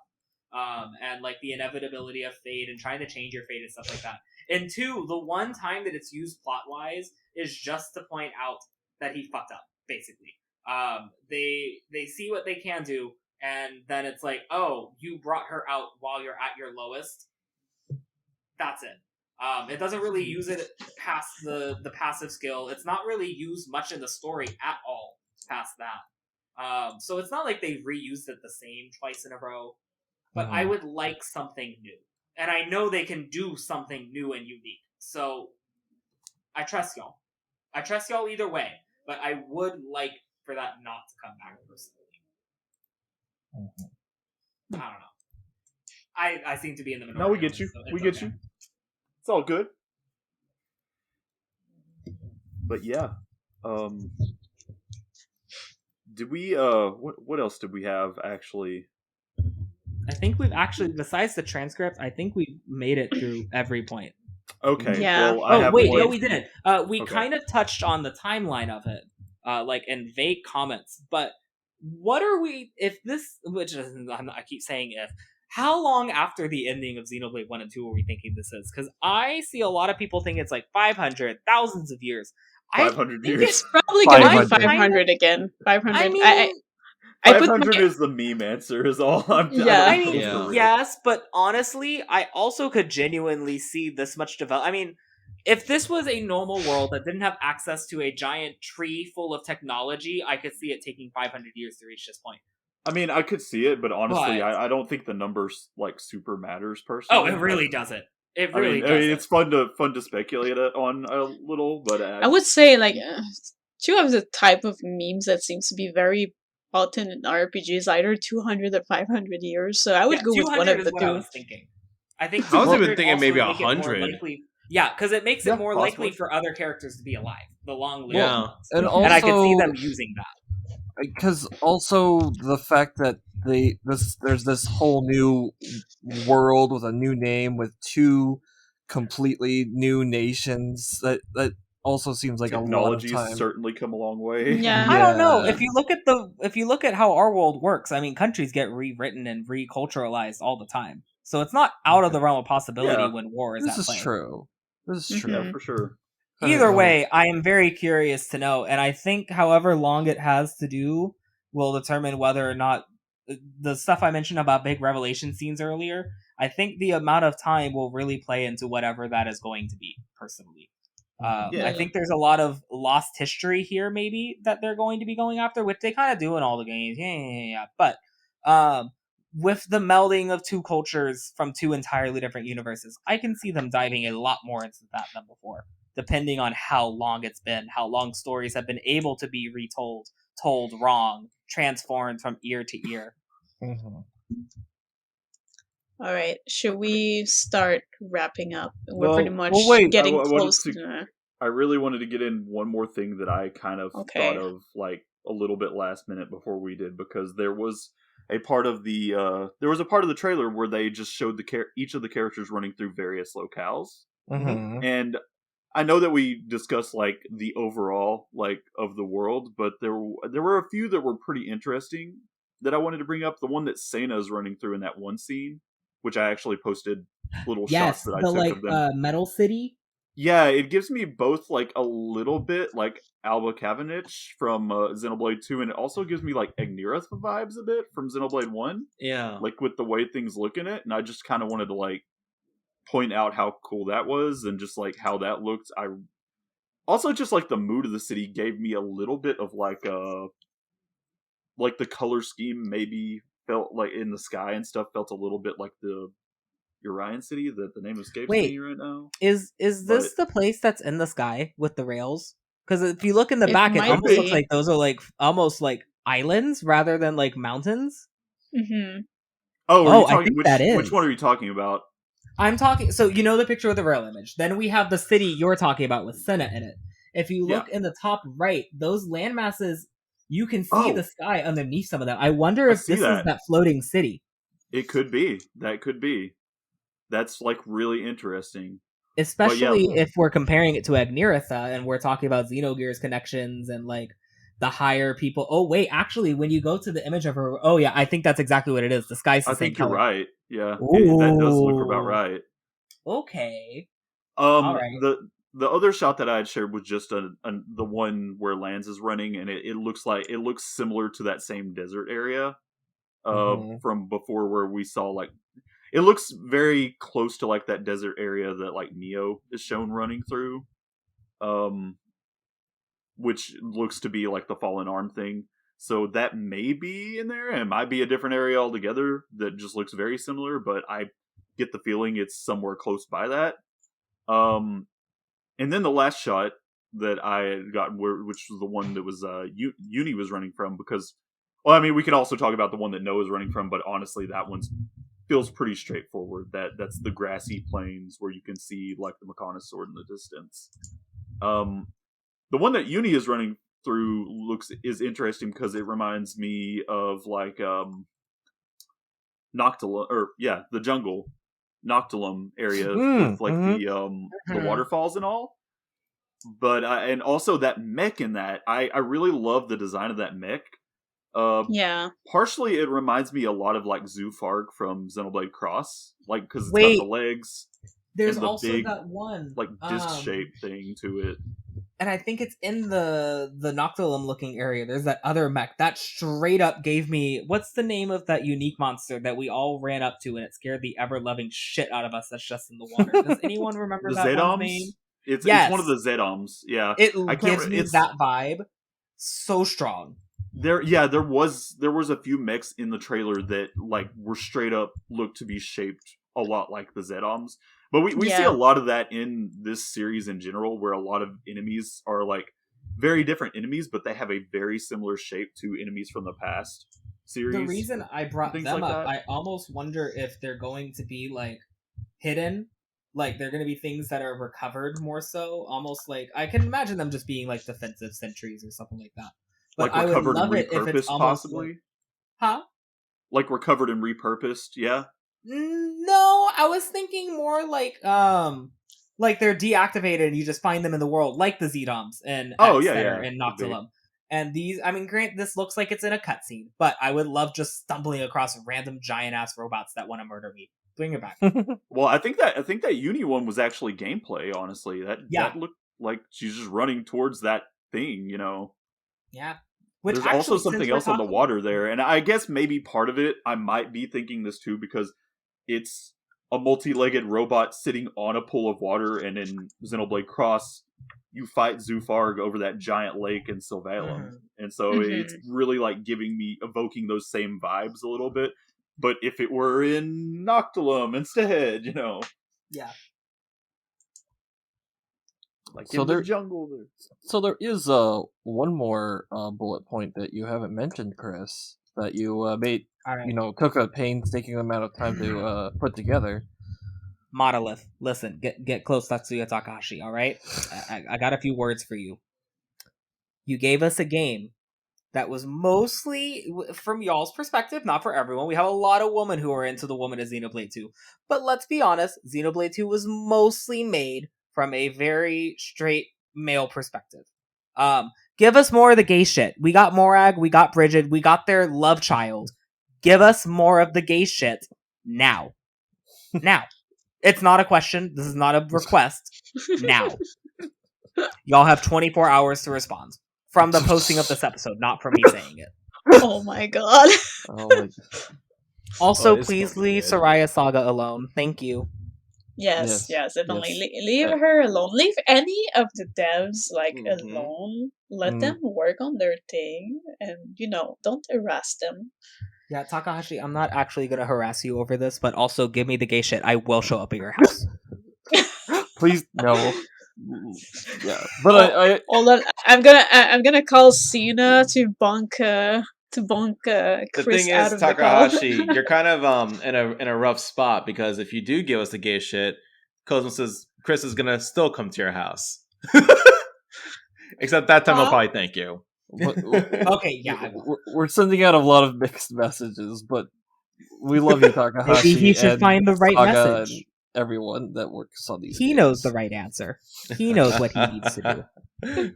And like the inevitability of fate and trying to change your fate and stuff like that. In 2, the one time that it's used plot-wise is just to point out that he fucked up, basically. They see what they can do, and then it's like, oh, you brought her out while you're at your lowest. That's it. It doesn't really use it past the passive skill. It's not really used much in the story at all past that. So it's not like they reused it the same twice in a row. But I would like something new. And I know they can do something new and unique. So I trust y'all. I trust y'all either way. But I would like for that not to come back personally. I don't know. I seem to be in the minority. No, we get you. So we get you. It's all good. But yeah. Did we what else did we have actually? I think we've actually, besides the transcript, I think we've made it through every point. Okay. Yeah. Well, no, we didn't. We kind of touched on the timeline of it, like in vague comments. But what are we? If this, which is, I keep saying if. How long after the ending of Xenoblade 1 and 2 are we thinking this is? Because I see a lot of people think it's like 500, thousands of years. 500 years. It's probably going to be 500 again. 500. I mean, 500 is the meme answer, is all. Yes, but honestly, I also could genuinely see this much develop. I mean, if this was a normal world that didn't have access to a giant tree full of technology, I could see it taking 500 years to reach this point. I mean, I could see it, but honestly, I don't think the numbers like super matters personally. Oh, it really doesn't. It really doesn't. I mean, it's fun to speculate on a little, but I would say like 2 of the type of memes that seems to be very potent in RPGs, either 200 or 500 years. So I would go with one of the 2. I was thinking. I think I was even thinking maybe 100. Yeah, because it makes it more likely for other characters to be alive. The long-lived ones. And I could see them using that. Because also the fact that there's this whole new world with a new name with 2 completely new nations that also seems like a lot of time. Certainly come a long way. Yeah. I don't know. If you look at how our world works, I mean, countries get rewritten and reculturalized all the time. So it's not out of the realm of possibility when war is at play. This is true. Yeah, for sure. Either way, I am very curious to know, and I think however long it has to do will determine whether or not the stuff I mentioned about big revelation scenes earlier, I think the amount of time will really play into whatever that is going to be, personally. I think there's a lot of lost history here, maybe, that they're going to be going after, which they kind of do in all the games. Yeah. But with the melding of two cultures from two entirely different universes, I can see them diving a lot more into that than before, depending on how long it's been, how long stories have been able to be retold, told wrong, transformed from ear to ear. Mm-hmm. All right, should we start wrapping up? We're Well, pretty much wait. getting I close wanted to. I really wanted to get in one more thing that I kind of Okay. thought of like a little bit last minute before we did, because there was a part of the trailer where they just showed each of the characters running through various locales. Mm-hmm. And I know that we discussed like the overall like of the world, but there were a few that were pretty interesting that I wanted to bring up. The one that Sena's running through in that one scene, which I actually posted little shots that I took of them. Metal City. Yeah, it gives me both like a little bit like Alba Kavanich from Xenoblade 2, and it also gives me like Agnirith vibes a bit from Xenoblade 1. Yeah. Like with the way things look in it, and I just kind of wanted to like point out how cool that was and just like how that looked. I also just like the mood of the city gave me a little bit of like the color scheme maybe felt like in the sky and stuff felt a little bit like the Urian City, that the name escapes me right now. Is this the place that's in the sky with the rails? Because if you look in the back, it almost looks like those are like almost like islands rather than like mountains. Mm-hmm. Oh, I think that is. Which one are you talking about? I'm talking. So you know the picture with the rail image. Then we have the city you're talking about with Senna in it. If you look in the top right, those land masses, you can see the sky underneath some of them. I wonder if this is that floating city. It could be. That could be. That's like really interesting. Especially if we're comparing it to Agniritha and we're talking about Xenogears connections and like the higher people. Oh wait, actually, when you go to the image of her, oh yeah, I think that's exactly what it is. The sky's the same color. You're right. Yeah, that does look about right. Okay. All right. The other shot that I had shared was just the one where Lance is running, and it looks similar to that same desert area from before, where we saw like. It looks very close to like that desert area that like Neo is shown running through, which looks to be like the Fallen Arm thing. So that may be in there, and it might be a different area altogether that just looks very similar, but I get the feeling it's somewhere close by that. And then the last shot that I had gotten, which was the one that was Yuni was running from, because, well, I mean, we can also talk about the one that Noah is running from, but honestly, that one's feels pretty straightforward. That's the grassy plains where you can see like the Makana sword in the distance. The one that Yuni is running through is interesting because it reminds me of like Noctilum, or the jungle Noctilum area with like the waterfalls and all. But and also that mech in that, I really love the design of that mech. Partially it reminds me a lot of like Zoofarg from Xenoblade Cross, like because it's got the legs. There's and the also big, that one like disc shaped thing to it, and I think it's in the Noctilum looking area. There's that other mech that straight up gave me, what's the name of that unique monster that we all ran up to and it scared the ever loving shit out of us? That's just in the water. Does anyone remember that one's name? It's one of the Zedoms. Yeah, it gives me that vibe. So strong. There was a few mechs in the trailer that like were straight up looked to be shaped a lot like the Zedoms. But we see a lot of that in this series in general, where a lot of enemies are like very different enemies, but they have a very similar shape to enemies from the past series. The reason I brought them up, I almost wonder if they're going to be like hidden, like they're going to be things that are recovered more so, almost like I can imagine them just being like defensive sentries or something like that. But like recovered I would love and repurposed, it if it's possibly. Like recovered and repurposed, yeah. No, I was thinking more like they're deactivated and you just find them in the world, like the Zedoms and and Noctilum. And these, I mean, grant this looks like it's in a cutscene, but I would love just stumbling across random giant ass robots that want to murder me. Bring it back. Well, I think that Uni one was actually gameplay. Honestly, that looked like she's just running towards that thing, you know. Yeah. Which there's also something else on the water there, and I guess maybe part of it, I might be thinking this too, because it's a multi-legged robot sitting on a pool of water, and in Xenoblade Cross, you fight Zoofarg over that giant lake in Sylvalum, and so it's really like evoking those same vibes a little bit. but if it were in Noctilum instead, Yeah. Like So in the jungle. So there is one more bullet point that you haven't mentioned, Chris, that you made. Right. Took a painstaking amount of time to put together. Monolith, listen, get close, Tatsuya Takahashi. All right, I got a few words for you. You gave us a game that was mostly, from y'all's perspective, not for everyone. We have a lot of women who are into the woman of Xenoblade 2. But let's be honest, Xenoblade 2 was mostly made from a very straight male perspective. Give us more of the gay shit. We got Morag, we got Bridget, we got their love child. Give us more of the gay shit now. Now. It's not a question. This is not a request. Now. Y'all have 24 hours to respond. From the posting of this episode, not from me saying it. Oh my god. Also, please leave Soraya Saga alone. Thank you. Yes, definitely. Leave her alone. Leave any of the devs alone. Let them work on their thing, and don't harass them. Yeah, Takahashi, I'm not actually gonna harass you over this, but also give me the gay shit. I will show up at your house. Please, no. Yeah, but hold on. I'm gonna call Cena to bunk Chris the thing out is, of Takahashi, the call. you're kind of in a rough spot, because if you do give us the gay shit, Cosmos Chris is gonna still come to your house. Except that time he'll probably thank you. Okay, yeah. We're sending out a lot of mixed messages, but we love you, Takahashi. Maybe he should find the right Saga message. And everyone that works on these. He games. knows the right answer. He knows what he needs to do.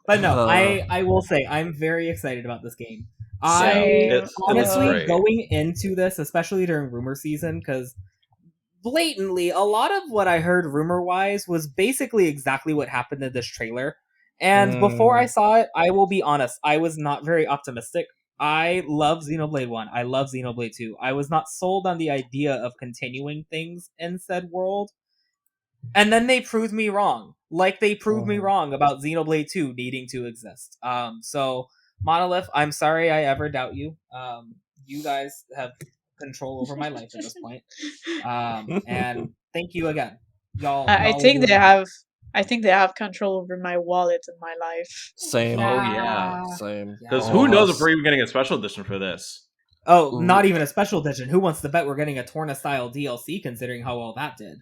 But no, I will say I'm very excited about this game. I honestly going into this, especially during rumor season, because blatantly a lot of what I heard rumor wise was basically exactly what happened in this trailer. And before I saw it, I will be honest, I was not very optimistic. I love Xenoblade 1. I love Xenoblade 2. I was not sold on the idea of continuing things in said world. And then they proved me wrong. Like they proved me wrong about Xenoblade 2 needing to exist. So Monolith, I'm sorry I ever doubt you. You guys have control over my life at this point. And thank you again. Y'all I think they have control over my wallet and my life. Same. Oh yeah. Same. Because who knows if we're even getting a special edition for this? Oh, not even a special edition. Who wants to bet we're getting a Torna style DLC considering how well that did?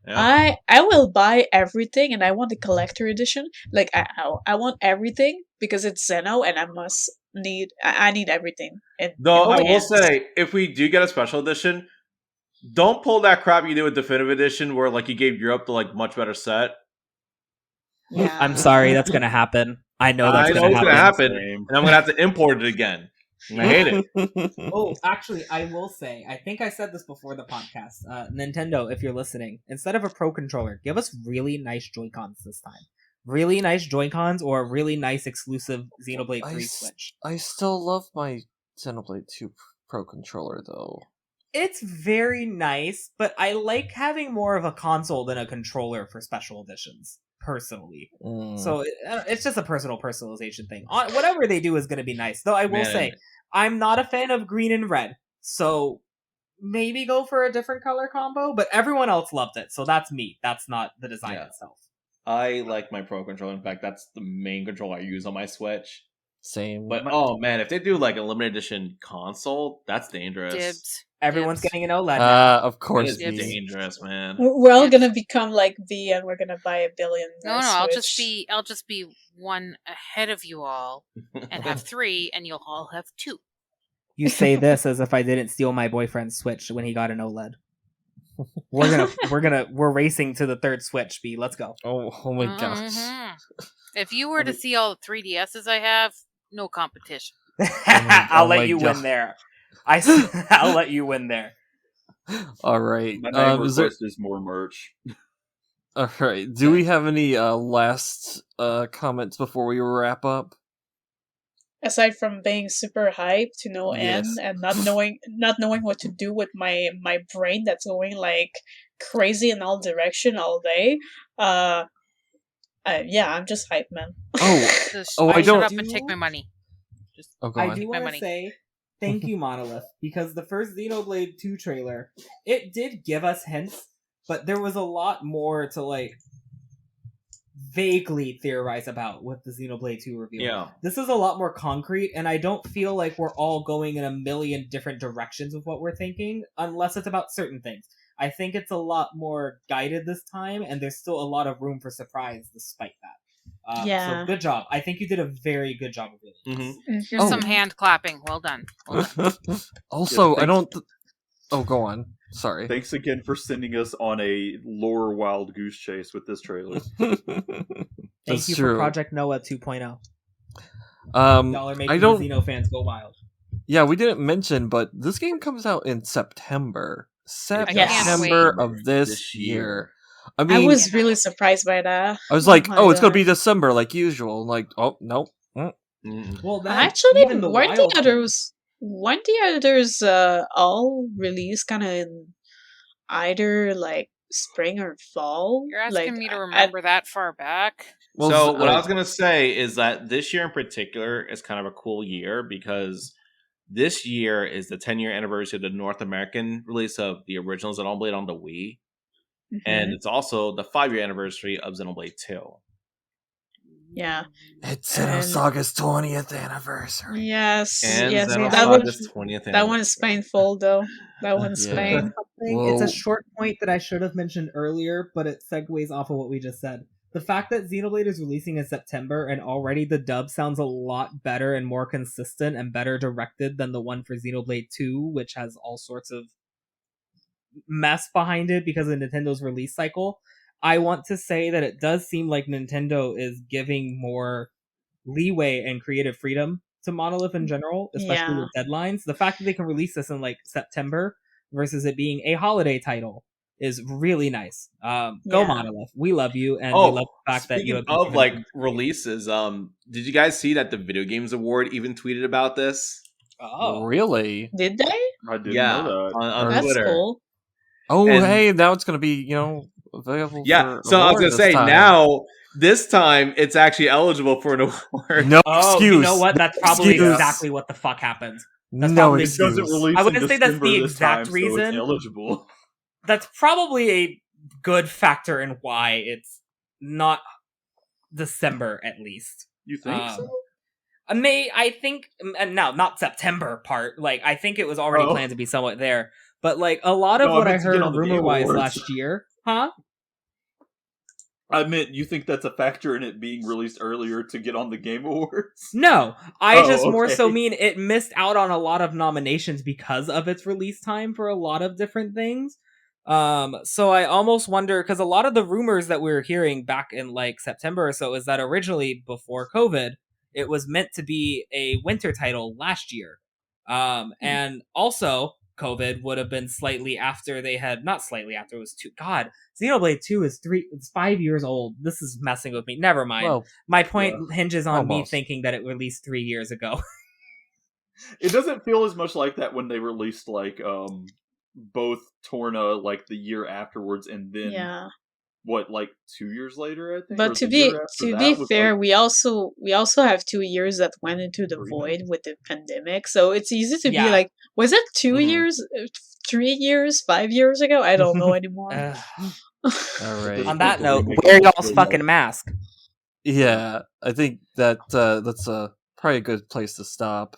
Yeah. I will buy everything, and I want the collector edition. Like I want everything because it's Xeno, and I need everything. Though I will say, if we do get a special edition, don't pull that crap you did with Definitive Edition, where you gave Europe the much better set. Yeah. I'm sorry, that's gonna happen. I know that's gonna happen, and I'm gonna have to import it again. And I hate it. Oh, actually, I will say, I think I said this before the podcast. Nintendo, if you're listening, instead of a Pro Controller, give us really nice Joy-Cons this time. Really nice Joy-Cons or a really nice exclusive Xenoblade 3 Switch. I still love my Xenoblade 2 Pro Controller, though. It's very nice, but I like having more of a console than a controller for special editions, personally. So it's just a personal personalization thing. Whatever they do is going to be nice. Though I will say, I'm not a fan of green and red, so maybe go for a different color combo, but everyone else loved it, so that's me. That's not the design itself. I like my Pro Controller. In fact, that's the main controller I use on my Switch. Same. But oh man, if they do a limited edition console, that's dangerous. Dibs. Everyone's getting an OLED now. Of course, it's dangerous, man. We're all gonna become like V, and we're gonna buy a billion. No, I'll just be one ahead of you all, and have 3, and you'll all have 2. You say this as if I didn't steal my boyfriend's Switch when he got an OLED. We're racing to the third Switch, B. Let's go. Oh my gosh. If you were to see all the 3DSs I have, no competition. I'll let you win there. I'll let you win there. All right. My main request is more merch. All right. Do we have any last comments before we wrap up? Aside from being super hyped to no end and not knowing what to do with my brain that's going crazy in all direction all day. I'm just hyped, man. I don't. Shut up and take my money. I do want to say Thank you, Monolith, because the first Xenoblade 2 trailer, it did give us hints, but there was a lot more to, like, vaguely theorize about with the Xenoblade 2 reveal. Yeah. This is a lot more concrete, and I don't feel like we're all going in a million different directions with what we're thinking, unless it's about certain things. I think it's a lot more guided this time, and there's still a lot of room for surprise despite that. So good job. I think you did a very good job of it. Here's some hand clapping. Well done. Well done. Also, I don't... go on. Sorry. Thanks again for sending us on a lore wild goose chase with this trailer. Thank you for Project Noah 2.0. Y'all are making the Xeno fans go wild. Yeah, we didn't mention, but this game comes out in September. September of this year. I mean, I was really surprised by that. I was like, it's going to be December like usual. I'm like, oh, nope. Well, actually, weren't the others all released kind of in either like spring or fall? You're asking me to remember that far back? Well, so what I was going to say is that this year in particular is kind of a cool year because this year is the 10-year anniversary of the North American release of the original Xenoblade on the Wii. And it's also the 5-year anniversary of Xenoblade 2. Yeah. It's Xenosaga's 20th anniversary. Yes. And yes. Xenosaga's 20th anniversary. That one is painful, though. That one's pain. It's a short point that I should have mentioned earlier, but it segues off of what we just said. The fact that Xenoblade is releasing in September and already the dub sounds a lot better and more consistent and better directed than the one for Xenoblade 2, which has all sorts of mess behind it because of Nintendo's release cycle. I want to say that it does seem like Nintendo is giving more leeway and creative freedom to Monolith in general, especially with deadlines. The fact that they can release this in like September versus it being a holiday title is really nice. Go Monolith. We love you, and we love the fact that you have of like releases. Did you guys see that the Video Games Award even tweeted about this? Oh, really? Did they? I didn't know that. On That's Twitter. Cool. Oh, and, hey, now it's going to be, available for so I was going to say, now, this time, it's actually eligible for an award. No excuse. You know what? That's probably exactly what the fuck happens. That's no excuse. I wouldn't say that's the exact reason. So it's eligible. That's probably a good factor in why it's not December, at least. You think so? I think, no, not September part. Like, I think it was already planned to be somewhat there. But, like, a lot of what I heard rumor-wise last year... Huh? I meant, you think that's a factor in it being released earlier to get on the Game Awards? No, I just more so mean it missed out on a lot of nominations because of its release time for a lot of different things. So I almost wonder, because a lot of the rumors that we were hearing back in, like, September or so is that originally, before COVID, it was meant to be a winter title last year. And also... COVID would have been slightly after they had, not slightly after, it was Xenoblade 2 is 5 years old. This is messing with me. Never mind. Well, my point hinges on me thinking that it released 3 years ago. It doesn't feel as much like that when they released, like, both Torna, like, the year afterwards, and then, what, like, 2 years later, I think? But to be fair, like... we also have 2 years that went into the void with the pandemic, so it's easy to be like, was it 2 years, 3 years, 5 years ago? I don't know anymore. All right. On that note, wear y'all's fucking mask. Yeah, I think that that's probably a good place to stop.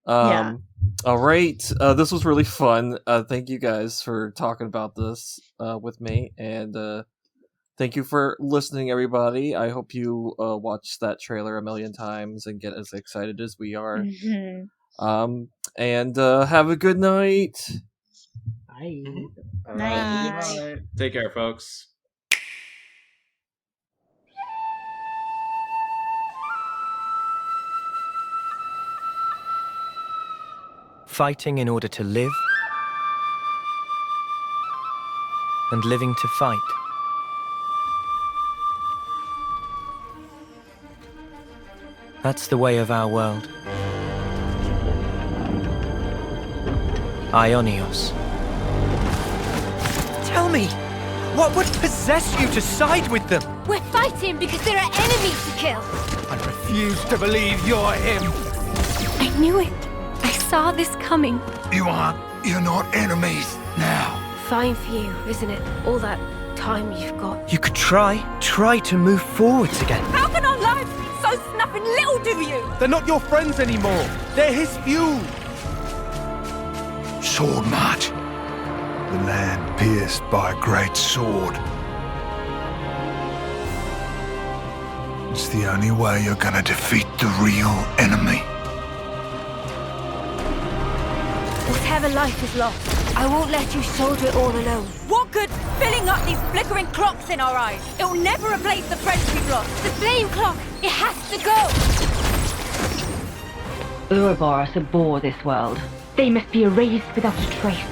All right, this was really fun. Thank you guys for talking about this with me, and thank you for listening, everybody. I hope you watch that trailer a million times and get as excited as we are. And have a good night. Bye. Night. Take care, folks. Fighting in order to live, and living to fight. That's the way of our world. Ionios. Tell me, what would possess you to side with them? We're fighting because there are enemies to kill. I refuse to believe you're him. I knew it. I saw this coming. You're not enemies now. Fine for you, isn't it? All that time you've got. You could try to move forwards again. How can our lives be so snapping little to you? They're not your friends anymore. They're his fuel. Sword march. The land pierced by a great sword. It's the only way you're gonna defeat the real enemy. Whatever life is lost, I won't let you shoulder it all alone. What good filling up these flickering clocks in our eyes? It'll never replace the friends we've lost. The flame clock, it has to go! Ouroboros abhor this world. They must be erased without a trace.